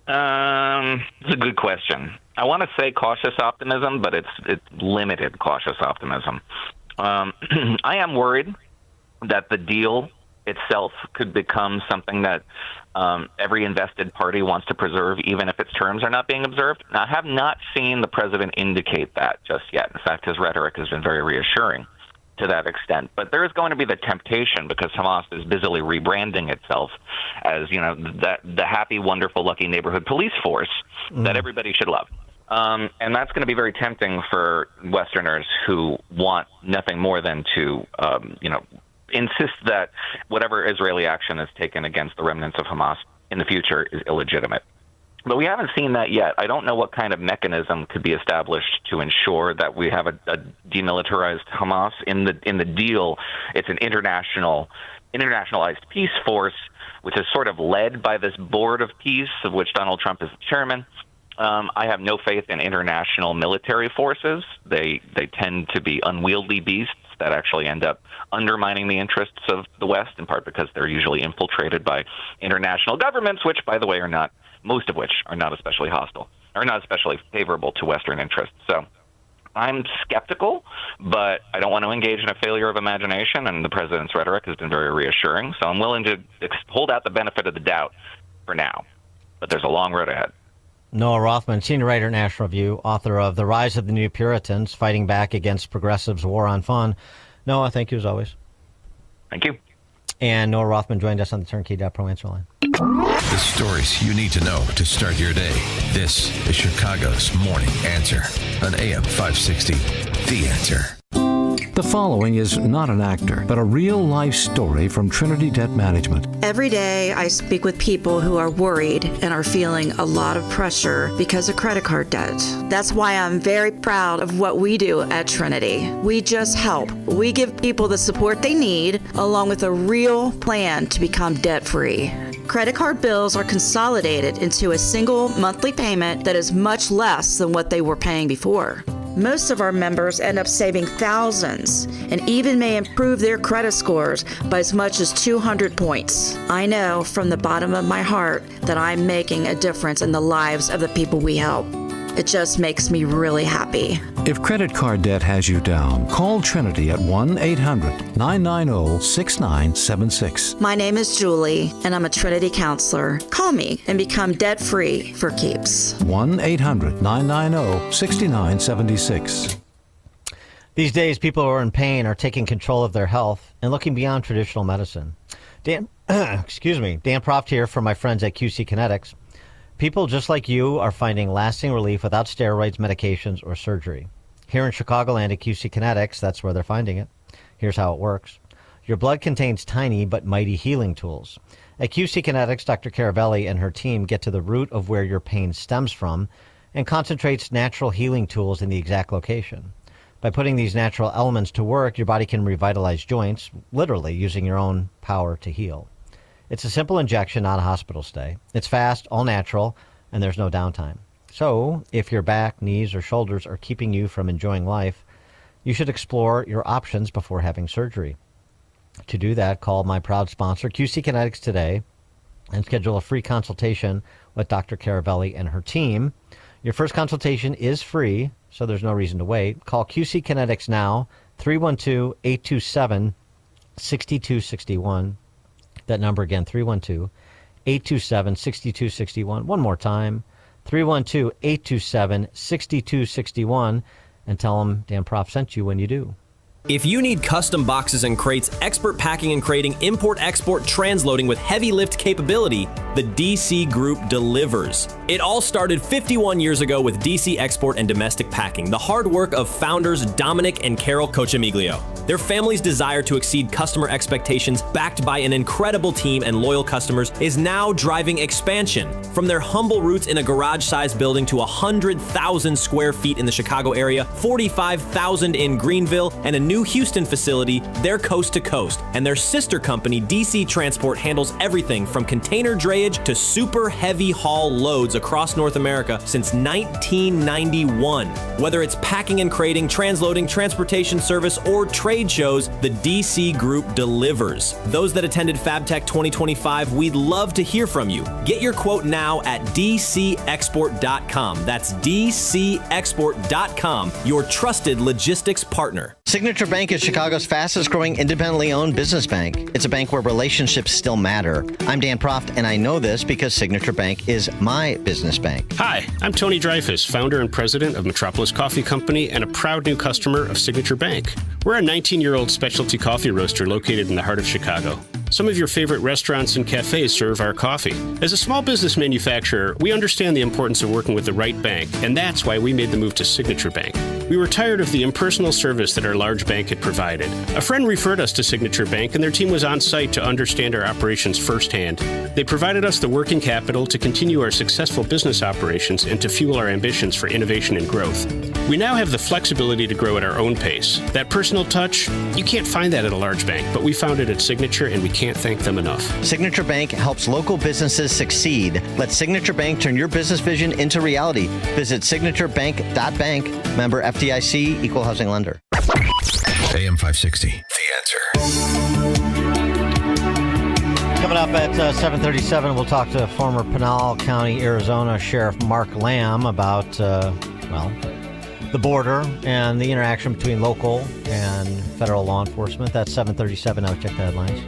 It's a good question. I want to say cautious optimism, but it's limited cautious optimism. I am worried that the deal itself could become something that every invested party wants to preserve, even if its terms are not being observed. Now, I have not seen the president indicate that just yet. In fact, his rhetoric has been very reassuring to that extent. But there is going to be the temptation, because Hamas is busily rebranding itself as, the happy, wonderful, lucky neighborhood police force that everybody should love. And that's going to be very tempting for Westerners who want nothing more than to, insist that whatever Israeli action is taken against the remnants of Hamas in the future is illegitimate. But we haven't seen that yet. I don't know what kind of mechanism could be established to ensure that we have a demilitarized Hamas in the deal. It's an international internationalized peace force, which is sort of led by this board of peace, of which Donald Trump is the chairman. I have no faith in international military forces. They tend to be unwieldy beasts that actually end up undermining the interests of the West, in part because they're usually infiltrated by international governments, which, by the way, most of which are not especially hostile, or not especially favorable to Western interests. So I'm skeptical, but I don't want to engage in a failure of imagination, and the president's rhetoric has been very reassuring. So I'm willing to hold out the benefit of the doubt for now, but there's a long road ahead. Noah Rothman, senior writer at National Review, author of The Rise of the New Puritans, Fighting Back Against Progressives' War on Fun. Noah, thank you as always. Thank you. And Noah Rothman joined us on the Turnkey.Pro answer line. The stories you need to know to start your day. This is Chicago's Morning Answer on AM 560. The Answer. The following is not an actor, but a real-life story from Trinity Debt Management. Every day, I speak with people who are worried and are feeling a lot of pressure because of credit card debt. That's why I'm very proud of what we do at Trinity. We just help. We give people the support they need, along with a real plan to become debt-free. Credit card bills are consolidated into a single monthly payment that is much less than what they were paying before. Most of our members end up saving thousands and even may improve their credit scores by as much as 200 points. I know from the bottom of my heart that I'm making a difference in the lives of the people we help. It just makes me really happy. If credit card debt has you down, call Trinity at 1-800-990-6976. My name is Julie, and I'm a Trinity counselor. Call me and become debt-free for keeps. 1-800-990-6976. These days, people who are in pain are taking control of their health and looking beyond traditional medicine. Dan Proft here from my friends at QC Kinetics. People just like you are finding lasting relief without steroids, medications, or surgery. Here in Chicagoland at QC Kinetics, that's where they're finding it. Here's how it works. Your blood contains tiny but mighty healing tools. At QC Kinetics, Dr. Caravelli and her team get to the root of where your pain stems from and concentrates natural healing tools in the exact location. By putting these natural elements to work, your body can revitalize joints, literally using your own power to heal. It's a simple injection, not a hospital stay. It's fast, all natural, and there's no downtime. So, if your back, knees, or shoulders are keeping you from enjoying life, you should explore your options before having surgery. To do that, call my proud sponsor, QC Kinetics, today and schedule a free consultation with Dr. Caravelli and her team. Your first consultation is free, so there's no reason to wait. Call QC Kinetics now, 312-827-6261. That number again, 312-827-6261. One more time, 312-827-6261. And tell them Dan Proft sent you when you do. If you need custom boxes and crates, expert packing and crating, import-export transloading with heavy lift capability, the DC Group delivers. It all started 51 years ago with DC Export and Domestic Packing, the hard work of founders Dominic and Carol Cochemiglio. Their family's desire to exceed customer expectations, backed by an incredible team and loyal customers, is now driving expansion. From their humble roots in a garage-sized building to 100,000 square feet in the Chicago area, 45,000 in Greenville, and a new Houston facility, they're coast to coast. And their sister company, DC Transport, handles everything from container drayage to super heavy haul loads across North America since 1991. Whether it's packing and crating, transloading, transportation service, or trade shows, the DC Group delivers. Those that attended FabTech 2025, we'd love to hear from you. Get your quote now at dcexport.com. That's dcexport.com, your trusted logistics partner. Signature Bank is Chicago's fastest growing independently owned business bank. It's a bank where relationships still matter. I'm Dan Proft, and I know this because Signature Bank is my business bank. Hi, I'm Tony Dreyfus, founder and president of Metropolis Coffee Company and a proud new customer of Signature Bank. We're a 19-year-old specialty coffee roaster located in the heart of Chicago. Some of your favorite restaurants and cafes serve our coffee. As a small business manufacturer, we understand the importance of working with the right bank, and that's why we made the move to Signature Bank. We were tired of the impersonal service that our large bank had provided. A friend referred us to Signature Bank, and their team was on site to understand our operations firsthand. They provided us the working capital to continue our successful business operations and to fuel our ambitions for innovation and growth. We now have the flexibility to grow at our own pace. That personal touch, you can't find that at a large bank, but we found it at Signature, and we can't can't thank them enough. Signature Bank helps local businesses succeed. Let Signature Bank turn your business vision into reality. Visit signaturebank.bank. Member FDIC, Equal Housing Lender. AM 560, The Answer. Coming up at 7:37, we'll talk to former Pinal County, Arizona Sheriff Mark Lamb about, the border and the interaction between local and federal law enforcement. That's 7:37. Now check the headlines.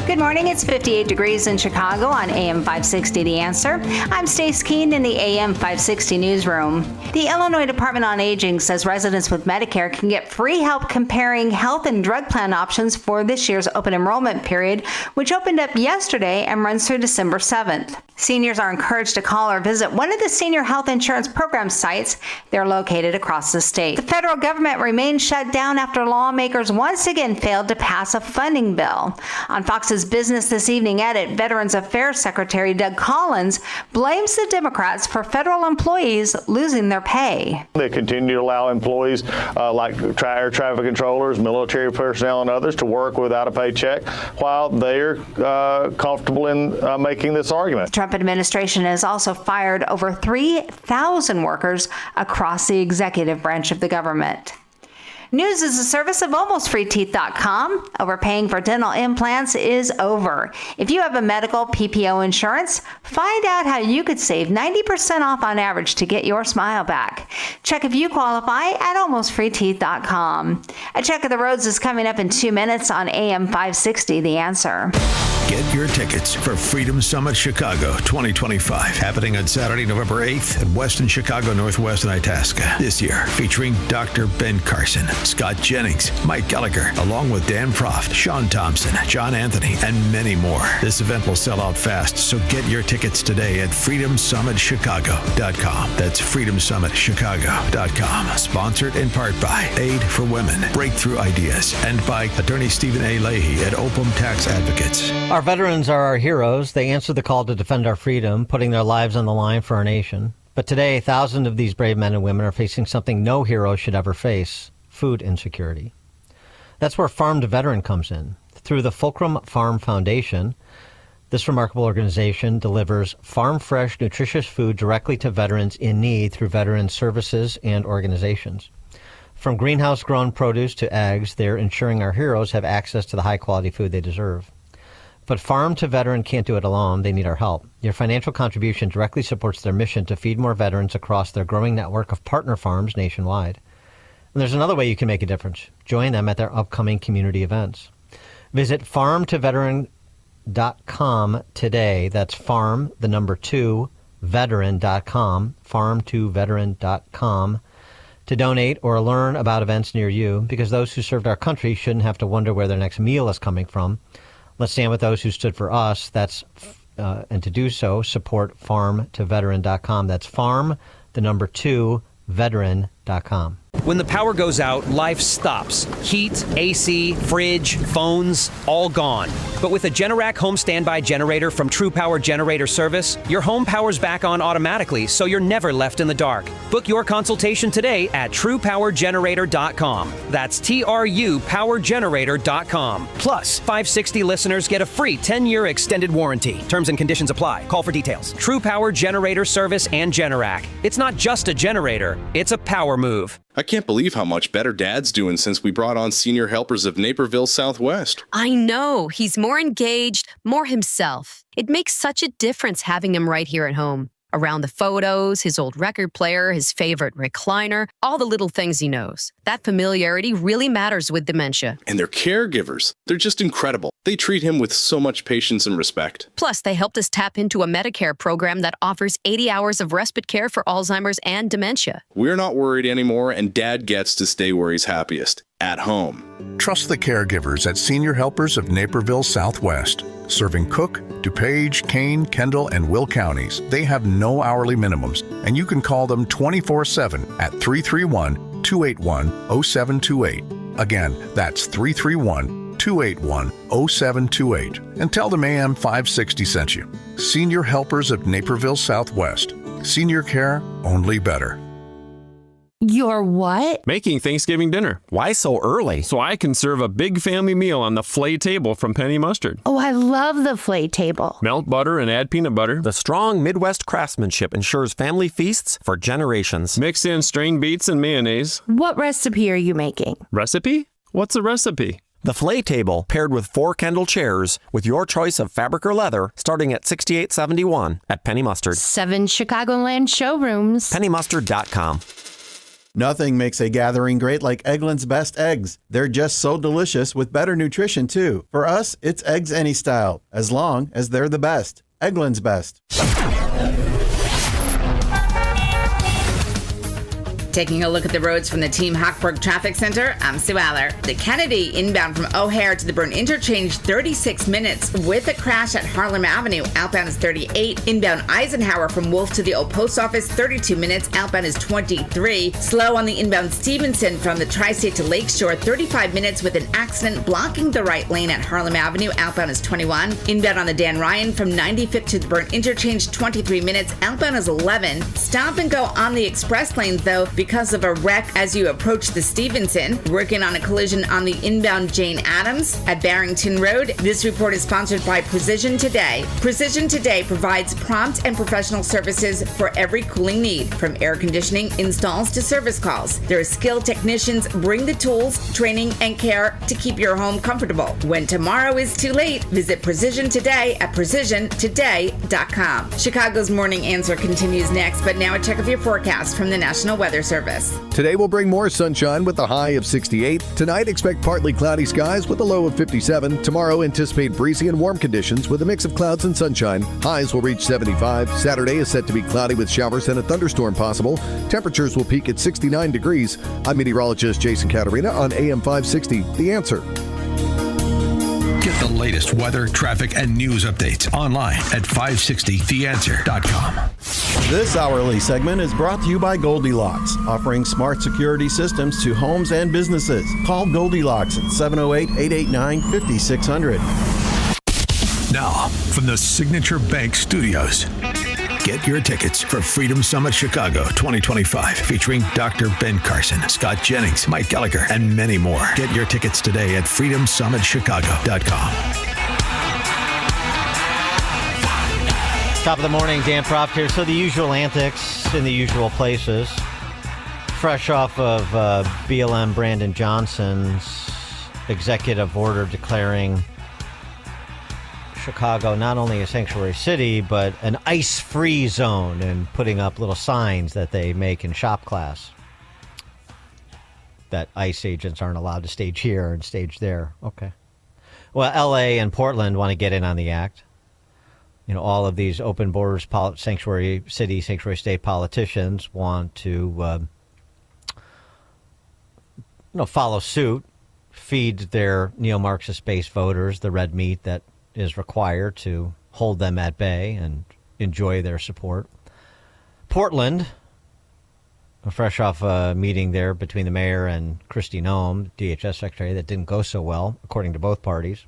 Good morning. It's 58 degrees in Chicago on AM 560 The Answer. I'm Stace Keene in the AM 560 newsroom. The Illinois Department on Aging says residents with Medicare can get free help comparing health and drug plan options for this year's open enrollment period, which opened up yesterday and runs through December 7th. Seniors are encouraged to call or visit one of the senior health insurance program sites. They're located across the state. The federal government remains shut down after lawmakers once again failed to pass a funding bill. On Fox's Business This Evening Edit, Veterans Affairs Secretary Doug Collins blames the Democrats for federal employees losing their pay. They continue to allow employees like air traffic controllers, military personnel, and others to work without a paycheck while they're comfortable in making this argument. The Trump administration has also fired over 3,000 workers across the executive branch of the government. News is a service of AlmostFreeTeeth.com. Overpaying for dental implants is over. If you have a medical PPO insurance, find out how you could save 90% off on average to get your smile back. Check if you qualify at AlmostFreeTeeth.com. A check of the roads is coming up in 2 minutes on AM 560 The Answer. Get your tickets for Freedom Summit Chicago 2025, happening on Saturday, November 8th at Westin Chicago Northwest in Itasca. This year, featuring Dr. Ben Carson, Scott Jennings, Mike Gallagher, along with Dan Proft, Sean Thompson, John Anthony, and many more. This event will sell out fast, so get your tickets today at freedomsummitchicago.com. That's freedomsummitchicago.com. Sponsored in part by Aid for Women, Breakthrough Ideas, and by Attorney Stephen A. Leahy at Opum Tax Advocates. Our veterans are our heroes. They answer the call to defend our freedom, putting their lives on the line for our nation. But today, thousands of these brave men and women are facing something no hero should ever face: food insecurity. That's where Farm to Veteran comes in. Through the Fulcrum Farm Foundation, this remarkable organization delivers farm-fresh, nutritious food directly to veterans in need through veteran services and organizations. From greenhouse-grown produce to eggs, they're ensuring our heroes have access to the high-quality food they deserve. But Farm to Veteran can't do it alone. They need our help. Your financial contribution directly supports their mission to feed more veterans across their growing network of partner farms nationwide. And there's another way you can make a difference. Join them at their upcoming community events. Visit farm2veteran.com today. That's farm, the number 2, veteran.com, farm2veteran.com, to donate or learn about events near you, because those who served our country shouldn't have to wonder where their next meal is coming from. Let's stand with those who stood for us. And to do so, support farm2veteran.com. That's farm, the number 2, veteran.com. When the power goes out, life stops. Heat, AC, fridge, phones, all gone. But with a Generac home standby generator from True Power Generator Service, your home powers back on automatically, so you're never left in the dark. Book your consultation today at TruePowerGenerator.com. That's TruePowerGenerator.com. Plus, 560 listeners get a free 10-year extended warranty. Terms and conditions apply. Call for details. True Power Generator Service and Generac. It's not just a generator, it's a power move. I can't believe how much better Dad's doing since we brought on Senior Helpers of Naperville Southwest. I know. He's more engaged, more himself. It makes such a difference having him right here at home. Around the photos, his old record player, his favorite recliner, all the little things he knows. That familiarity really matters with dementia. And their caregivers, they're just incredible. They treat him with so much patience and respect. Plus, they helped us tap into a Medicare program that offers 80 hours of respite care for Alzheimer's and dementia. We're not worried anymore, and Dad gets to stay where he's happiest, at home. Trust the caregivers at Senior Helpers of Naperville Southwest. Serving Cook, DuPage, Kane, Kendall, and Will counties. They have no hourly minimums, and you can call them 24/7 at 331-281-0728. Again, that's 331-281-0728. And tell them AM 560 sent you. Senior Helpers of Naperville Southwest. Senior care only better. Your what? Making Thanksgiving dinner. Why so early? So I can serve a big family meal on the Flay table from Penny Mustard. Oh, I love the Flay table. Melt butter and add peanut butter. The strong Midwest craftsmanship ensures family feasts for generations. Mix in strained beets and mayonnaise. What recipe are you making? Recipe? What's a recipe? The Flay table, paired with 4 Kendall chairs, with your choice of fabric or leather, starting at $68.71 at Penny Mustard. 7 Chicagoland showrooms. PennyMustard.com. Nothing makes a gathering great like Eggland's Best Eggs. They're just so delicious with better nutrition, too. For us, it's eggs any style, as long as they're the best. Eggland's Best. Taking a look at the roads from the Team Hochberg Traffic Center, I'm Sue Aller. The Kennedy inbound from O'Hare to the Byrne Interchange, 36 minutes with a crash at Harlem Avenue. Outbound is 38. Inbound Eisenhower from Wolf to the Old Post Office, 32 minutes. Outbound is 23. Slow on the inbound Stevenson from the Tri-State to Lakeshore, 35 minutes with an accident blocking the right lane at Harlem Avenue. Outbound is 21. Inbound on the Dan Ryan from 95th to the Byrne Interchange, 23 minutes. Outbound is 11. Stop and go on the express lanes, though, because of a wreck as you approach the Stevenson. Working on a collision on the inbound Jane Addams at Barrington Road. This report is sponsored by Precision Today. Precision Today provides prompt and professional services for every cooling need, from air conditioning installs to service calls. Their skilled technicians bring the tools, training, and care to keep your home comfortable. When tomorrow is too late, visit Precision Today at precisiontoday.com. Chicago's Morning Answer continues next, but now a check of your forecast from the National Weather Service. Today will bring more sunshine with a high of 68. Tonight, expect partly cloudy skies with a low of 57. Tomorrow, anticipate breezy and warm conditions with a mix of clouds and sunshine. Highs will reach 75. Saturday is set to be cloudy with showers and a thunderstorm possible. Temperatures will peak at 69 degrees. I'm meteorologist Jason Caterina on AM 560. The Answer. Get the latest weather, traffic, and news updates online at 560theanswer.com. This hourly segment is brought to you by Goldilocks, offering smart security systems to homes and businesses. Call Goldilocks at 708-889-5600. Now, from the Signature Bank Studios, get your tickets for Freedom Summit Chicago 2025, featuring Dr. Ben Carson, Scott Jennings, Mike Gallagher, and many more. Get your tickets today at freedomsummitchicago.com. Top of the morning, Dan Proft here. So the usual antics in the usual places. Fresh off of BLM Brandon Johnson's executive order declaring Chicago not only a sanctuary city, but an ice-free zone, and putting up little signs that they make in shop class that ICE agents aren't allowed to stage here and stage there. Okay. Well, L.A. and Portland want to get in on the act. You know, all of these open borders, sanctuary city, sanctuary state politicians want to, follow suit, feed their neo-Marxist-based voters the red meat that is required to hold them at bay and enjoy their support. Portland, fresh off a meeting there between the mayor and Kristi Noem, DHS secretary, that didn't go so well, according to both parties.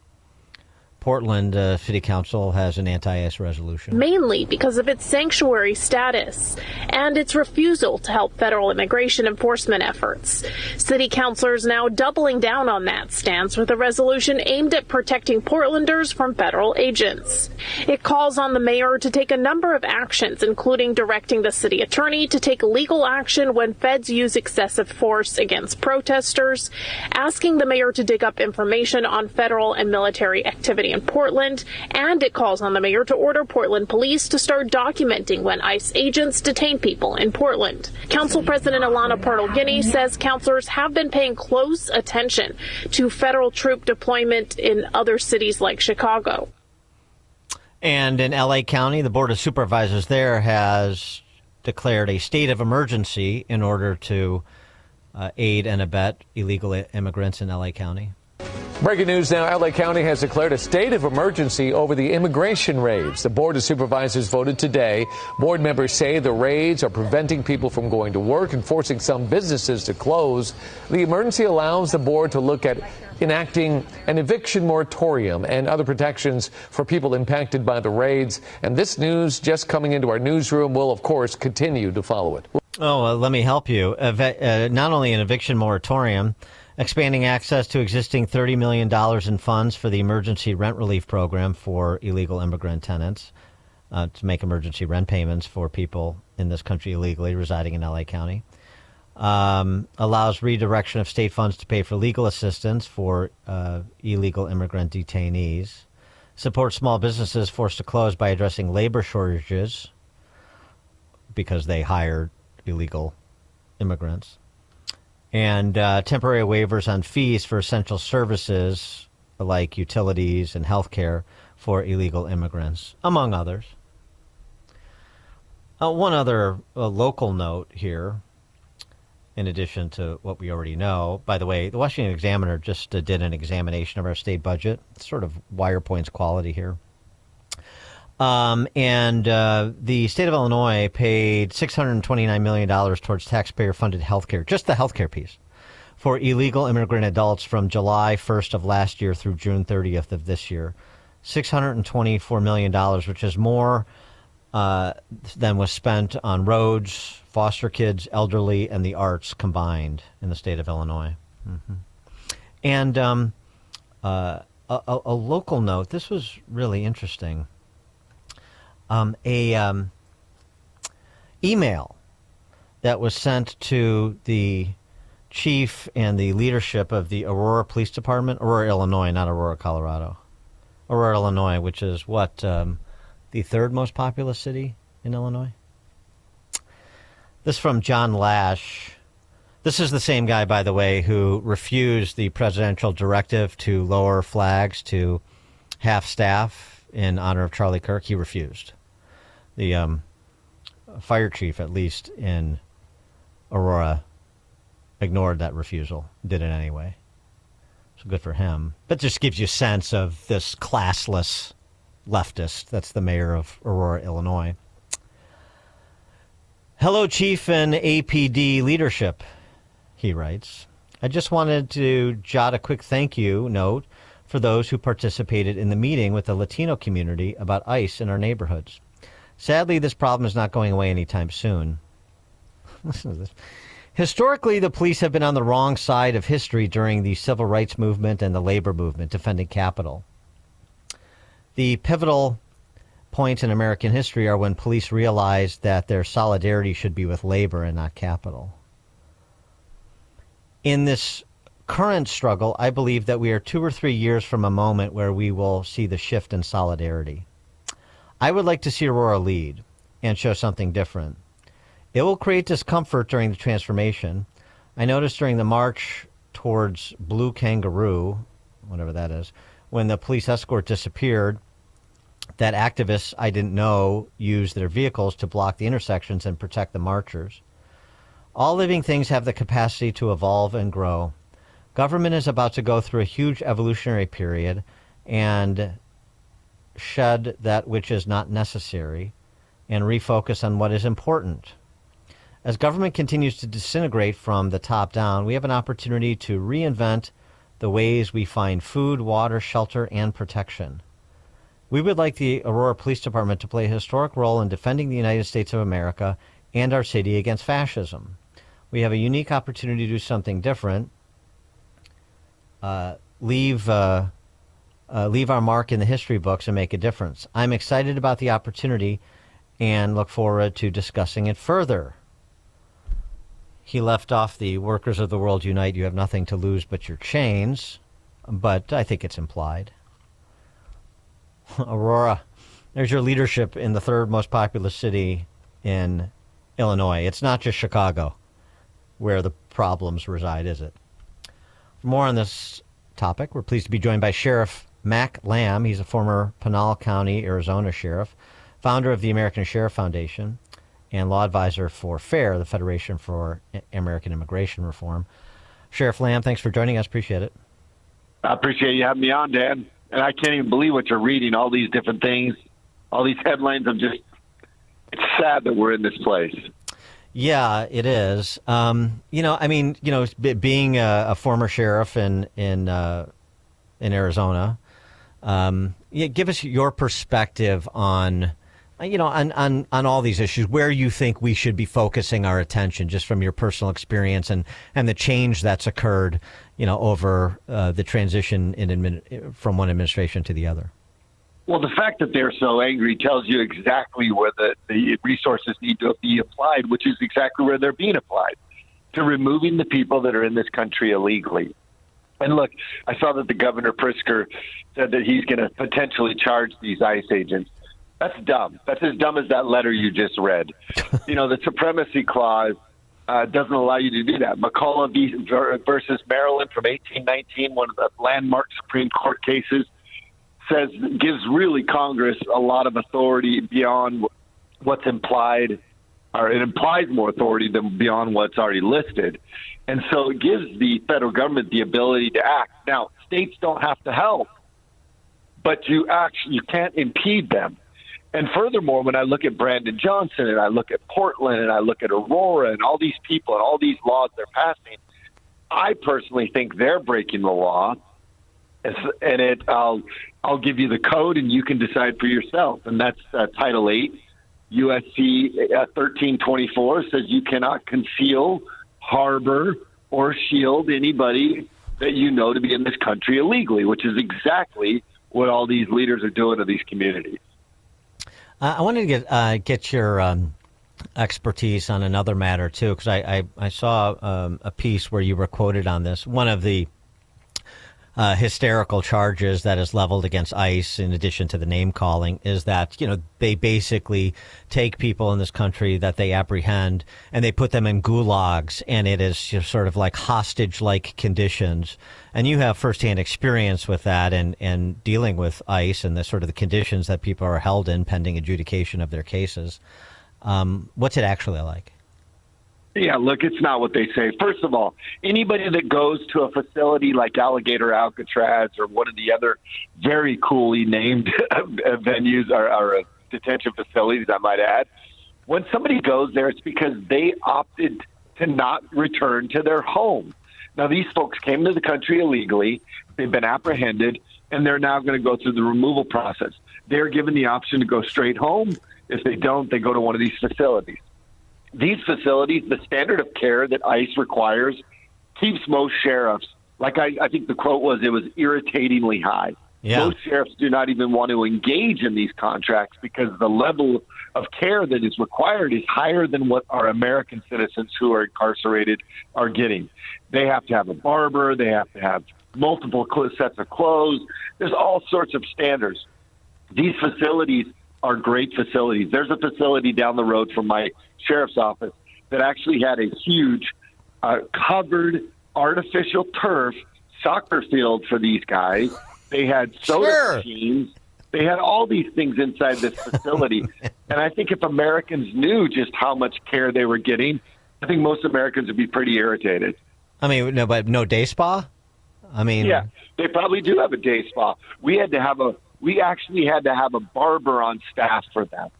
Portland City Council has an anti-ICE resolution. Mainly because of its sanctuary status and its refusal to help federal immigration enforcement efforts. City councilors now doubling down on that stance with a resolution aimed at protecting Portlanders from federal agents. It calls on the mayor to take a number of actions, including directing the city attorney to take legal action when feds use excessive force against protesters, asking the mayor to dig up information on federal and military activity in Portland, and it calls on the mayor to order Portland police to start documenting when ICE agents detain people in Portland. Council President Ilana Partle-Guinea says councilors have been paying close attention to federal troop deployment in other cities like Chicago. And in L.A. County, the Board of Supervisors there has declared a state of emergency in order to aid and abet illegal immigrants in L.A. County. Breaking news now, L.A. County has declared a state of emergency over the immigration raids. The Board of Supervisors voted today. Board members say the raids are preventing people from going to work and forcing some businesses to close. The emergency allows the board to look at enacting an eviction moratorium and other protections for people impacted by the raids. And this news just coming into our newsroom will, of course, continue to follow it. Oh, well, let me help you. Not only an eviction moratorium, expanding access to existing $30 million in funds for the emergency rent relief program for illegal immigrant tenants to make emergency rent payments for people in this country illegally residing in LA County. Allows redirection of state funds to pay for legal assistance for illegal immigrant detainees. Supports small businesses forced to close by addressing labor shortages because they hired illegal immigrants, and temporary waivers on fees for essential services like utilities and healthcare for illegal immigrants, among others. One other local note here, in addition to what we already know. By the way, the Washington Examiner just did an examination of our state budget, sort of wire points quality here. And the state of Illinois paid $629 million towards taxpayer-funded health care, just the health care piece, for illegal immigrant adults from July 1st of last year through June 30th of this year. $624 million, which is more than was spent on roads, foster kids, elderly, and the arts combined in the state of Illinois. Mm-hmm. And a local note, this was really interesting. Email that was sent to the chief and the leadership of the Aurora Police Department, Aurora, Illinois, not Aurora, Colorado. Aurora, Illinois, which is what, the third most populous city in Illinois? This from John Lash. This is the same guy, by the way, who refused the presidential directive to lower flags to half staff in honor of Charlie Kirk. He refused. The fire chief, at least in Aurora, ignored that refusal, did it anyway. So good for him. But just gives you a sense of this classless leftist. That's the mayor of Aurora, Illinois. Hello, Chief and APD leadership, he writes. I just wanted to jot a quick thank you note for those who participated in the meeting with the Latino community about ICE in our neighborhoods. Sadly, this problem is not going away anytime soon. Listen to this. Historically, the police have been on the wrong side of history during the civil rights movement and the labor movement defending Capitol. The pivotal points in American history are when police realized that their solidarity should be with labor and not Capitol. In this current struggle, I believe that we are 2 or 3 years from a moment where we will see the shift in solidarity. I would like to see Aurora lead and show something different. It will create discomfort during the transformation. I noticed during the march towards Blue Kangaroo, whatever that is, when the police escort disappeared, that activists I didn't know used their vehicles to block the intersections and protect the marchers. All living things have the capacity to evolve and grow. Government is about to go through a huge evolutionary period and shed that which is not necessary and refocus on what is important. As government continues to disintegrate from the top down, we have an opportunity to reinvent the ways we find food, water, shelter, and protection. We would like the Aurora Police Department to play a historic role in defending the United States of America and our city against fascism. We have a unique opportunity to do something different, leave our mark in the history books and make a difference. I'm excited about the opportunity and look forward to discussing it further. He left off the workers of the world unite. You have nothing to lose but your chains, but I think it's implied. Aurora, there's your leadership in the third most populous city in Illinois. It's not just Chicago where the problems reside, is it? For more on this topic, we're pleased to be joined by Sheriff Mac Lamb. He's a former Pinal County, Arizona sheriff, founder of the American Sheriff Foundation, and law advisor for FAIR, the Federation for American Immigration Reform. Sheriff Lamb, thanks for joining us. Appreciate it. I appreciate you having me on, Dan. And I can't even believe what you're reading, all these different things, all these headlines. It's sad that we're in this place. Yeah, it is. Being a former sheriff in Arizona, give us your perspective on on all these issues, where you think we should be focusing our attention, just from your personal experience and the change that's occurred, over the transition from one administration to the other. Well, the fact that they're so angry tells you exactly where the resources need to be applied, which is exactly where they're being applied, to removing the people that are in this country illegally. And look, I saw that the Governor Pritzker said that he's going to potentially charge these ICE agents. That's dumb. That's as dumb as that letter you just read. The supremacy clause doesn't allow you to do that. McCullough versus Maryland from 1819, one of the landmark Supreme Court cases, gives really Congress a lot of authority beyond what's implied, or it implies more authority than beyond what's already listed. And so it gives the federal government the ability to act. Now, states don't have to help, but you can't impede them. And furthermore, when I look at Brandon Johnson and I look at Portland and I look at Aurora and all these people and all these laws they're passing, I personally think they're breaking the law. And I'll give you the code and you can decide for yourself. And that's Title 8, USC 1324 says you cannot conceal, harbor, or shield anybody that you know to be in this country illegally, which is exactly what all these leaders are doing to these communities. I wanted to get your expertise on another matter, too, because I saw a piece where you were quoted on this. One of the hysterical charges that is leveled against ICE, in addition to the name calling, is that, they basically take people in this country that they apprehend and they put them in gulags, and it is just sort of like hostage-like conditions. And you have firsthand experience with that and dealing with ICE and the sort of the conditions that people are held in pending adjudication of their cases. What's it actually like? Yeah, look, it's not what they say. First of all, anybody that goes to a facility like Alligator Alcatraz or one of the other very coolly named venues or detention facilities, I might add, when somebody goes there, it's because they opted to not return to their home. Now, these folks came to the country illegally. They've been apprehended, and they're now going to go through the removal process. They're given the option to go straight home. If they don't, they go to one of these facilities. These facilities, the standard of care that ICE requires, keeps most sheriffs, like I think the quote was, it was irritatingly high. Yeah. Most sheriffs do not even want to engage in these contracts because the level of care that is required is higher than what our American citizens who are incarcerated are getting. They have to have a barber. They have to have multiple sets of clothes. There's all sorts of standards. These facilities are great facilities. There's a facility down the road from my sheriff's office that actually had a huge covered artificial turf soccer field for these guys. They had soda machines. They had all these things inside this facility. And I think if Americans knew just how much care they were getting, I think most Americans would be pretty irritated. I mean, but no day spa? Yeah, they probably do have a day spa. We actually had to have a barber on staff for that.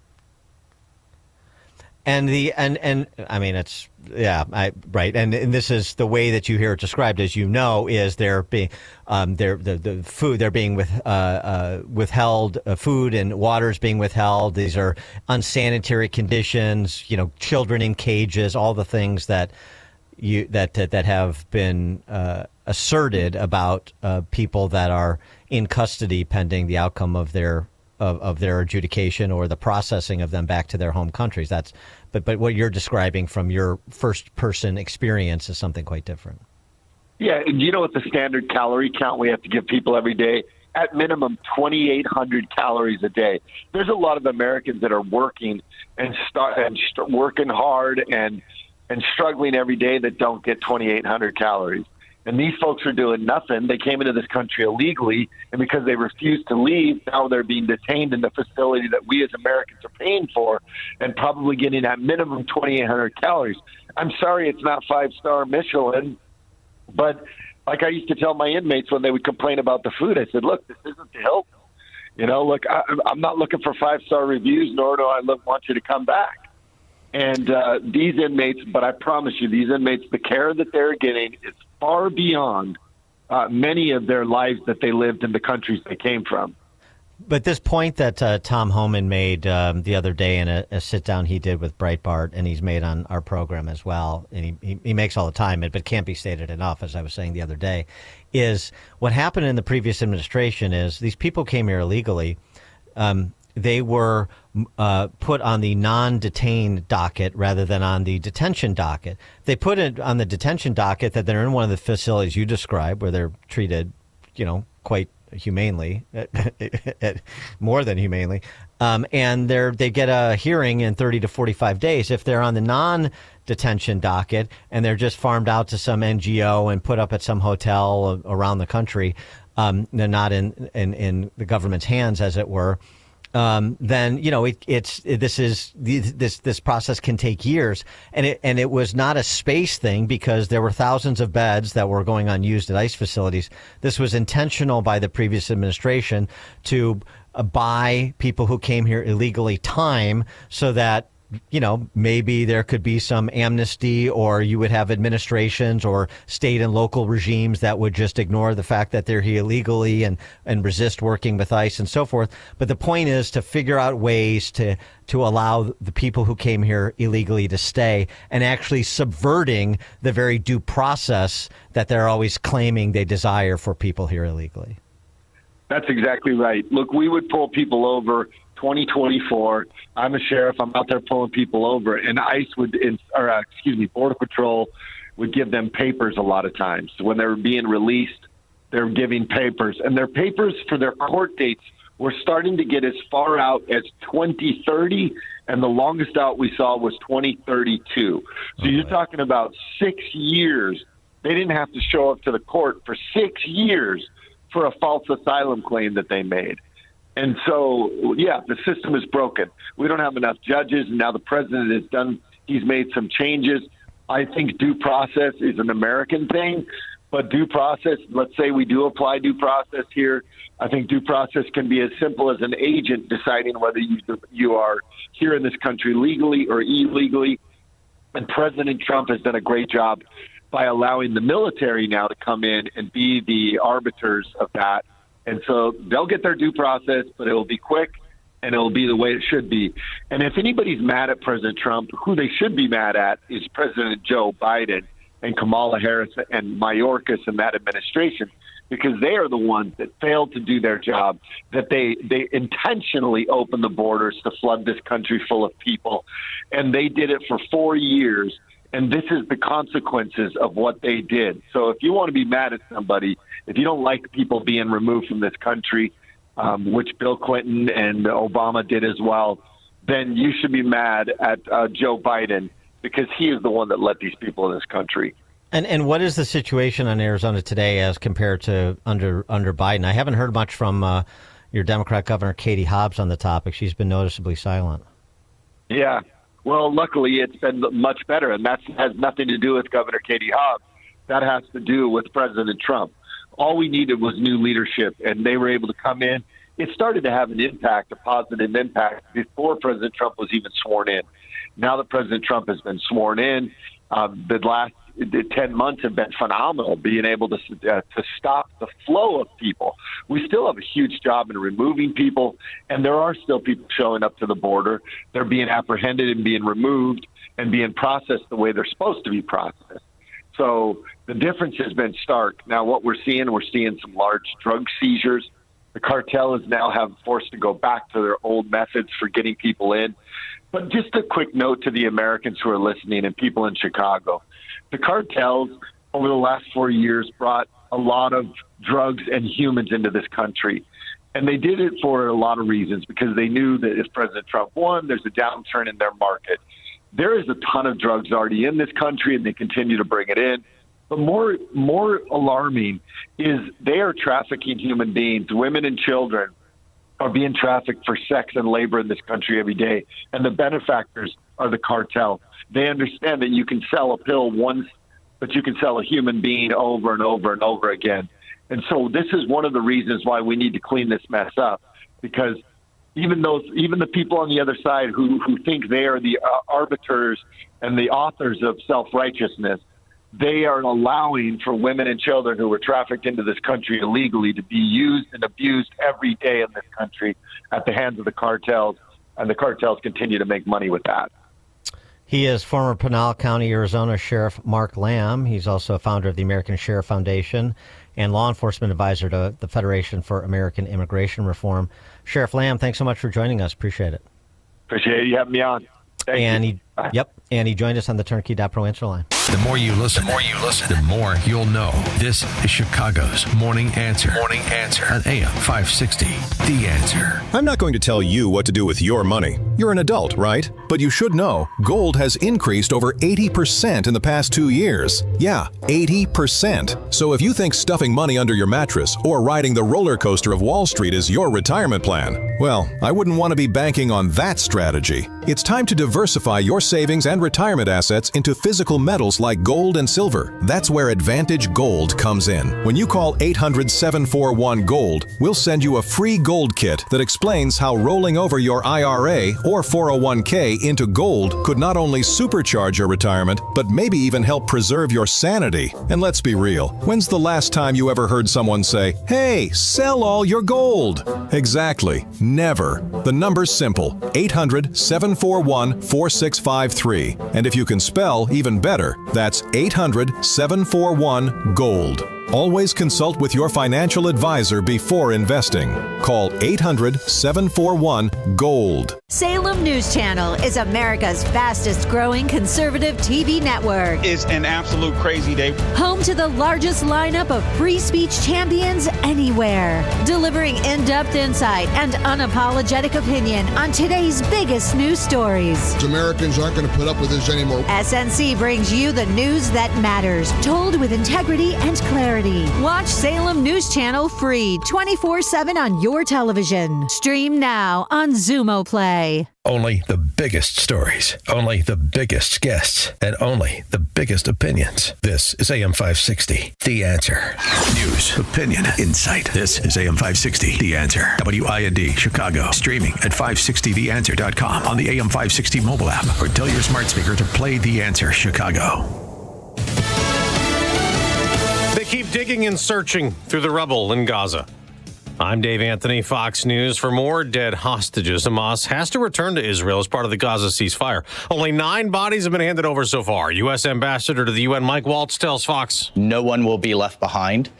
And I mean, it's, right. And this is the way that you hear it described, as you know, is they're being, the food, they're being withheld, food and water is being withheld. These are unsanitary conditions, children in cages, all the things that that have been asserted about people that are in custody pending the outcome of their adjudication or the processing of them back to their home countries. But what you're describing from your first person experience is something quite different. Yeah, do you know what the standard calorie count we have to give people every day? At minimum, 2,800 calories a day. There's a lot of Americans that are working and working hard and struggling every day that don't get 2,800 calories. And these folks are doing nothing. They came into this country illegally, and because they refused to leave, now they're being detained in the facility that we as Americans are paying for and probably getting at minimum 2,800 calories. I'm sorry it's not 5-star Michelin, but like I used to tell my inmates when they would complain about the food, I said, look, this isn't to help. Look, I'm not looking for 5-star reviews, nor do I want you to come back. And these inmates, but I promise you, these inmates, the care that they're getting is far beyond many of their lives that they lived in the countries they came from. But this point that Tom Homan made the other day in a sit-down he did with Breitbart, and he's made on our program as well, and he makes all the time, but can't be stated enough, as I was saying the other day, is what happened in the previous administration is these people came here illegally. They were put on the non-detained docket rather than on the detention docket. They put it on the detention docket that they're in one of the facilities you described where they're treated, quite humanely, more than humanely, and they get a hearing in 30 to 45 days. If they're on the non-detention docket and they're just farmed out to some NGO and put up at some hotel around the country, they're not in the government's hands, as it were. Then this process can take years, and it was not a space thing because there were thousands of beds that were going unused at ICE facilities. This was intentional by the previous administration to buy people who came here illegally time so that maybe there could be some amnesty, or you would have administrations or state and local regimes that would just ignore the fact that they're here illegally and resist working with ICE and so forth. But the point is to figure out ways to allow the people who came here illegally to stay, and actually subverting the very due process that they're always claiming they desire for people here illegally. That's exactly right. Look, we would pull people over 2024. I'm a sheriff. I'm out there pulling people over, and ICE Border Patrol would give them papers a lot of times. When they were being released, they're giving papers, and their papers for their court dates were starting to get as far out as 2030, and the longest out we saw was 2032. So you're talking about 6 years. They didn't have to show up to the court for 6 years for a false asylum claim that they made. And so, the system is broken. We don't have enough judges, and now the president he's made some changes. I think due process is an American thing, but due process, let's say we do apply due process here, I think due process can be as simple as an agent deciding whether you are here in this country legally or illegally. And President Trump has done a great job by allowing the military now to come in and be the arbiters of that. And so they'll get their due process, but it will be quick and it will be the way it should be. And if anybody's mad at President Trump, who they should be mad at is President Joe Biden and Kamala Harris and Mayorkas and that administration, because they are the ones that failed to do their job, that they intentionally opened the borders to flood this country full of people. And they did it for 4 years. And this is the consequences of what they did. So if you want to be mad at somebody, if you don't like people being removed from this country, which Bill Clinton and Obama did as well, then you should be mad at Joe Biden, because he is the one that let these people in this country. And what is the situation in Arizona today as compared to under Biden? I haven't heard much from your Democrat Governor Katie Hobbs on the topic. She's been noticeably silent. Yeah. Well, luckily, it's been much better, and that has nothing to do with Governor Katie Hobbs. That has to do with President Trump. All we needed was new leadership, and they were able to come in. It started to have an impact, a positive impact, before President Trump was even sworn in. Now that President Trump has been sworn in, the last 10 months have been phenomenal, being able to stop the flow of people. We still have a huge job in removing people, and there are still people showing up to the border. They're being apprehended and being removed and being processed the way they're supposed to be processed. So the difference has been stark. Now what we're seeing some large drug seizures. The cartel is now forced to go back to their old methods for getting people in. But just a quick note to the Americans who are listening and people in Chicago. The cartels over the last 4 years brought a lot of drugs and humans into this country. And they did it for a lot of reasons, because they knew that if President Trump won, there's a downturn in their market. There is a ton of drugs already in this country, and they continue to bring it in. But more alarming is they are trafficking human beings. Women and children are being trafficked for sex and labor in this country every day. And the benefactors are the cartel. They understand that you can sell a pill once, but you can sell a human being over and over and over again. And so this is one of the reasons why we need to clean this mess up, because even the people on the other side who think they are the arbiters and the authors of self-righteousness, they are allowing for women and children who were trafficked into this country illegally to be used and abused every day in this country at the hands of the cartels, and the cartels continue to make money with that. He is former Pinal County, Arizona Sheriff Mark Lamb. He's also a founder of the American Sheriff Foundation and law enforcement advisor to the Federation for American Immigration Reform. Sheriff Lamb, thanks so much for joining us. Appreciate it. Appreciate you having me on. Thank you. And he joined us on the Turnkey.pro answer line. The more you listen, the more you'll know. This is Chicago's Morning Answer. Morning Answer on AM 560. The Answer. I'm not going to tell you what to do with your money. You're an adult, right? But you should know gold has increased over 80% in the past 2 years. Yeah, 80%. So if you think stuffing money under your mattress or riding the roller coaster of Wall Street is your retirement plan, well, I wouldn't want to be banking on that strategy. It's time to diversify your savings and retirement assets into physical metals like gold and silver. That's where Advantage Gold comes in. When you call 800-741-GOLD, we'll send you a free gold kit that explains how rolling over your IRA or 401k into gold could not only supercharge your retirement, but maybe even help preserve your sanity. And let's be real, when's the last time you ever heard someone say, "Hey, sell all your gold"? Exactly. Never. The number's simple. 800-741-4653. And if you can spell, even better, that's 800-741-GOLD. Always consult with your financial advisor before investing. Call 800-741-GOLD. Salem News Channel is America's fastest growing conservative TV network. It's an absolute crazy day. Home to the largest lineup of free speech champions anywhere. Delivering in-depth insight and unapologetic opinion on today's biggest news stories. Americans aren't going to put up with this anymore. SNC brings you the news that matters, told with integrity and clarity. Watch Salem News Channel free 24/7 on your television. Stream now on Xumo Play. Only the biggest stories, only the biggest guests, and only the biggest opinions. This is AM 560, The Answer. News, opinion, insight. This is AM 560, The Answer. WIND, Chicago. Streaming at 560theanswer.com on the AM 560 mobile app, or tell your smart speaker to play The Answer Chicago. They keep digging and searching through the rubble in Gaza. I'm Dave Anthony, Fox News. For more dead hostages, Hamas has to return to Israel as part of the Gaza ceasefire. Only 9 bodies have been handed over so far. U.S. Ambassador to the UN, Mike Waltz, tells Fox. No one will be left behind.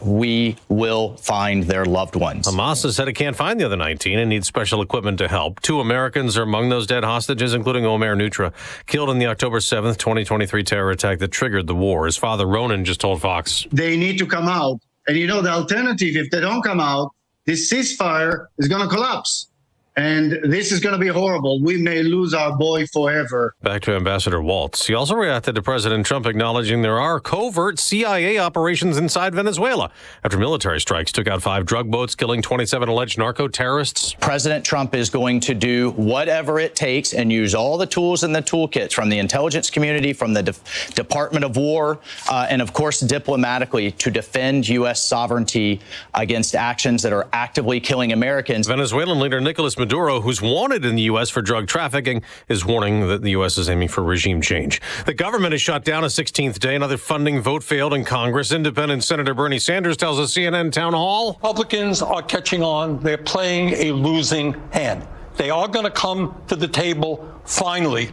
We will find their loved ones. Hamas has said it can't find the other 19 and needs special equipment to help. 2 Americans are among those dead hostages, including Omer Nutra, killed in the October 7th, 2023 terror attack that triggered the war. His father, Ronan, just told Fox. They need to come out. And you know, the alternative, if they don't come out, this ceasefire is going to collapse. And this is going to be horrible. We may lose our boy forever. Back to Ambassador Waltz. He also reacted to President Trump acknowledging there are covert CIA operations inside Venezuela after military strikes took out 5 drug boats, killing 27 alleged narco-terrorists. President Trump is going to do whatever it takes and use all the tools in the toolkit from the intelligence community, from the Department of War, and of course diplomatically to defend U.S. sovereignty against actions that are actively killing Americans. Venezuelan leader Nicolas Maduro, who's wanted in the U.S. for drug trafficking, is warning that the U.S. is aiming for regime change. The government has shut down a 16th day. Another funding vote failed in Congress. Independent Senator Bernie Sanders tells a CNN town hall. Republicans are catching on. They're playing a losing hand. They are going to come to the table finally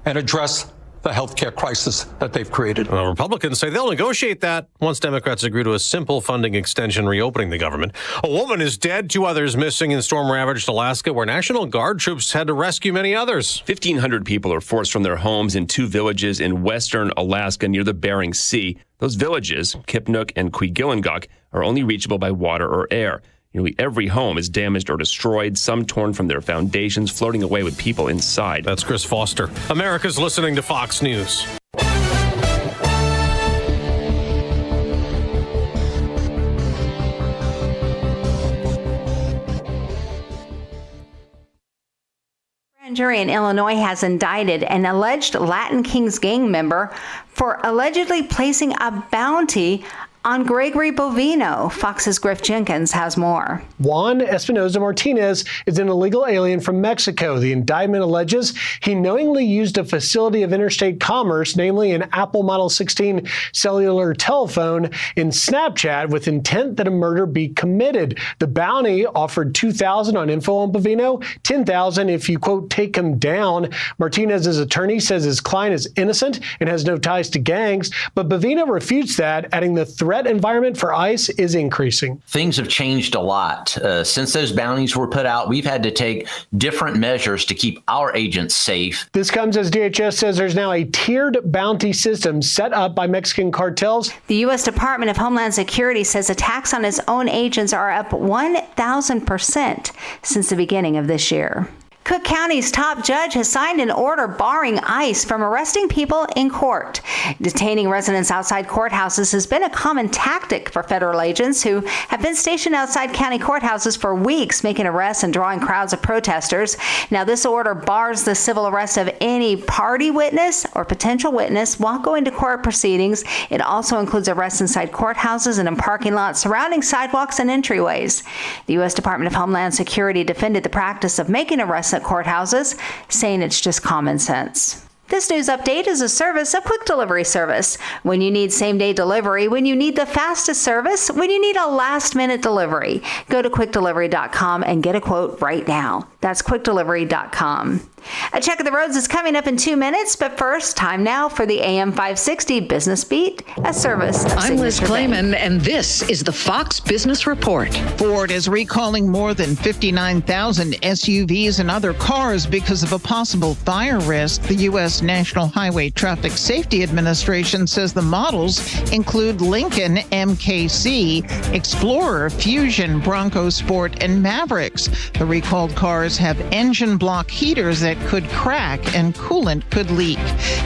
and address the health care crisis that they've created. Well, Republicans say they'll negotiate that once Democrats agree to a simple funding extension reopening the government. A woman is dead, 2 others missing in storm-ravaged Alaska, where National Guard troops had to rescue many others. 1,500 people are forced from their homes in 2 villages in western Alaska near the Bering Sea. Those villages, Kipnuk and Quigilinguk, are only reachable by water or air. Nearly every home is damaged or destroyed, some torn from their foundations, floating away with people inside. That's Chris Foster. America's listening to Fox News. Grand jury in Illinois has indicted an alleged Latin Kings gang member for allegedly placing a bounty On Gregory Bovino, Fox's Griff Jenkins has more. Juan Espinoza Martinez is an illegal alien from Mexico. The indictment alleges he knowingly used a facility of interstate commerce, namely an Apple Model 16 cellular telephone, in Snapchat with intent that a murder be committed. The bounty offered $2,000 on info on Bovino, $10,000 if you, quote, take him down. Martinez's attorney says his client is innocent and has no ties to gangs, but Bovino refutes that, adding the threat environment for ICE is increasing. Things have changed a lot. Since those bounties were put out, we've had to take different measures to keep our agents safe. This comes as DHS says there's now a tiered bounty system set up by Mexican cartels. The U.S. Department of Homeland Security says attacks on its own agents are up 1,000% since the beginning of this year. Cook County's top judge has signed an order barring ICE from arresting people in court. Detaining residents outside courthouses has been a common tactic for federal agents who have been stationed outside county courthouses for weeks, making arrests and drawing crowds of protesters. Now, this order bars the civil arrest of any party witness or potential witness while going to court proceedings. It also includes arrests inside courthouses and in parking lots surrounding sidewalks and entryways. The U.S. Department of Homeland Security defended the practice of making arrests at courthouses, saying it's just common sense. This news update is a service of Quick Delivery Service. When you need same-day delivery, when you need the fastest service, when you need a last-minute delivery, go to quickdelivery.com and get a quote right now. That's quickdelivery.com. A check of the roads is coming up in 2 minutes, but first, time now for the AM 560 Business Beat, a service of I'm Liz Signature Bank. Klayman, and this is the Fox Business Report. Ford is recalling more than 59,000 SUVs and other cars because of a possible fire risk. The U.S. National Highway Traffic Safety Administration says the models include Lincoln MKC, Explorer, Fusion, Bronco Sport, and Mavericks. The recalled cars have engine block heaters that could crack and coolant could leak.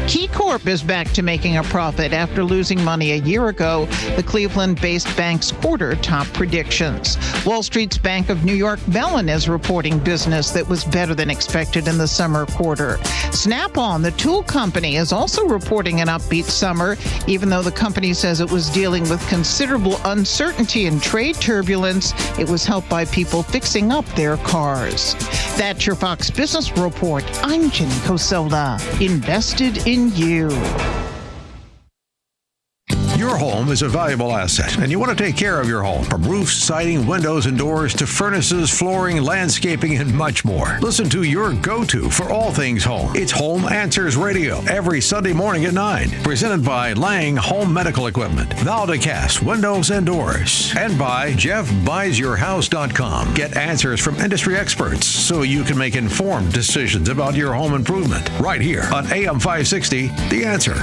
KeyCorp is back to making a profit after losing money a year ago. The Cleveland-based bank's quarter top predictions. Wall Street's Bank of New York Mellon is reporting business that was better than expected in the summer quarter. Snap-on, the tool company, is also reporting an upbeat summer, even though the company says it was dealing with considerable uncertainty and trade turbulence. It was helped by people fixing up their cars. That's your Fox Business Report. I'm Jenny Cosola. Invested in you. Your home is a valuable asset, and you want to take care of your home. From roofs, siding, windows, and doors to furnaces, flooring, landscaping, and much more. Listen to your go-to for all things home. It's Home Answers Radio every Sunday morning at 9. Presented by Lang Home Medical Equipment, Valdecast Windows and Doors, and by JeffBuysYourHouse.com. Get answers from industry experts so you can make informed decisions about your home improvement. Right here on AM 560, The Answer.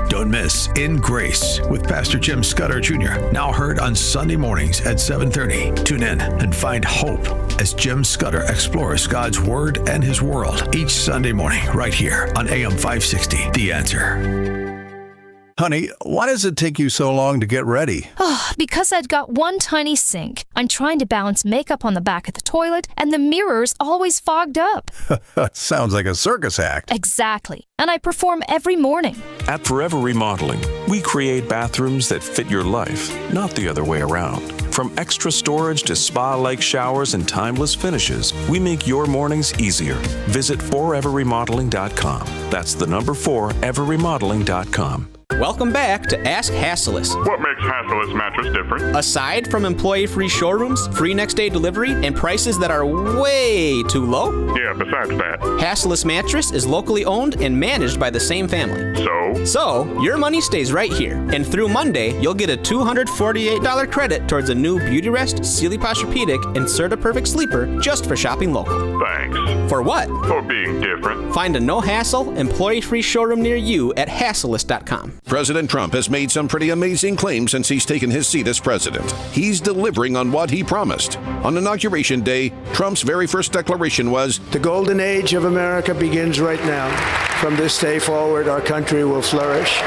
Don't miss In Grace with Pastor Jim Scudder Jr. Now heard on Sunday mornings at 7:30. Tune in and find hope as Jim Scudder explores God's Word and His world each Sunday morning right here on AM 560, The Answer. Honey, why does it take you so long to get ready? Oh, because I've got one tiny sink. I'm trying to balance makeup on the back of the toilet, and the mirror's always fogged up. Sounds like a circus act. Exactly. And I perform every morning. At Forever Remodeling, we create bathrooms that fit your life, not the other way around. From extra storage to spa-like showers and timeless finishes, we make your mornings easier. Visit foreverremodeling.com. That's the number 4, everremodeling.com. Welcome back to Ask Hassellus. What makes Hassellus Mattress different? Aside from employee-free showrooms, free next-day delivery, and prices that are way too low? Yeah, besides that. Hassellus Mattress is locally owned and managed by the same family. So, your money stays right here. And through Monday, you'll get a $248 credit towards a new Beautyrest, Sealy Posturepedic, and Serta Perfect Sleeper just for shopping local. Thanks. For what? For being different. Find a no-hassle, employee-free showroom near you at Hassellus.com. President Trump has made some pretty amazing claims since he's taken his seat as president. He's delivering on what he promised. On Inauguration Day, Trump's very first declaration was, "The golden age of America begins right now. From this day forward, our country will flourish."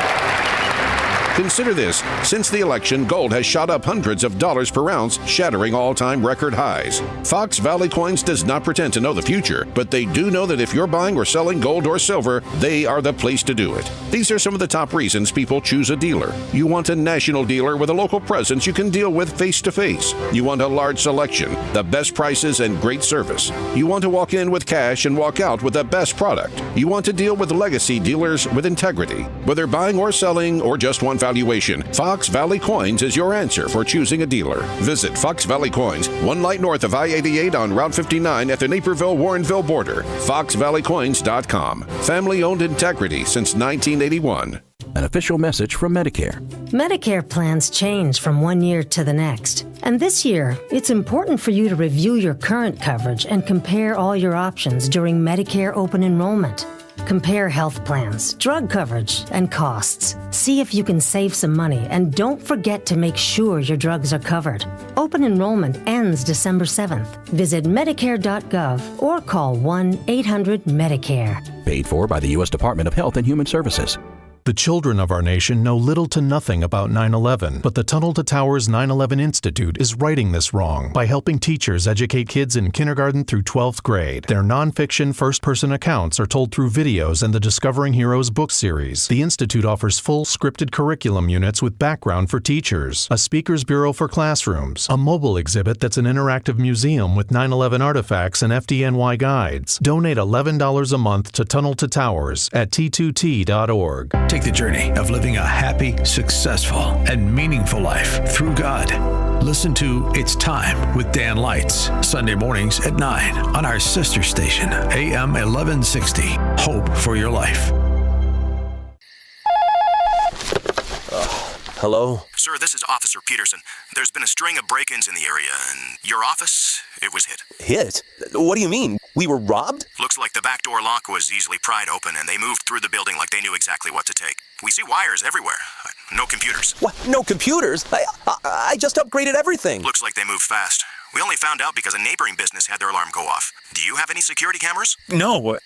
Consider this. Since the election, gold has shot up hundreds of dollars per ounce, shattering all-time record highs. Fox Valley Coins does not pretend to know the future, but they do know that if you're buying or selling gold or silver, they are the place to do it. These are some of the top reasons people choose a dealer. You want a national dealer with a local presence you can deal with face-to-face. You want a large selection, the best prices, and great service. You want to walk in with cash and walk out with the best product. You want to deal with legacy dealers with integrity. Whether buying or selling or just want valuation, Fox Valley Coins is your answer for choosing a dealer. Visit Fox Valley Coins, 1 light north of I-88 on Route 59 at the Naperville-Warrenville border. FoxValleyCoins.com. Family-owned integrity since 1981. An official message from Medicare. Medicare plans change from one year to the next. And this year, it's important for you to review your current coverage and compare all your options during Medicare open enrollment. Compare health plans, drug coverage, and costs. See if you can save some money, and don't forget to make sure your drugs are covered. Open enrollment ends December 7th. Visit Medicare.gov or call 1-800-MEDICARE. Paid for by the U.S. Department of Health and Human Services. The children of our nation know little to nothing about 9/11, but the Tunnel to Towers 9/11 Institute is righting this wrong by helping teachers educate kids in kindergarten through 12th grade. Their nonfiction first-person accounts are told through videos and the Discovering Heroes book series. The Institute offers full scripted curriculum units with background for teachers, a speaker's bureau for classrooms, a mobile exhibit that's an interactive museum with 9/11 artifacts and FDNY guides. Donate $11 a month to Tunnel to Towers at t2t.org. Take the journey of living a happy, successful, and meaningful life through God. Listen to It's Time with Dan Lights, Sunday mornings at 9 on our sister station, AM 1160. Hope for your life. Hello? Sir, this is Officer Peterson. There's been a string of break-ins in the area, and your office, it was hit. Hit? What do you mean? We were robbed? Looks like the back door lock was easily pried open, and they moved through the building like they knew exactly what to take. We see wires everywhere. No computers. What? No computers? I just upgraded everything. Looks like they moved fast. We only found out because a neighboring business had their alarm go off. Do you have any security cameras? No.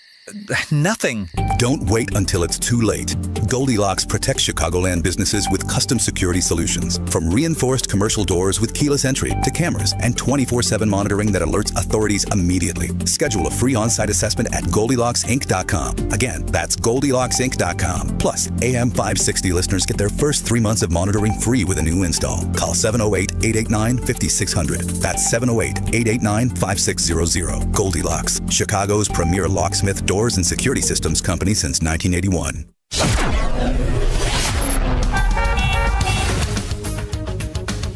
Nothing. Don't wait until it's too late. Goldilocks protects Chicagoland businesses with custom security solutions. From reinforced commercial doors with keyless entry to cameras and 24/7 monitoring that alerts authorities immediately. Schedule a free on-site assessment at GoldilocksInc.com. Again, that's GoldilocksInc.com. Plus, AM 560 listeners get their first 3 months of monitoring free with a new install. Call 708-889-5600. That's 708-889-5600. Goldilocks, Chicago's premier locksmith doors and security systems company since 1981.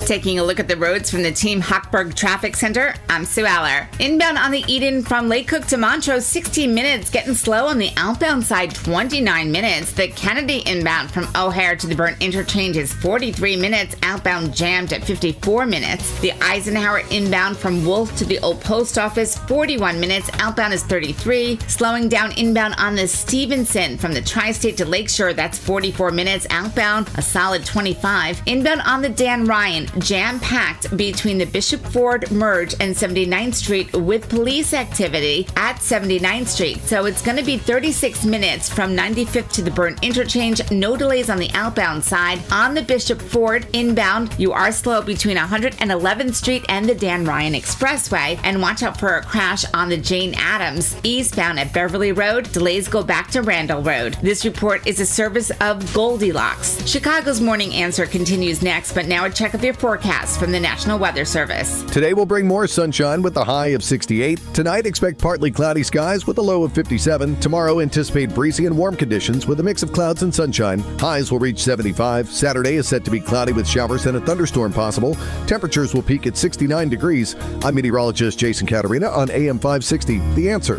Taking a look at the roads from the Team Hochberg Traffic Center, I'm Sue Aller. Inbound on the Eden from Lake Cook to Montrose, 16 minutes. Getting slow on the outbound side, 29 minutes. The Kennedy inbound from O'Hare to the Burnt Interchange is 43 minutes. Outbound jammed at 54 minutes. The Eisenhower inbound from Wolf to the Old Post Office, 41 minutes. Outbound is 33. Slowing down inbound on the Stevenson from the Tri-State to Lakeshore, that's 44 minutes. Outbound, a solid 25. Inbound on the Dan Ryan, jam-packed between the Bishop Ford merge and 79th Street with police activity at 79th Street. So it's going to be 36 minutes from 95th to the Burnt Interchange. No delays on the outbound side. On the Bishop Ford inbound, you are slow between 111th Street and the Dan Ryan Expressway. And watch out for a crash on the Jane Addams eastbound at Beverly Road. Delays go back to Randall Road. This report is a service of Goldilocks. Chicago's Morning Answer continues next, but now a check of your forecast from the National Weather Service. Today will bring more sunshine with a high of 68. Tonight, expect partly cloudy skies with a low of 57. Tomorrow, anticipate breezy and warm conditions with a mix of clouds and sunshine. Highs will reach 75. Saturday is set to be cloudy with showers and a thunderstorm possible. Temperatures will peak at 69 degrees. I'm meteorologist Jason Caterina on AM 560, The Answer.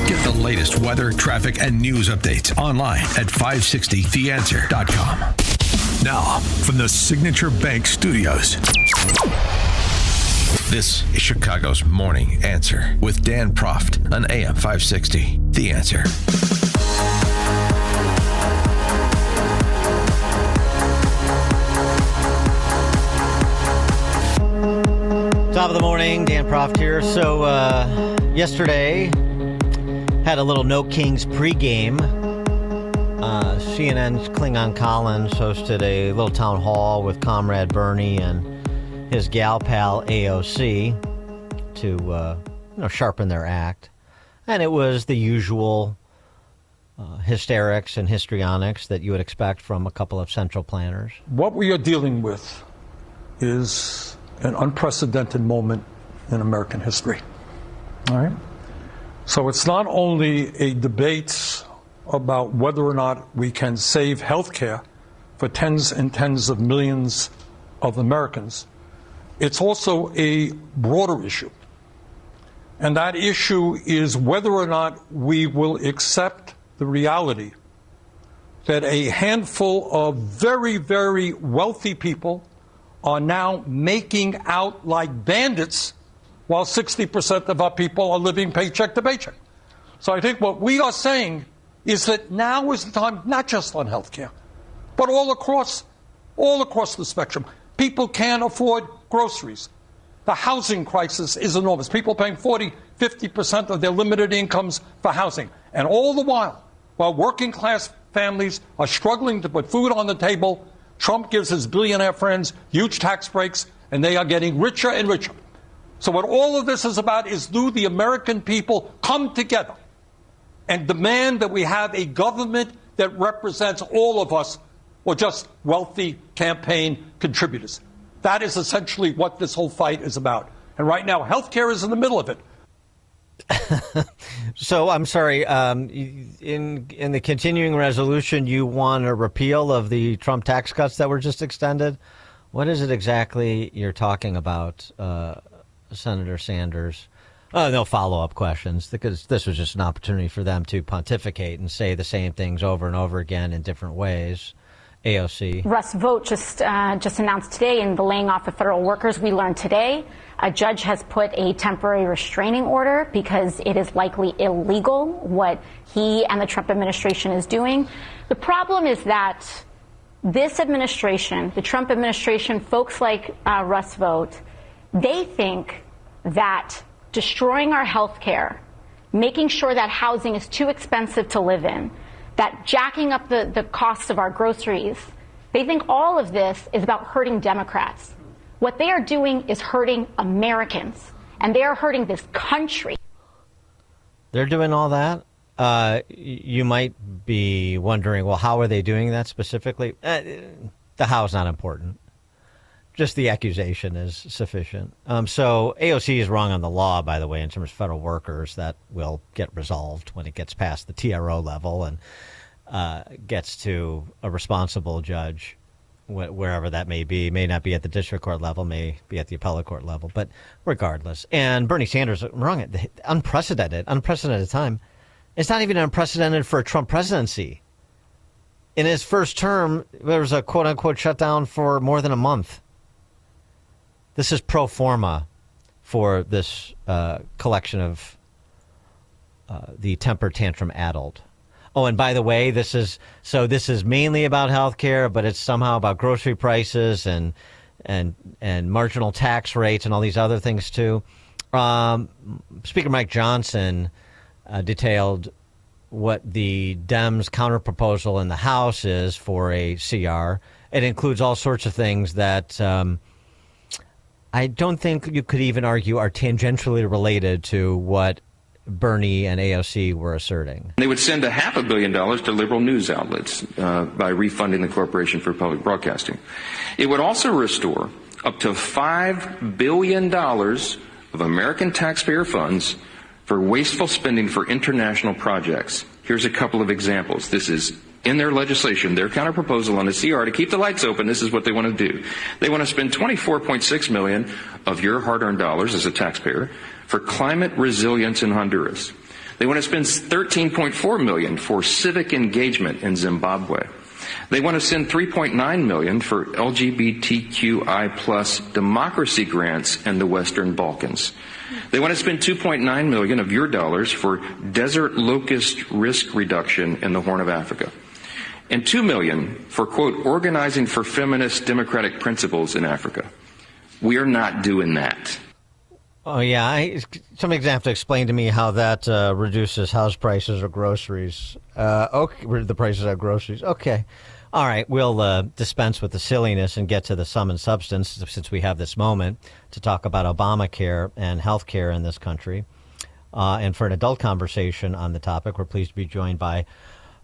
Get the latest weather, traffic, and news updates online at 560theanswer.com. Now, from the Signature Bank Studios, this is Chicago's Morning Answer with Dan Proft on AM 560. The Answer. Top of the morning, Dan Proft here. So, yesterday, had a little No Kings pregame CNN's Klingon Collins hosted a little town hall with Comrade Bernie and his gal pal AOC to sharpen their act. And it was the usual hysterics and histrionics that you would expect from a couple of central planners. What we are dealing with is an unprecedented moment in American history. All right? So it's not only a debate about whether or not we can save health care for tens and tens of millions of Americans. It's also a broader issue. And that issue is whether or not we will accept the reality that a handful of very, very wealthy people are now making out like bandits while 60% of our people are living paycheck to paycheck. So I think what we are saying is that now is the time, not just on health care, but all across the spectrum. People can't afford groceries. The housing crisis is enormous. People paying 40, 50% of their limited incomes for housing. And all the while working class families are struggling to put food on the table, Trump gives his billionaire friends huge tax breaks, and they are getting richer and richer. So what all of this is about is, do the American people come together and demand that we have a government that represents all of us, or just wealthy campaign contributors? That is essentially what this whole fight is about. And right now, healthcare is in the middle of it. So I'm sorry, in the continuing resolution, you want a repeal of the Trump tax cuts that were just extended. What is it exactly you're talking about, Senator Sanders? No follow-up questions, because this was just an opportunity for them to pontificate and say the same things over and over again in different ways. AOC. Russ Vought just announced today in the laying off of federal workers. We learned today a judge has put a temporary restraining order because it is likely illegal what he and the Trump administration is doing. The problem is that this administration, the Trump administration, folks like Russ Vought, they think that destroying our health care, making sure that housing is too expensive to live in, that jacking up the cost of our groceries, they think all of this is about hurting Democrats. What they are doing is hurting Americans, and they are hurting this country. They're doing all that? You might be wondering, well, how are they doing that specifically? The how is not important. Just the accusation is sufficient. So AOC is wrong on the law, by the way, in terms of federal workers. That will get resolved when it gets past the TRO level and gets to a responsible judge, wherever that may be. May not be at the district court level, may be at the appellate court level, but regardless. And Bernie Sanders, wrong, unprecedented time. It's not even unprecedented for a Trump presidency. In his first term, there was a quote-unquote shutdown for more than a month. This is pro forma for this collection of the temper tantrum addled. Oh, and by the way, this is mainly about health care, but it's somehow about grocery prices and marginal tax rates and all these other things too. Speaker Mike Johnson detailed what the Dems' counterproposal in the House is for a CR. It includes all sorts of things that I don't think you could even argue are tangentially related to what Bernie and AOC were asserting. They would send $500 million to liberal news outlets by refunding the Corporation for Public Broadcasting. It would also restore up to $5 billion of American taxpayer funds for wasteful spending for international projects. Here's a couple of examples. This is in their legislation, their counterproposal on the CR to keep the lights open. This is what they want to do. They want to spend $24.6 million of your hard-earned dollars as a taxpayer for climate resilience in Honduras. They want to spend $13.4 million for civic engagement in Zimbabwe. They want to send $3.9 million for LGBTQI plus democracy grants in the Western Balkans. They want to spend $2.9 million of your dollars for desert locust risk reduction in the Horn of Africa. And $2 million for, quote, organizing for feminist democratic principles in Africa. We are not doing that. Oh, yeah. Somebody's going to have to explain to me how that reduces house prices or groceries. Okay, the prices of groceries. Okay. All right. We'll dispense with the silliness and get to the sum and substance, since we have this moment to talk about Obamacare and health care in this country. And for an adult conversation on the topic, we're pleased to be joined by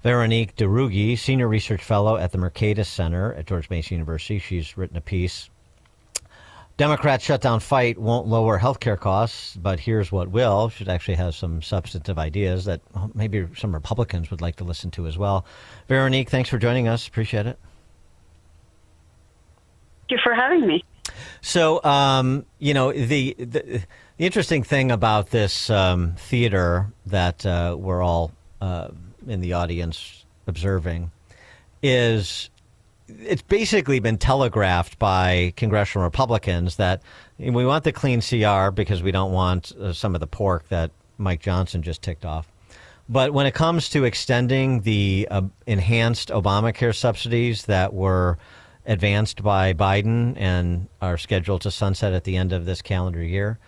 Veronique Derugi, Senior Research Fellow at the Mercatus Center at George Mason University. She's written a piece, Democrats' shutdown fight won't lower health care costs, but here's what will. She actually has some substantive ideas that maybe some Republicans would like to listen to as well. Veronique, thanks for joining us. Appreciate it. Thank you for having me. So, the interesting thing about this theater that we're all in the audience observing is it's basically been telegraphed by congressional Republicans that we want the clean CR because we don't want some of the pork that Mike Johnson just ticked off. But when it comes to extending the enhanced Obamacare subsidies that were advanced by Biden and are scheduled to sunset at the end of this calendar year,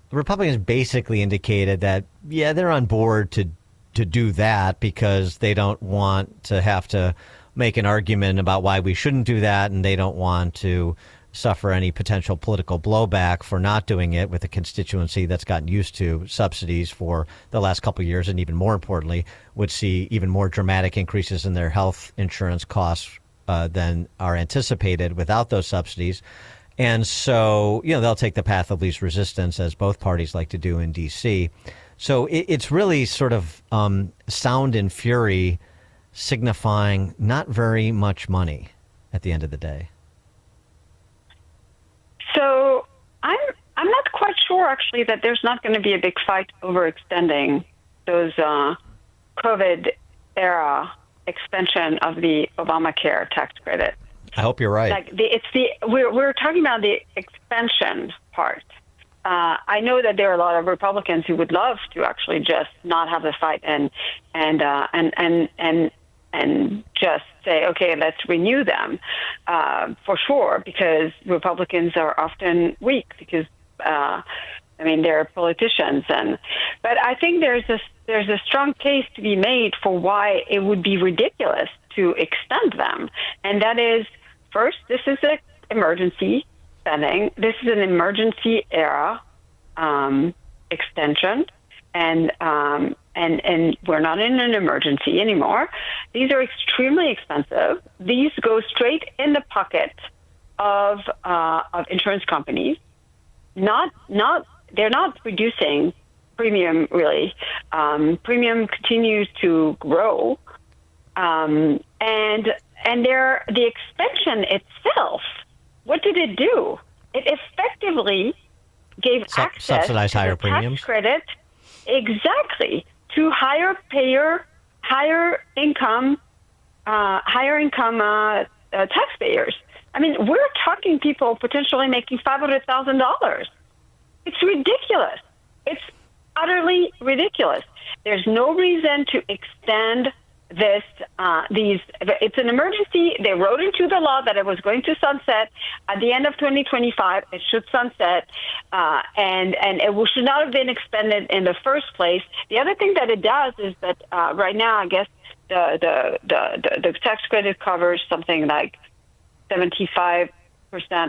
the Republicans basically indicated that, yeah, they're on board to do that because they don't want to have to make an argument about why we shouldn't do that, and they don't want to suffer any potential political blowback for not doing it with a constituency that's gotten used to subsidies for the last couple of years, and even more importantly, would see even more dramatic increases in their health insurance costs than are anticipated without those subsidies. And so, they'll take the path of least resistance, as both parties like to do in D.C. So it's really sort of sound and fury, signifying not very much money at the end of the day. So I'm not quite sure, actually, that there's not going to be a big fight over extending those COVID-era extension of the Obamacare tax credit. I hope you're right. We're talking about the expansion part. I know that there are a lot of Republicans who would love to actually just not have the fight and just say, okay, let's renew them, for sure, because Republicans are often weak because, they're politicians. But I think there's a strong case to be made for why it would be ridiculous to extend them. And that is, first, this is an emergency spending. This is an emergency era extension. And we're not in an emergency anymore. These are extremely expensive. These go straight in the pocket of insurance companies. They're not reducing premium, really. Premium continues to grow, and the extension itself. What did it do? It effectively gave access subsidize to higher the premiums. tax credit. Exactly, to higher income taxpayers. We're talking people potentially making $500,000. It's ridiculous. It's utterly ridiculous. There's no reason to extend this. It's an emergency. They wrote into the law that it was going to sunset at the end of 2025. It should sunset, and it should not have been extended in the first place. The other thing that it does is that right now, I guess the tax credit covers something like 75%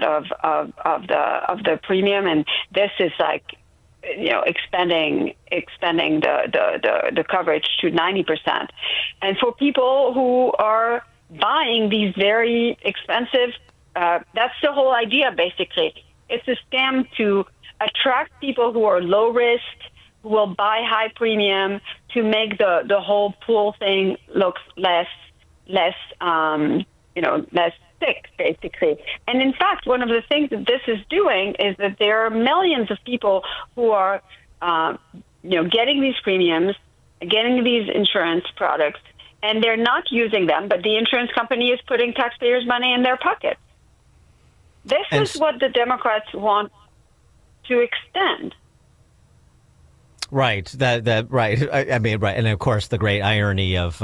of the premium, and this is like, expanding the coverage to 90%. And for people who are buying these very expensive, that's the whole idea, basically. It's a scam to attract people who are low risk, who will buy high premium, to make the whole pool thing look less sick, basically. And in fact, one of the things that this is doing is that there are millions of people who are, getting these premiums, getting these insurance products, and they're not using them, but the insurance company is putting taxpayers' money in their pockets. This is what the Democrats want to extend. Right. Right. Right. And of course, the great irony of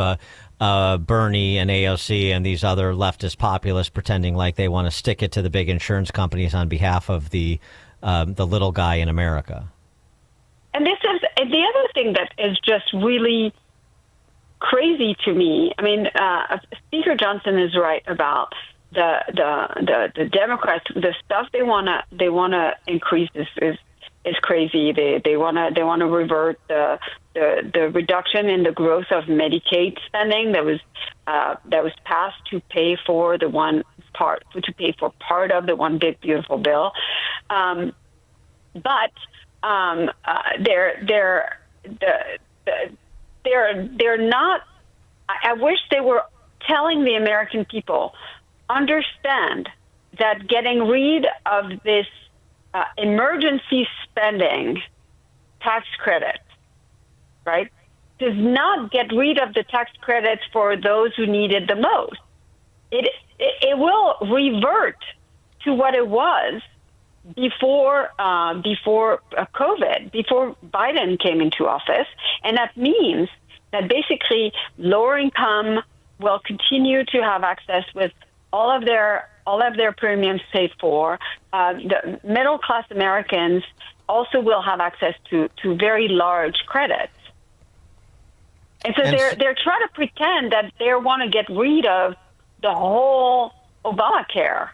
Bernie and AOC and these other leftist populists pretending like they want to stick it to the big insurance companies on behalf of the little guy in America. the other thing that is just really crazy to me, I mean, Speaker Johnson is right about the Democrats. The stuff they wanna increase is crazy. They wanna revert the reduction in the growth of Medicaid spending that was passed to pay for part of the One Big Beautiful Bill. But they're not. I wish they were telling the American people, understand that getting rid of this emergency spending tax credit, right, does not get rid of the tax credits for those who need it the most. It will revert to what it was before COVID, before Biden came into office, and that means that basically lower income will continue to have access with all of their premiums paid for. The middle class Americans also will have access to very large credits. And so they're trying to pretend that they want to get rid of the whole Obamacare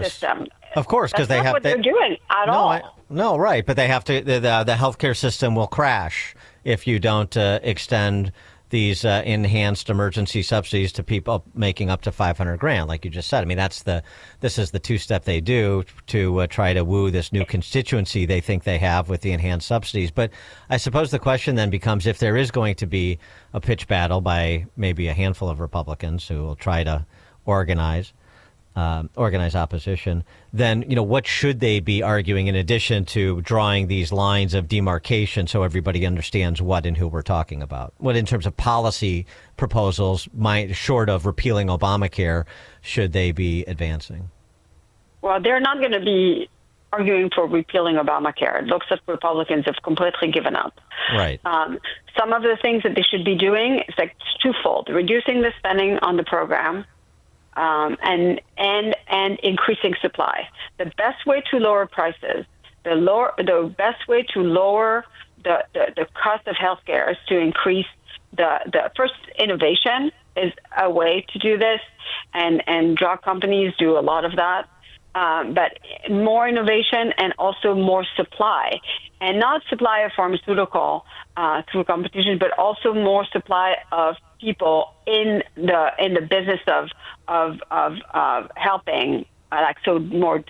system. Of course, because they have what they're doing at all. No, right, but they have to. The healthcare system will crash if you don't extend these enhanced emergency subsidies to people making up to $500,000, like you just said. I mean, this is the two-step they do to try to woo this new constituency they think they have with the enhanced subsidies. But I suppose the question then becomes, if there is going to be a pitch battle by maybe a handful of Republicans who will try to organize opposition, then, what should they be arguing in addition to drawing these lines of demarcation so everybody understands what and who we're talking about? What, in terms of policy proposals, short of repealing Obamacare, should they be advancing? Well, they're not going to be arguing for repealing Obamacare. It looks like Republicans have completely given up. Right. Some of the things that they should be doing is like twofold: reducing the spending on the program, and increasing supply. The best way to lower prices, the best way to lower the cost of healthcare is to increase the first. Innovation is a way to do this, and drug companies do a lot of that. But more innovation and also more supply, and not supply of pharmaceutical through competition, but also more supply of people in the business of helping, so more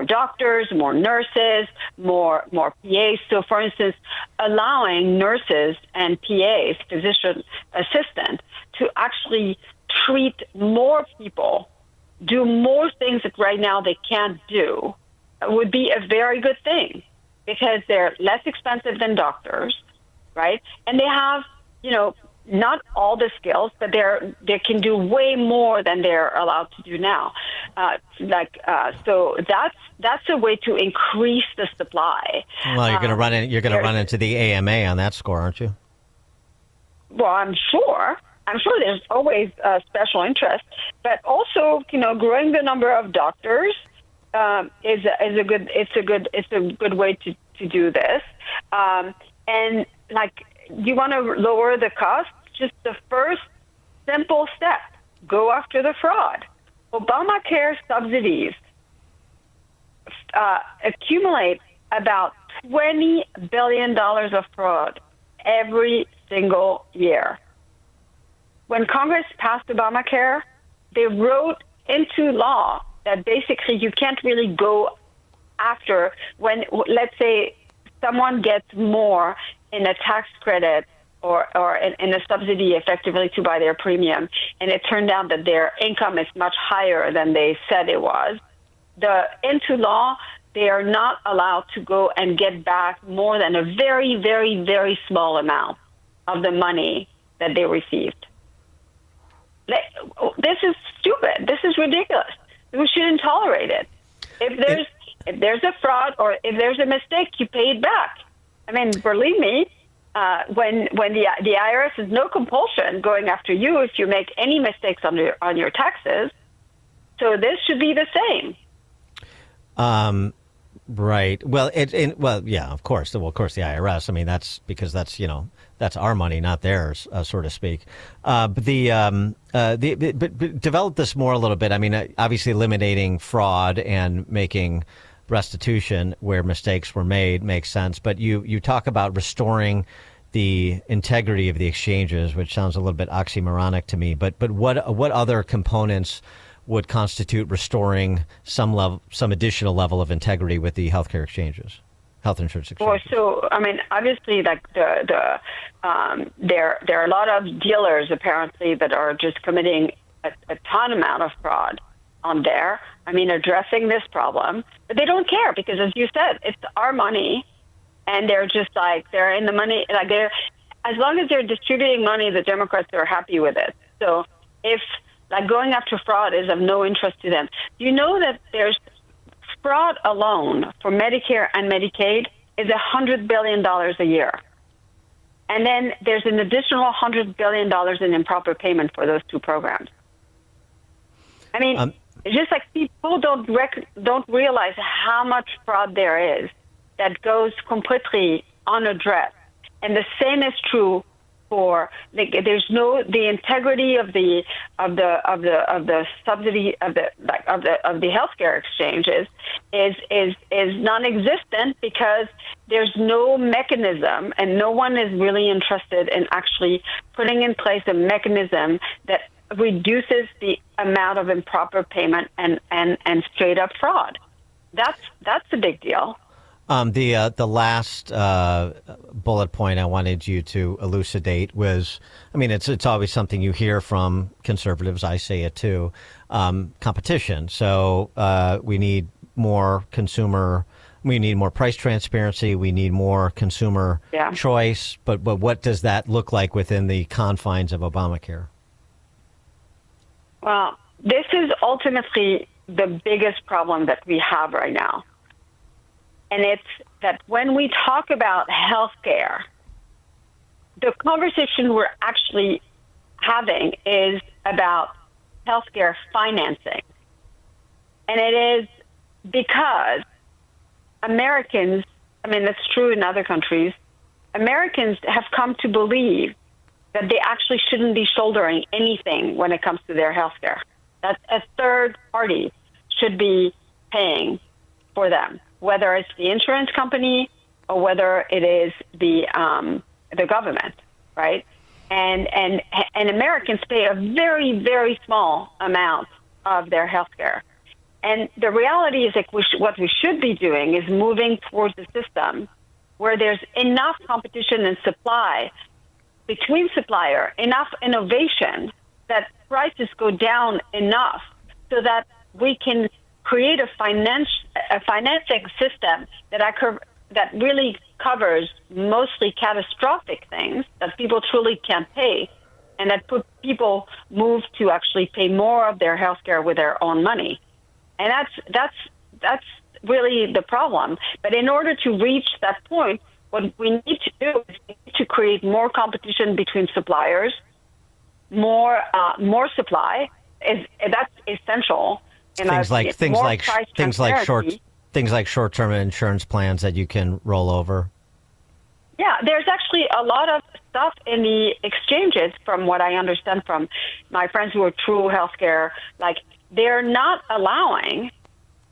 doctors, more nurses, more PAs. So, for instance, allowing nurses and PAs, physician assistants, to actually treat more people, do more things that right now they can't do, would be a very good thing, because they're less expensive than doctors, right? And they have, not all the skills, but they can do way more than they're allowed to do now. So that's a way to increase the supply. Well, you're going to run into the AMA on that score, aren't you? Well, I'm sure there's always special interest, but also, growing the number of doctors is a good way to do this. And you want to lower the cost? Just the first simple step: go after the fraud. Obamacare subsidies accumulate about $20 billion of fraud every single year. When Congress passed Obamacare, they wrote into law that basically you can't really go after when, let's say, someone gets more in a tax credit or in a subsidy effectively to buy their premium, and it turned out that their income is much higher than they said it was. Into law, they are not allowed to go and get back more than a very, very, very small amount of the money that they received. This is stupid. This is ridiculous. We shouldn't tolerate it. If there's a fraud or if there's a mistake, you pay it back. I mean, believe me, when the IRS has no compulsion going after you if you make any mistakes on your taxes. So this should be the same. Right. Well, yeah, of course. Well, of course, the IRS. I mean, that's because that's our money, not theirs, so to speak. But develop this more a little bit. I mean, obviously, eliminating fraud and making restitution where mistakes were made makes sense. But you talk about restoring the integrity of the exchanges, which sounds a little bit oxymoronic to me. But what other components would constitute restoring some additional level of integrity with the healthcare exchanges, health insurance exchanges? Well, so I mean, obviously, like there are a lot of dealers apparently that are just committing a ton amount of fraud on there. I mean, addressing this problem, but they don't care because, as you said, it's our money, and they're just like they're in the money. Like as long as they're distributing money, the Democrats are happy with it. So if like going after fraud is of no interest to them. You know that there's fraud alone for Medicare and Medicaid is $100 billion a year. And then there's an additional $100 billion in improper payment for those two programs. I mean, it's just like people don't realize how much fraud there is that goes completely unaddressed. And the same is true for there's no the integrity of the subsidy of the healthcare exchanges is non-existent because there's no mechanism and no one is really interested in actually putting in place a mechanism that reduces the amount of improper payment and straight up fraud. That's a big deal. The last bullet point I wanted you to elucidate was, I mean, it's always something you hear from conservatives. I say it too. Competition. So we need more consumer. We need more price transparency. We need more consumer choice. But what does that look like within the confines of Obamacare? Well, this is ultimately the biggest problem that we have right now. And it's that when we talk about healthcare, the conversation we're actually having is about healthcare financing. And it is because Americans, I mean, that's true in other countries, Americans have come to believe that they actually shouldn't be shouldering anything when it comes to their healthcare. That a third party should be paying for them, whether it's the insurance company or whether it is the government, right? And Americans pay a very, very small amount of their health care. And the reality is that what we should be doing is moving towards a system where there's enough competition and supply between supplier, enough innovation that prices go down enough so that we can create a financing system that really covers mostly catastrophic things that people truly can't pay, and that people move to actually pay more of their health care with their own money. And that's really the problem. But in order to reach that point, what we need to do is we need to create more competition between suppliers, more supply. That's essential. Things like short-term insurance plans that you can roll over. Yeah, there's actually a lot of stuff in the exchanges, from what I understand from my friends who are true healthcare. Like, they're not allowing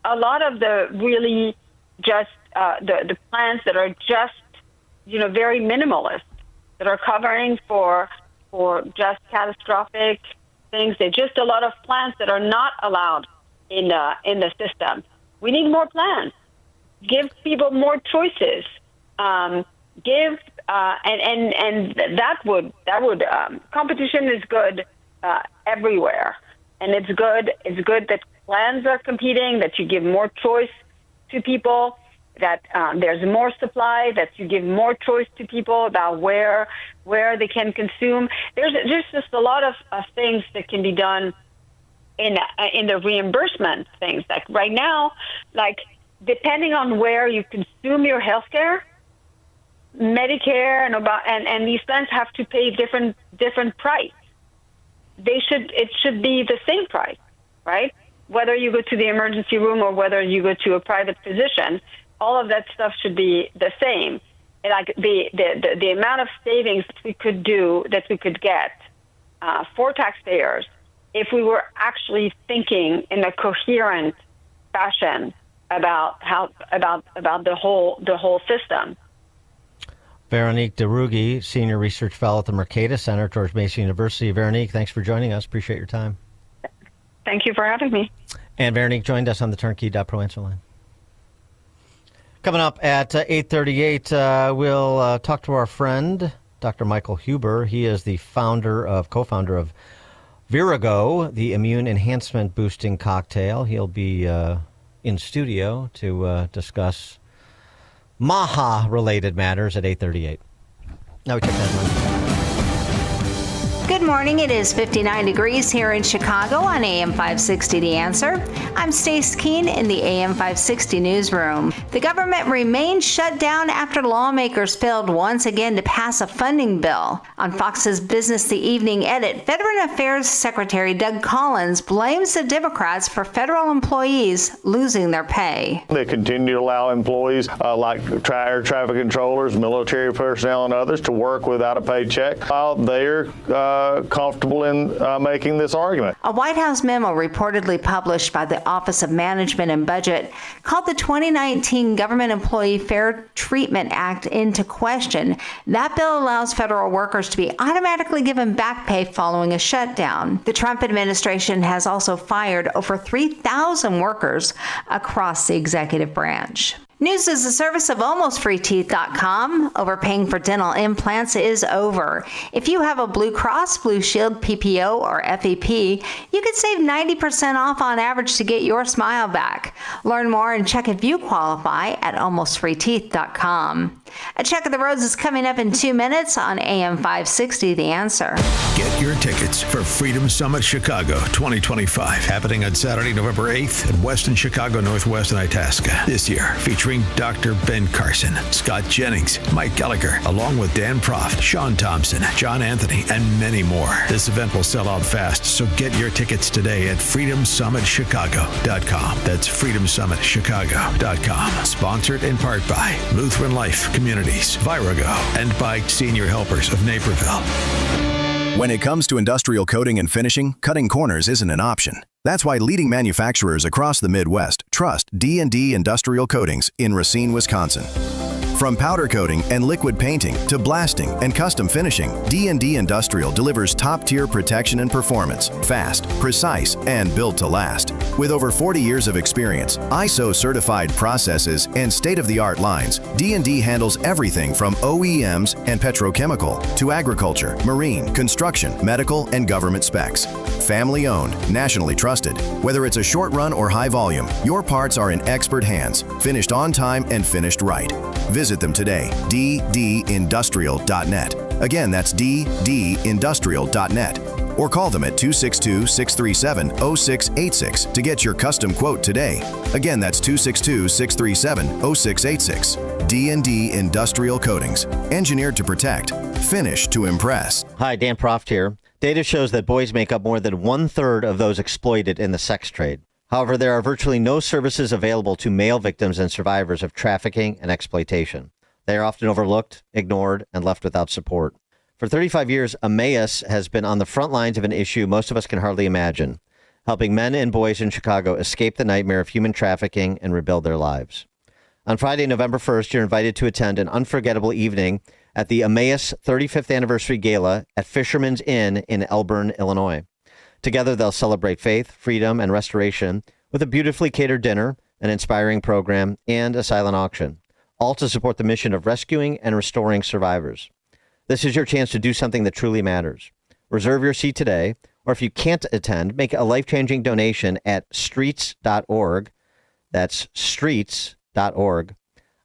a lot of the really just the plans that are just very minimalist, that are covering for just catastrophic things. There's just a lot of plans that are not allowed in the system. We need more plans. Give people more choices. And that would competition is good everywhere, and it's good that plans are competing, that you give more choice to people, that there's more supply, that you give more choice to people about where they can consume. There's just a lot of things that can be done in the reimbursement things. Like right now, like depending on where you consume your healthcare, Medicare and these plans have to pay different price. It should be the same price, right? Whether you go to the emergency room or whether you go to a private physician, all of that stuff should be the same. Like the amount of savings that we could get for taxpayers if we were actually thinking in a coherent fashion about the whole system. Veronique Derugi, Senior Research Fellow at the Mercatus Center, George Mason University. Veronique, thanks for joining us. Appreciate your time. Thank you for having me. And Veronique joined us on the Turnkey.Pro answer line. Coming up at 8:38, we'll talk to our friend, Dr. Michael Huber. He is the co-founder of Virago, the immune enhancement boosting cocktail. He'll be in studio to discuss Maha-related matters at 8:38. Now we check that one. Good morning. It is 59 degrees here in Chicago on AM 560 The Answer. I'm Stace Keene in the AM 560 newsroom. The government remains shut down after lawmakers failed once again to pass a funding bill. On Fox's Business the Evening Edit, Veteran Affairs Secretary Doug Collins blames the Democrats for federal employees losing their pay. They continue to allow employees like air traffic controllers, military personnel, and others to work without a paycheck while they're comfortable in making this argument. A White House memo reportedly published by the Office of Management and Budget called the 2019 Government Employee Fair Treatment Act into question. That bill allows federal workers to be automatically given back pay following a shutdown. The Trump administration has also fired over 3,000 workers across the executive branch. News is a service of AlmostFreeTeeth.com. Overpaying for dental implants is over. If you have a Blue Cross, Blue Shield, PPO, or FEP, you could save 90% off on average to get your smile back. Learn more and check if you qualify at AlmostFreeTeeth.com. A check of the roads is coming up in 2 minutes on AM 560 The Answer. Get your tickets for Freedom Summit Chicago 2025, happening on Saturday, November 8th at Westin Chicago Northwest and Itasca. This year, featuring Dr. Ben Carson, Scott Jennings, Mike Gallagher, along with Dan Proft, Sean Thompson, John Anthony, and many more. This event will sell out fast, so get your tickets today at freedomsummitchicago.com. That's freedomsummitchicago.com. Sponsored in part by Lutheran Life Communities, Virago, and by Senior Helpers of Naperville. When it comes to industrial coating and finishing, cutting corners isn't an option. That's why leading manufacturers across the Midwest trust D&D Industrial Coatings in Racine, Wisconsin. From powder coating and liquid painting to blasting and custom finishing, D&D Industrial delivers top-tier protection and performance, fast, precise, and built to last. With over 40 years of experience, ISO-certified processes, and state-of-the-art lines, D&D handles everything from OEMs and petrochemical to agriculture, marine, construction, medical, and government specs. Family-owned, nationally trusted. Whether it's a short run or high volume, your parts are in expert hands, finished on time and finished right. Visit them today, ddindustrial.net. Again, that's ddindustrial.net. Or call them at 262-637-0686 to get your custom quote today. Again, that's 262-637-0686. D&D Industrial Coatings. Engineered to protect. Finished to impress. Hi, Dan Proft here. Data shows that boys make up more than 1/3 of those exploited in the sex trade. However, there are virtually no services available to male victims and survivors of trafficking and exploitation. They are often overlooked, ignored, and left without support. For 35 years, Emmaus has been on the front lines of an issue most of us can hardly imagine, helping men and boys in Chicago escape the nightmare of human trafficking and rebuild their lives. On Friday, November 1st, you're invited to attend an unforgettable evening at the Emmaus 35th Anniversary Gala at Fisherman's Inn in Elburn, Illinois. Together, they'll celebrate faith, freedom, and restoration with a beautifully catered dinner, an inspiring program, and a silent auction, all to support the mission of rescuing and restoring survivors. This is your chance to do something that truly matters. Reserve your seat today, or if you can't attend, make a life-changing donation at streets.org. That's streets.org.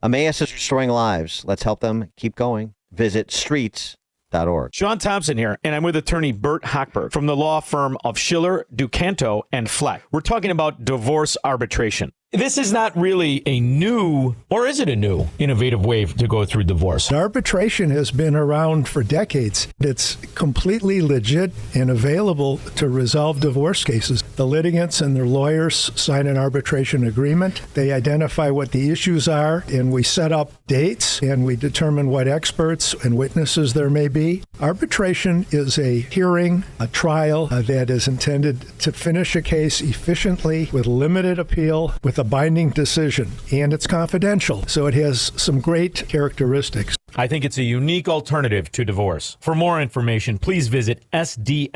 Emmaus is restoring lives. Let's help them keep going. Visit streets.org. Sean Thompson here, and I'm with attorney Bert Hochberg from the law firm of Schiller, Ducanto, and Fleck. We're talking about divorce arbitration. This is not really a new, or is it a new, innovative way to go through divorce? Arbitration has been around for decades. It's completely legit and available to resolve divorce cases. The litigants and their lawyers sign an arbitration agreement. They identify what the issues are, and we set up dates, and we determine what experts and witnesses there may be. Arbitration is a hearing, a trial that is intended to finish a case efficiently with limited appeal, with a binding decision, and it's confidential, so it has some great characteristics. I think it's a unique alternative to divorce. For more information, please visit sdflaw.com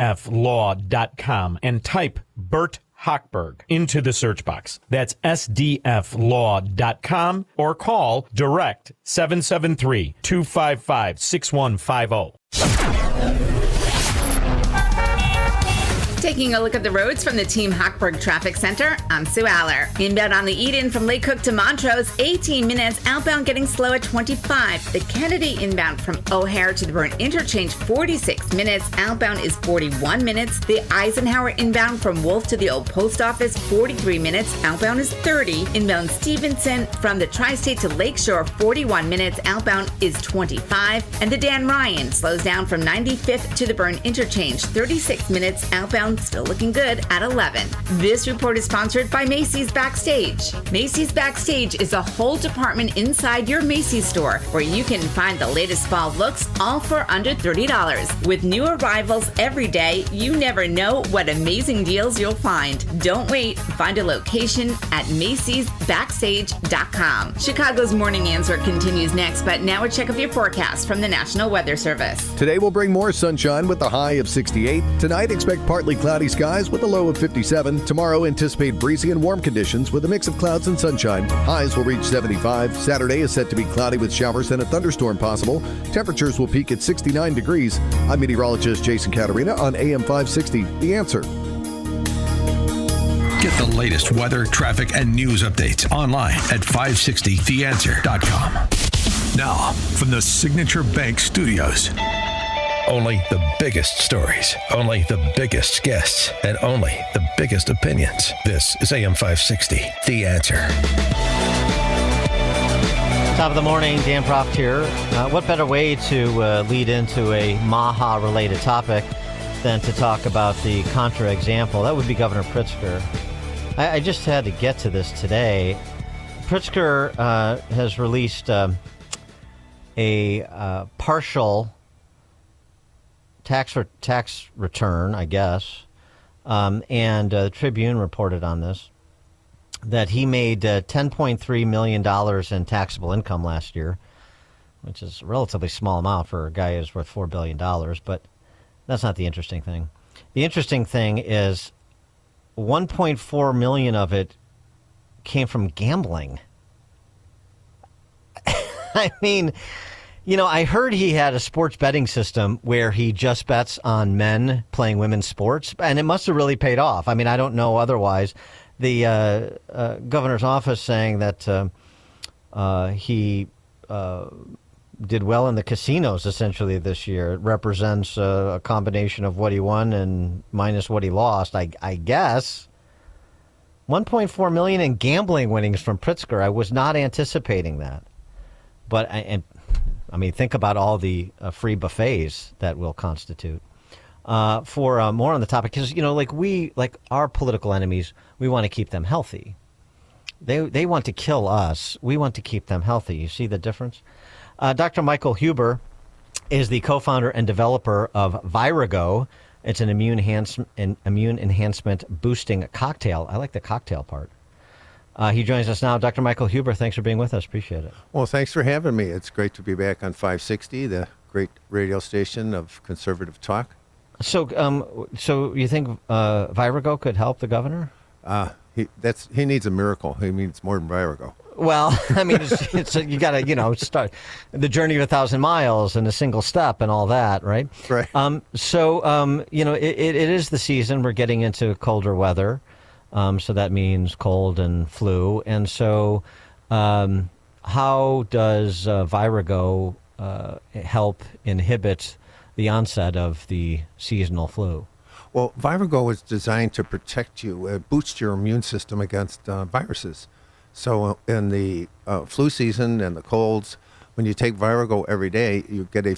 and type Bert Hochberg into the search box. That's sdflaw.com or call direct 773-255-6150. Taking a look at the roads from the Team Hochberg Traffic Center, I'm Sue Aller. Inbound on the Eden from Lake Cook to Montrose, 18 minutes. Outbound getting slow at 25. The Kennedy inbound from O'Hare to the Burn Interchange, 46 minutes. Outbound is 41 minutes. The Eisenhower inbound from Wolf to the Old Post Office, 43 minutes. Outbound is 30. Inbound Stevenson from the Tri-State to Lakeshore, 41 minutes. Outbound is 25. And the Dan Ryan slows down from 95th to the Burn Interchange, 36 minutes. Outbound still looking good at 11. This report is sponsored by Macy's Backstage. Macy's Backstage is a whole department inside your Macy's store where you can find the latest fall looks all for under $30. With new arrivals every day, you never know what amazing deals you'll find. Don't wait. Find a location at Macy'sBackstage.com. Chicago's Morning Answer continues next, but now a check of your forecast from the National Weather Service. Today will bring more sunshine with a high of 68. Tonight, expect partly cloudy skies with a low of 57. Tomorrow, anticipate breezy and warm conditions with a mix of clouds and sunshine. Highs will reach 75. Saturday is set to be cloudy with showers and a thunderstorm possible. Temperatures will peak at 69 degrees. I'm meteorologist Jason Caterina on AM 560. The Answer. Get the latest weather, traffic, and news updates online at 560theanswer.com. Now, from the Signature Bank Studios. Only the biggest stories, only the biggest guests, and only the biggest opinions. This is AM 560, The Answer. Top of the morning, Dan Proft here. What better way to lead into a Maha-related topic than to talk about the Contra example? That would be Governor Pritzker. I just had to get to this today. Pritzker has released a partial tax return, I guess, and the Tribune reported on this, that he made $10.3 million in taxable income last year, which is a relatively small amount for a guy who's worth $4 billion, but that's not the interesting thing. The interesting thing is $1.4 million of it came from gambling. I mean, you know, I heard he had a sports betting system where he just bets on men playing women's sports, and it must have really paid off. I mean, I don't know otherwise. The governor's office saying that he did well in the casinos essentially this year. It represents a combination of what he won and minus what he lost. I guess $1.4 million in gambling winnings from Pritzker. I was not anticipating that, but I mean, think about all the free buffets that will constitute. For more on the topic, because, you know, like our political enemies, we want to keep them healthy. They want to kill us. We want to keep them healthy. You see the difference? Dr. Michael Huber is the co-founder and developer of Virago. It's an immune enhancement boosting cocktail. I like the cocktail part. He joins us now. Dr. Michael Huber, thanks for being with us. Appreciate it. Well, thanks for having me. It's great to be back on 560, the great radio station of conservative talk. So you think Virago could help the governor? He needs a miracle. He needs more than Virago. Well, I mean, it's you got to, start the journey of 1,000 miles and a single step and all that, right? Right. It is the season. We're getting into colder weather. So that means cold and flu. And so how does Virago help inhibit the onset of the seasonal flu? Well, Virago is designed to protect you, boost your immune system against viruses. So in the flu season and the colds, when you take Virago every day, you get a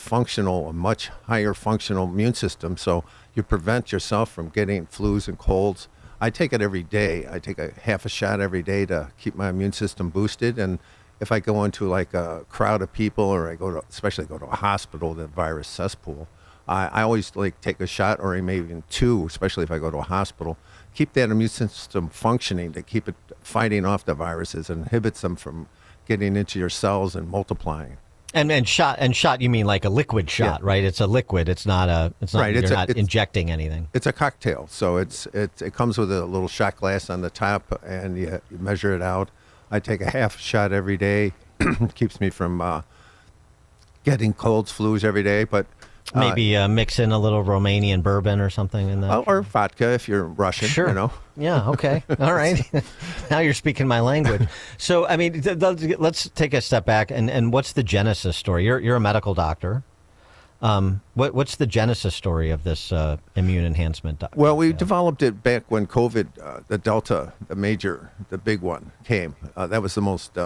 much higher functional immune system. So you prevent yourself from getting flus and colds. I take it every day. I take a half a shot every day to keep my immune system boosted. And if I go into like a crowd of people, or especially go to a hospital, the virus cesspool, I always take a shot, or maybe even two, especially if I go to a hospital. Keep that immune system functioning to keep it fighting off the viruses and inhibits them from getting into your cells and multiplying. And shot, you mean like a liquid shot, right? It's a liquid. It's not right. You're not injecting anything. It's a cocktail. So it comes with a little shot glass on the top, and you measure it out. I take a half shot every day. Keeps me from getting colds, flus every day. But maybe mix in a little Romanian bourbon or something in that. Or vodka if you're Russian. Sure. You know. Yeah. Okay. All right. Now you're speaking my language. So I mean, let's take a step back and what's the genesis story? You're a medical doctor. What's the genesis story of this immune enhancement? Well, we developed it back when COVID, the Delta, the big one came. That was the most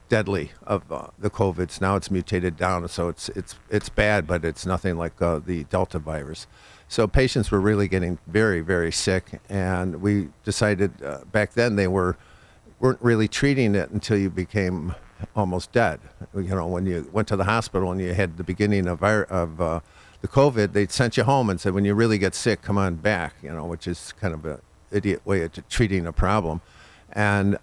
deadly of the COVIDs. Now it's mutated down, so it's bad, but it's nothing like the Delta virus. So patients were really getting very, very sick, and we decided back then they weren't really treating it until you became almost dead. You know, when you went to the hospital and you had the beginning of the COVID, they sent you home and said, when you really get sick, come on back, you know, which is kind of an idiot way of treating a problem. And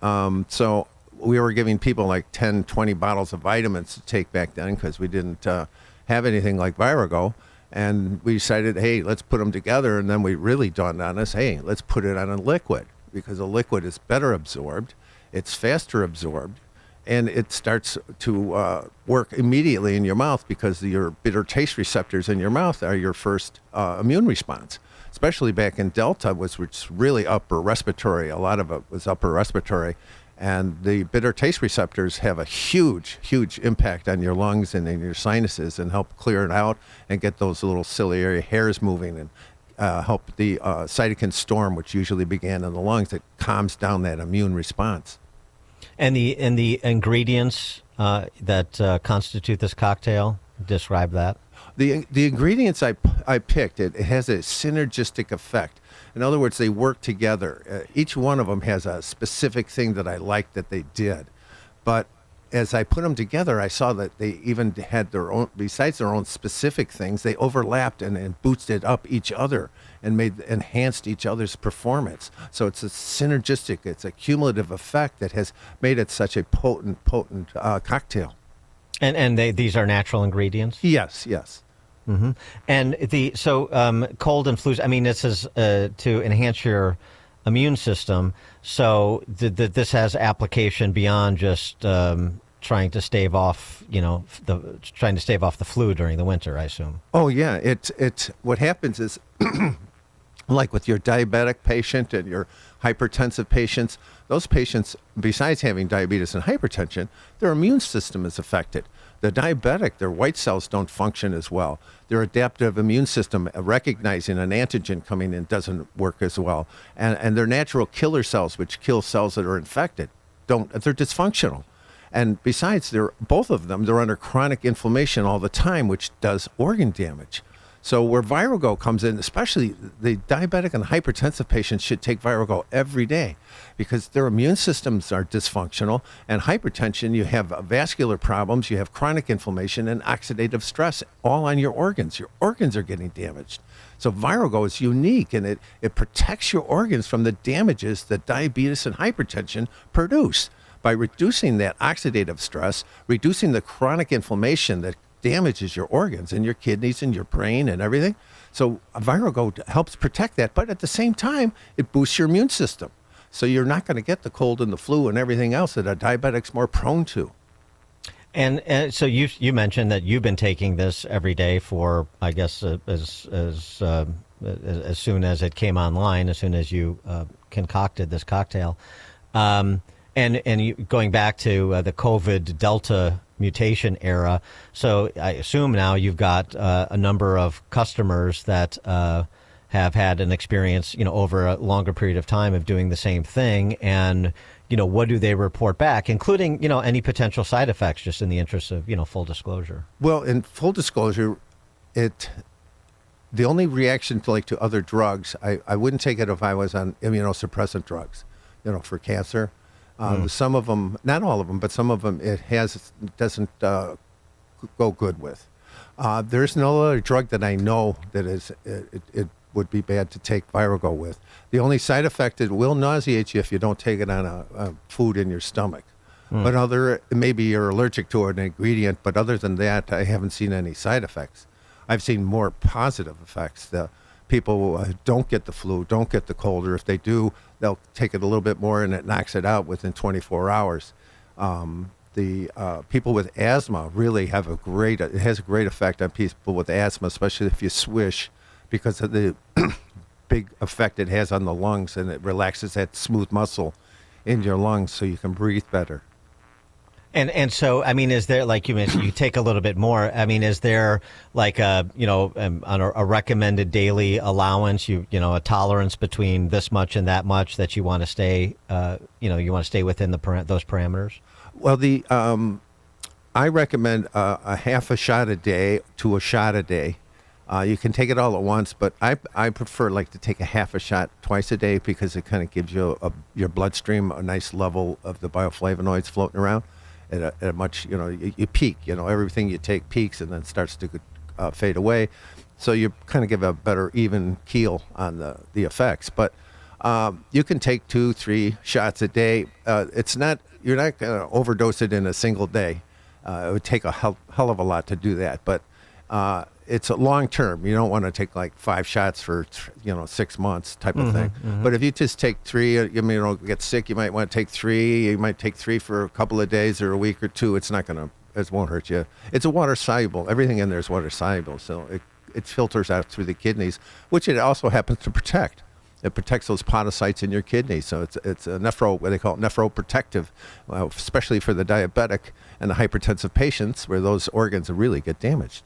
so we were giving people like 10, 20 bottles of vitamins to take back then because we didn't have anything like Virago. And we decided, hey, let's put them together. And then we really dawned on us, hey, let's put it on a liquid, because a liquid is better absorbed, it's faster absorbed, and it starts to work immediately in your mouth because your bitter taste receptors in your mouth are your first immune response. Especially back in Delta, which was really upper respiratory. A lot of it was upper respiratory. And the bitter taste receptors have a huge, huge impact on your lungs and in your sinuses, and help clear it out and get those little ciliary hairs moving, and help the cytokine storm, which usually began in the lungs, that calms down that immune response. And the ingredients that constitute this cocktail, describe that. The ingredients I picked, it has a synergistic effect. In other words, they work together. Each one of them has a specific thing that I liked that they did. But as I put them together, I saw that they even had their own, besides their own specific things, they overlapped and boosted up each other and enhanced each other's performance. So it's a synergistic, it's a cumulative effect that has made it such a potent cocktail. And these are natural ingredients? Yes. Mm-hmm. And cold and flus, I mean, this is to enhance your immune system. So this has application beyond just trying to stave off, the flu during the winter, I assume. Oh yeah, it's what happens is, like with your diabetic patient and your hypertensive patients, those patients, besides having diabetes and hypertension, their immune system is affected. The diabetic, their white cells don't function as well. Their adaptive immune system, recognizing an antigen coming in, doesn't work as well. And their natural killer cells, which kill cells that are infected, they're dysfunctional. And besides, both of them, they're under chronic inflammation all the time, which does organ damage. So where Virago comes in, especially the diabetic and hypertensive patients should take Virago every day, because their immune systems are dysfunctional. And hypertension, you have vascular problems, you have chronic inflammation and oxidative stress all on your organs. Your organs are getting damaged. So Virago is unique, and it protects your organs from the damages that diabetes and hypertension produce by reducing that oxidative stress, reducing the chronic inflammation that damages your organs and your kidneys and your brain and everything. So Virago helps protect that, but at the same time, it boosts your immune system. So you're not going to get the cold and the flu and everything else that a diabetic's more prone to. And so you mentioned that you've been taking this every day for, I guess, as soon as it came online, as soon as you concocted this cocktail. And going back to the COVID Delta mutation era. So I assume now you've got a number of customers that have had an experience, over a longer period of time of doing the same thing, and what do they report back, including any potential side effects, just in the interest of full disclosure. Well, in full disclosure, the only reaction to other drugs, I wouldn't take it if I was on immunosuppressant drugs, for cancer. Some of them, not all of them, but some of them it doesn't go good with. There's no other drug that I know that it would be bad to take Virago with. The only side effect, it will nauseate you if you don't take it on a food in your stomach. But maybe you're allergic to an ingredient, but other than that, I haven't seen any side effects. I've seen more positive effects. The people don't get the flu, don't get the cold, or if they do, they'll take it a little bit more and it knocks it out within 24 hours. The people with asthma really it has a great effect on people with asthma, especially if you swish, because of the big effect it has on the lungs, and it relaxes that smooth muscle in your lungs so you can breathe better. And so, is there, like you mentioned, you take a little bit more. Is there like a recommended daily allowance, a tolerance between this much and that much that you want to stay, within those parameters? Well, I recommend a half a shot a day to a shot a day. You can take it all at once, but I prefer to take a half a shot twice a day because it kind of gives you your bloodstream a nice level of the bioflavonoids floating around. At a much, you peak, everything you take peaks and then starts to fade away. So you kind of give a better even keel on the effects. But you can take 2-3 shots a day. You're not going to overdose it in a single day. It would take a hell of a lot to do that. But it's a long term. You don't want to take like 5 shots for 6 months type of thing. But if you just take 3, get sick, you might want to take 3. You might take 3 for a couple of days or a week or 2. It won't hurt you. It's a water soluble. Everything in there is water soluble, so it filters out through the kidneys, which it also happens to protect. It protects those podocytes in your kidneys, so it's a what they call it, nephroprotective, especially for the diabetic and the hypertensive patients, where those organs really get damaged.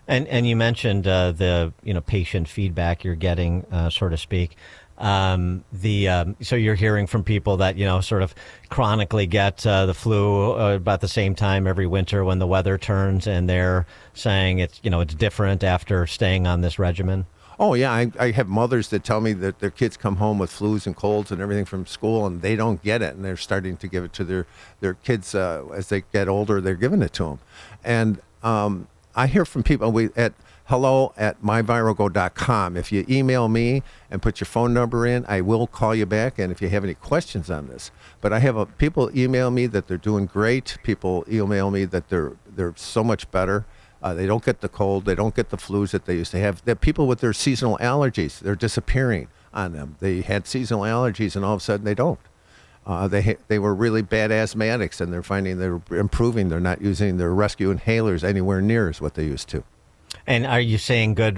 And you mentioned the patient feedback you're getting, so to speak. So you're hearing from people that sort of chronically get the flu about the same time every winter when the weather turns, and they're saying it's different after staying on this regimen. Oh yeah, I have mothers that tell me that their kids come home with flus and colds and everything from school, and they don't get it, and they're starting to give it to their kids as they get older. They're giving it to them, and I hear from people at hello@myvirago.com. If you email me and put your phone number in, I will call you back. And if you have any questions on this, but I have people email me that they're doing great. People email me that they're so much better. They don't get the cold. They don't get the flus that they used to have. They're people with their seasonal allergies. They're disappearing on them. They had seasonal allergies, and all of a sudden they don't. They were really bad asthmatics, and they're finding they're improving. They're not using their rescue inhalers anywhere near as what they used to. And are you saying good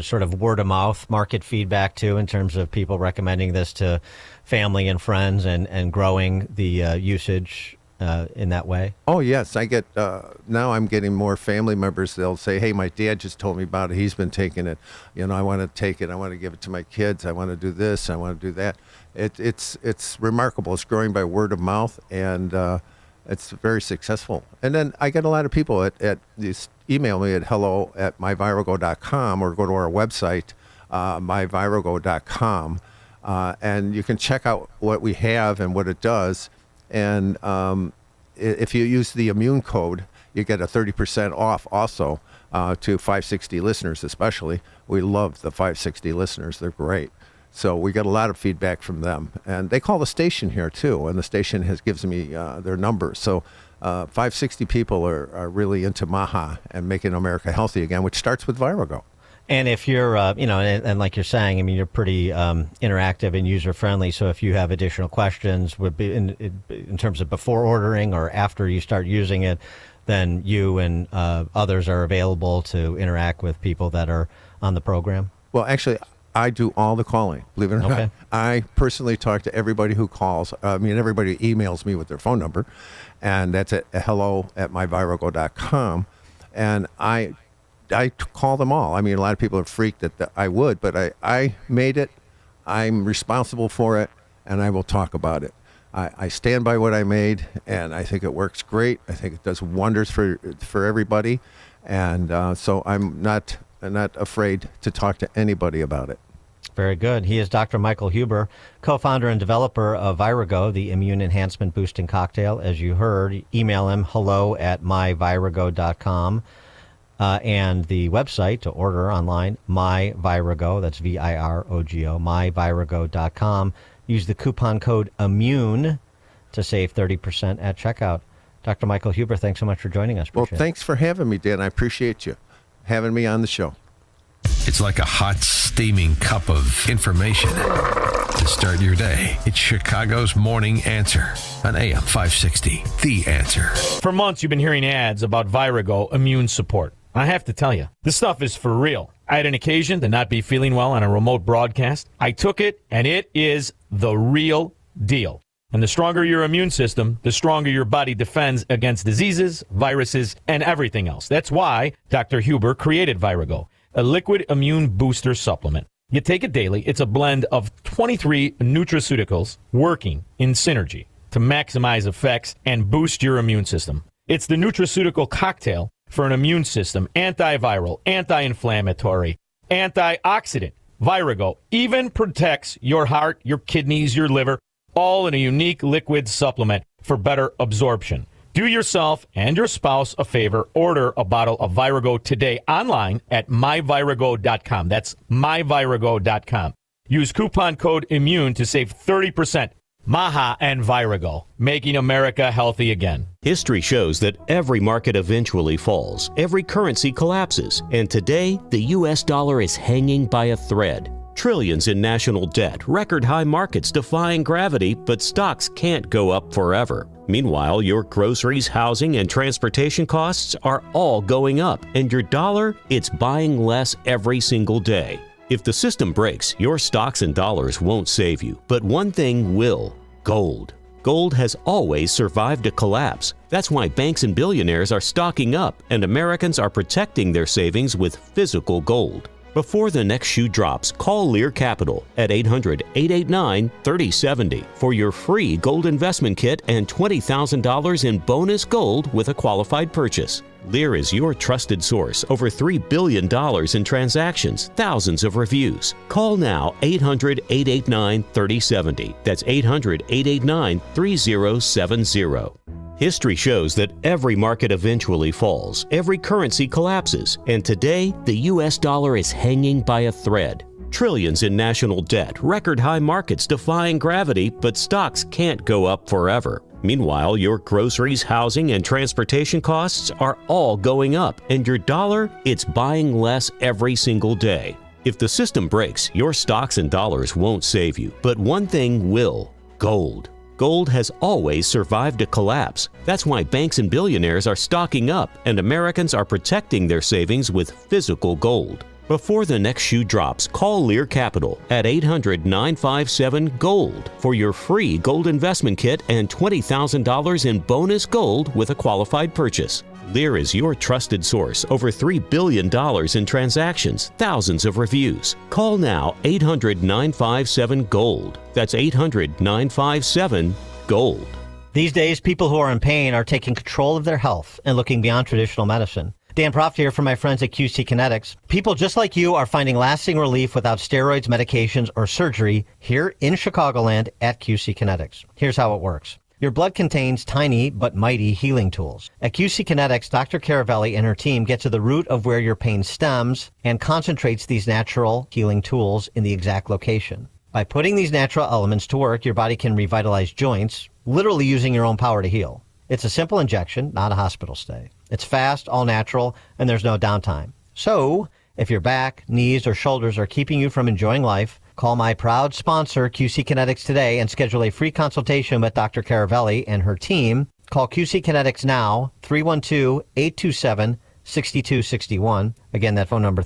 sort of word of mouth market feedback too, in terms of people recommending this to family and friends and growing the usage in that way? Oh yes, I get now I'm getting more family members. They'll say, hey, my dad just told me about it. He's been taking it. I want to take it. I want to give it to my kids. I want to do this. I want to do that. It's remarkable. It's growing by word of mouth, and it's very successful. And then I get a lot of people just email me at hello@myvirago.com, or go to our website, myvirago.com, and you can check out what we have and what it does. And if you use the immune code, you get a 30% off also to 560 listeners especially. We love the 560 listeners. They're great. So we get a lot of feedback from them. And they call the station here too, and the station gives me their numbers. So 560 people are really into MAHA and making America healthy again, which starts with Virago. And if you're, and like you're saying, you're pretty interactive and user-friendly. So if you have additional questions, would be in terms of before ordering or after you start using it, then you and others are available to interact with people that are on the program? Well, actually, I do all the calling, believe it or not. Okay. I personally talk to everybody who calls. Everybody emails me with their phone number, and that's at hello@myvirago.com. And I call them all. I mean, a lot of people are freaked that I would, but I made it. I'm responsible for it, and I will talk about it. I stand by what I made, and I think it works great. I think it does wonders for everybody, and so I'm not afraid to talk to anybody about it. Very good. He is Dr. Michael Huber, co-founder and developer of Virago, the immune enhancement boosting cocktail. As you heard, email him hello@myvirago.com. And the website to order online, myvirago, that's VIROGO, myvirago.com. Use the coupon code IMMUNE to save 30% at checkout. Dr. Michael Huber, thanks so much for joining us. Well, thanks for having me, Dan. I appreciate you having me on the show. It's like a hot, steaming cup of information to start your day. It's Chicago's Morning Answer on AM 560. The Answer. For months, you've been hearing ads about Virago Immune Support. I have to tell you, this stuff is for real. I had an occasion to not be feeling well on a remote broadcast. I took it, and it is the real deal. And the stronger your immune system, the stronger your body defends against diseases, viruses, and everything else. That's why Dr. Huber created Virago, a liquid immune booster supplement. You take it daily. It's a blend of 23 nutraceuticals working in synergy to maximize effects and boost your immune system. It's the nutraceutical cocktail for an immune system, antiviral, anti-inflammatory, antioxidant. Virago even protects your heart, your kidneys, your liver, all in a unique liquid supplement for better absorption. Do yourself and your spouse a favor. Order a bottle of Virago today online at myvirago.com. That's myvirago.com. Use coupon code IMMUNE to save 30%. Maha and Virago, making America healthy again. History shows that every market eventually falls, every currency collapses, and today the U.S. dollar is hanging by a thread. Trillions in national debt, record high markets defying gravity, but stocks can't go up forever. Meanwhile, your groceries, housing, and transportation costs are all going up, and your dollar, it's buying less every single day. If the system breaks, your stocks and dollars won't save you. But one thing will: gold. Gold has always survived a collapse. That's why banks and billionaires are stocking up, and Americans are protecting their savings with physical gold. Before the next shoe drops, call Lear Capital at 800-889-3070 for your free gold investment kit and $20,000 in bonus gold with a qualified purchase. Lear is your trusted source. Over $3 billion in transactions, thousands of reviews. Call now 800-889-3070. That's 800-889-3070. History shows that every market eventually falls, every currency collapses, and today the U.S. dollar is hanging by a thread. Trillions in national debt, record high markets defying gravity, but stocks can't go up forever. Meanwhile, your groceries, housing, and transportation costs are all going up, and your dollar, it's buying less every single day. If the system breaks, your stocks and dollars won't save you, but one thing will: gold. Gold has always survived a collapse. That's why banks and billionaires are stocking up, and Americans are protecting their savings with physical gold. Before the next shoe drops, call Lear Capital at 800-957-GOLD for your free gold investment kit and $20,000 in bonus gold with a qualified purchase. Lear is your trusted source. Over $3 billion in transactions, thousands of reviews. Call now 800-957-GOLD. That's 800-957-GOLD. These days, people who are in pain are taking control of their health and looking beyond traditional medicine. Dan Proft here from my friends at QC Kinetics. People just like you are finding lasting relief without steroids, medications, or surgery here in Chicagoland at QC Kinetics. Here's how it works. Your blood contains tiny but mighty healing tools. At QC Kinetics, Dr. Caravelli and her team get to the root of where your pain stems and concentrates these natural healing tools in the exact location. By putting these natural elements to work, your body can revitalize joints, literally using your own power to heal. It's a simple injection, not a hospital stay. It's fast, all natural, and there's no downtime. So, if your back, knees, or shoulders are keeping you from enjoying life, call my proud sponsor, QC Kinetics, today and schedule a free consultation with Dr. Caravelli and her team. Call QC Kinetics now, 312-827-6261. Again, that phone number,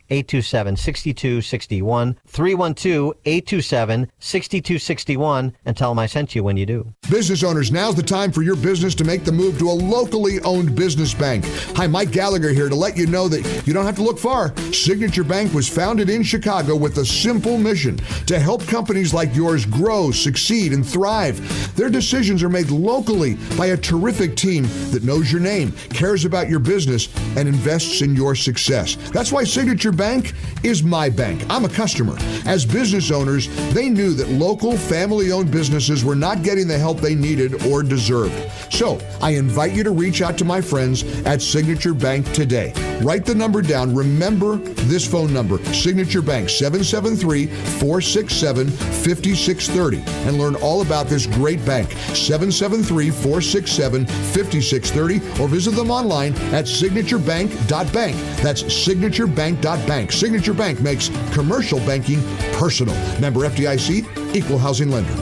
312-827-6261. 312-827-6261, and tell them I sent you when you do. Business owners, now's the time for your business to make the move to a locally owned business bank. Hi, Mike Gallagher here to let you know that you don't have to look far. Signature Bank was founded in Chicago with a simple mission to help companies like yours grow, succeed, and thrive. Their decisions are made locally by a terrific team that knows your name, cares about your business, and invests in your success. That's why Signature Bank is my bank. I'm a customer. As business owners, they knew that local family-owned businesses were not getting the help they needed or deserved. So I invite you to reach out to my friends at Signature Bank today. Write the number down. Remember this phone number, Signature Bank, 773-467-5630, and learn all about this great bank, 773-467-5630, or visit them online at signaturebank.bank. That's signaturebank.bank. Signature Bank makes commercial banking personal. Member FDIC, equal housing lender.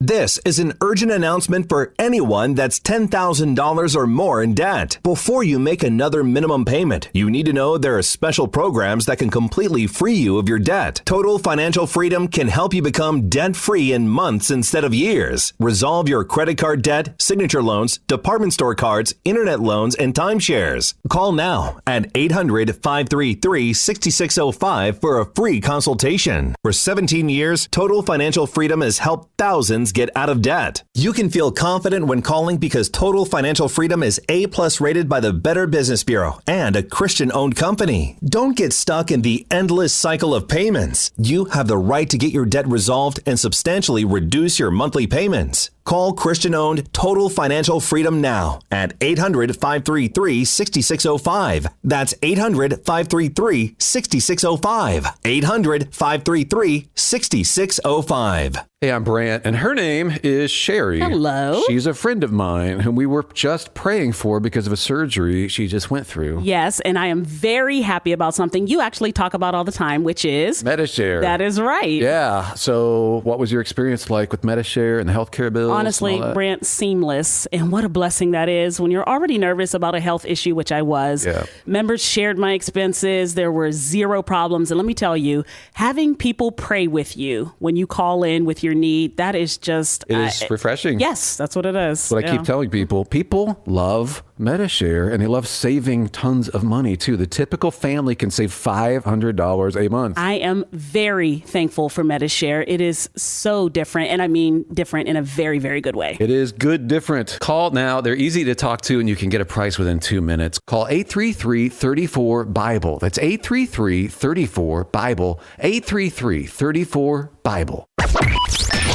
This is an urgent announcement for anyone that's $10,000 or more in debt. Before you make another minimum payment, you need to know there are special programs that can completely free you of your debt. Total Financial Freedom can help you become debt-free in months instead of years. Resolve your credit card debt, signature loans, department store cards, internet loans, and timeshares. Call now at 800-533-6605 for a free consultation. For 17 years, Total Financial Freedom has helped thousands get out of debt. You can feel confident when calling because Total Financial Freedom is A+ rated by the Better Business Bureau and a Christian-owned company. Don't get stuck in the endless cycle of payments. You have the right to get your debt resolved and substantially reduce your monthly payments. Call Christian-owned Total Financial Freedom now at 800-533-6605. That's 800-533-6605. 800-533-6605. Hey, I'm Brant, and her name is Sherry. Hello. She's a friend of mine whom we were just praying for because of a surgery she just went through. Yes, and I am very happy about something you actually talk about all the time, which is Medi-Share. That is right. Yeah. So what was your experience like with Medi-Share and the healthcare bills? Honestly, Brant, seamless. And what a blessing that is when you're already nervous about a health issue, which I was. Yeah. Members shared my expenses. There were zero problems. And let me tell you, having people pray with you when you call in with your need, that is just... It is refreshing. Yes, that's what it is. What I keep telling people. People love Medi-Share, and they love saving tons of money, too. The typical family can save $500 a month. I am very thankful for Medi-Share. It is so different, and I mean different in a very, very good way. It is good different. Call now. They're easy to talk to, and you can get a price within 2 minutes. Call 833-34-BIBLE. That's 833-34-BIBLE. 833-34-BIBLE.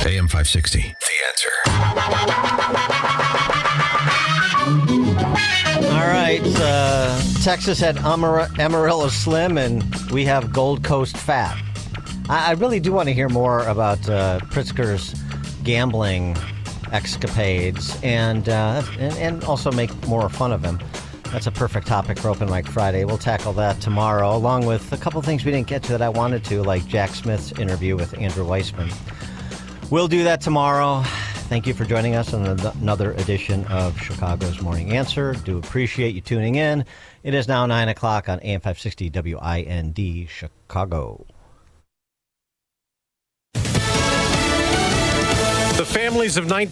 AM 560. The Answer. All right. Texas had Amarillo Slim, and we have Gold Coast Fat. I really do want to hear more about Pritzker's gambling escapades and also make more fun of him. That's a perfect topic for Open Mic Friday. We'll tackle that tomorrow, along with a couple things we didn't get to that I wanted to, like Jack Smith's interview with Andrew Weissman. We'll do that tomorrow. Thank you for joining us on another edition of Chicago's Morning Answer. Do appreciate you tuning in. It is now 9 o'clock on AM 560 WIND Chicago. The families of 19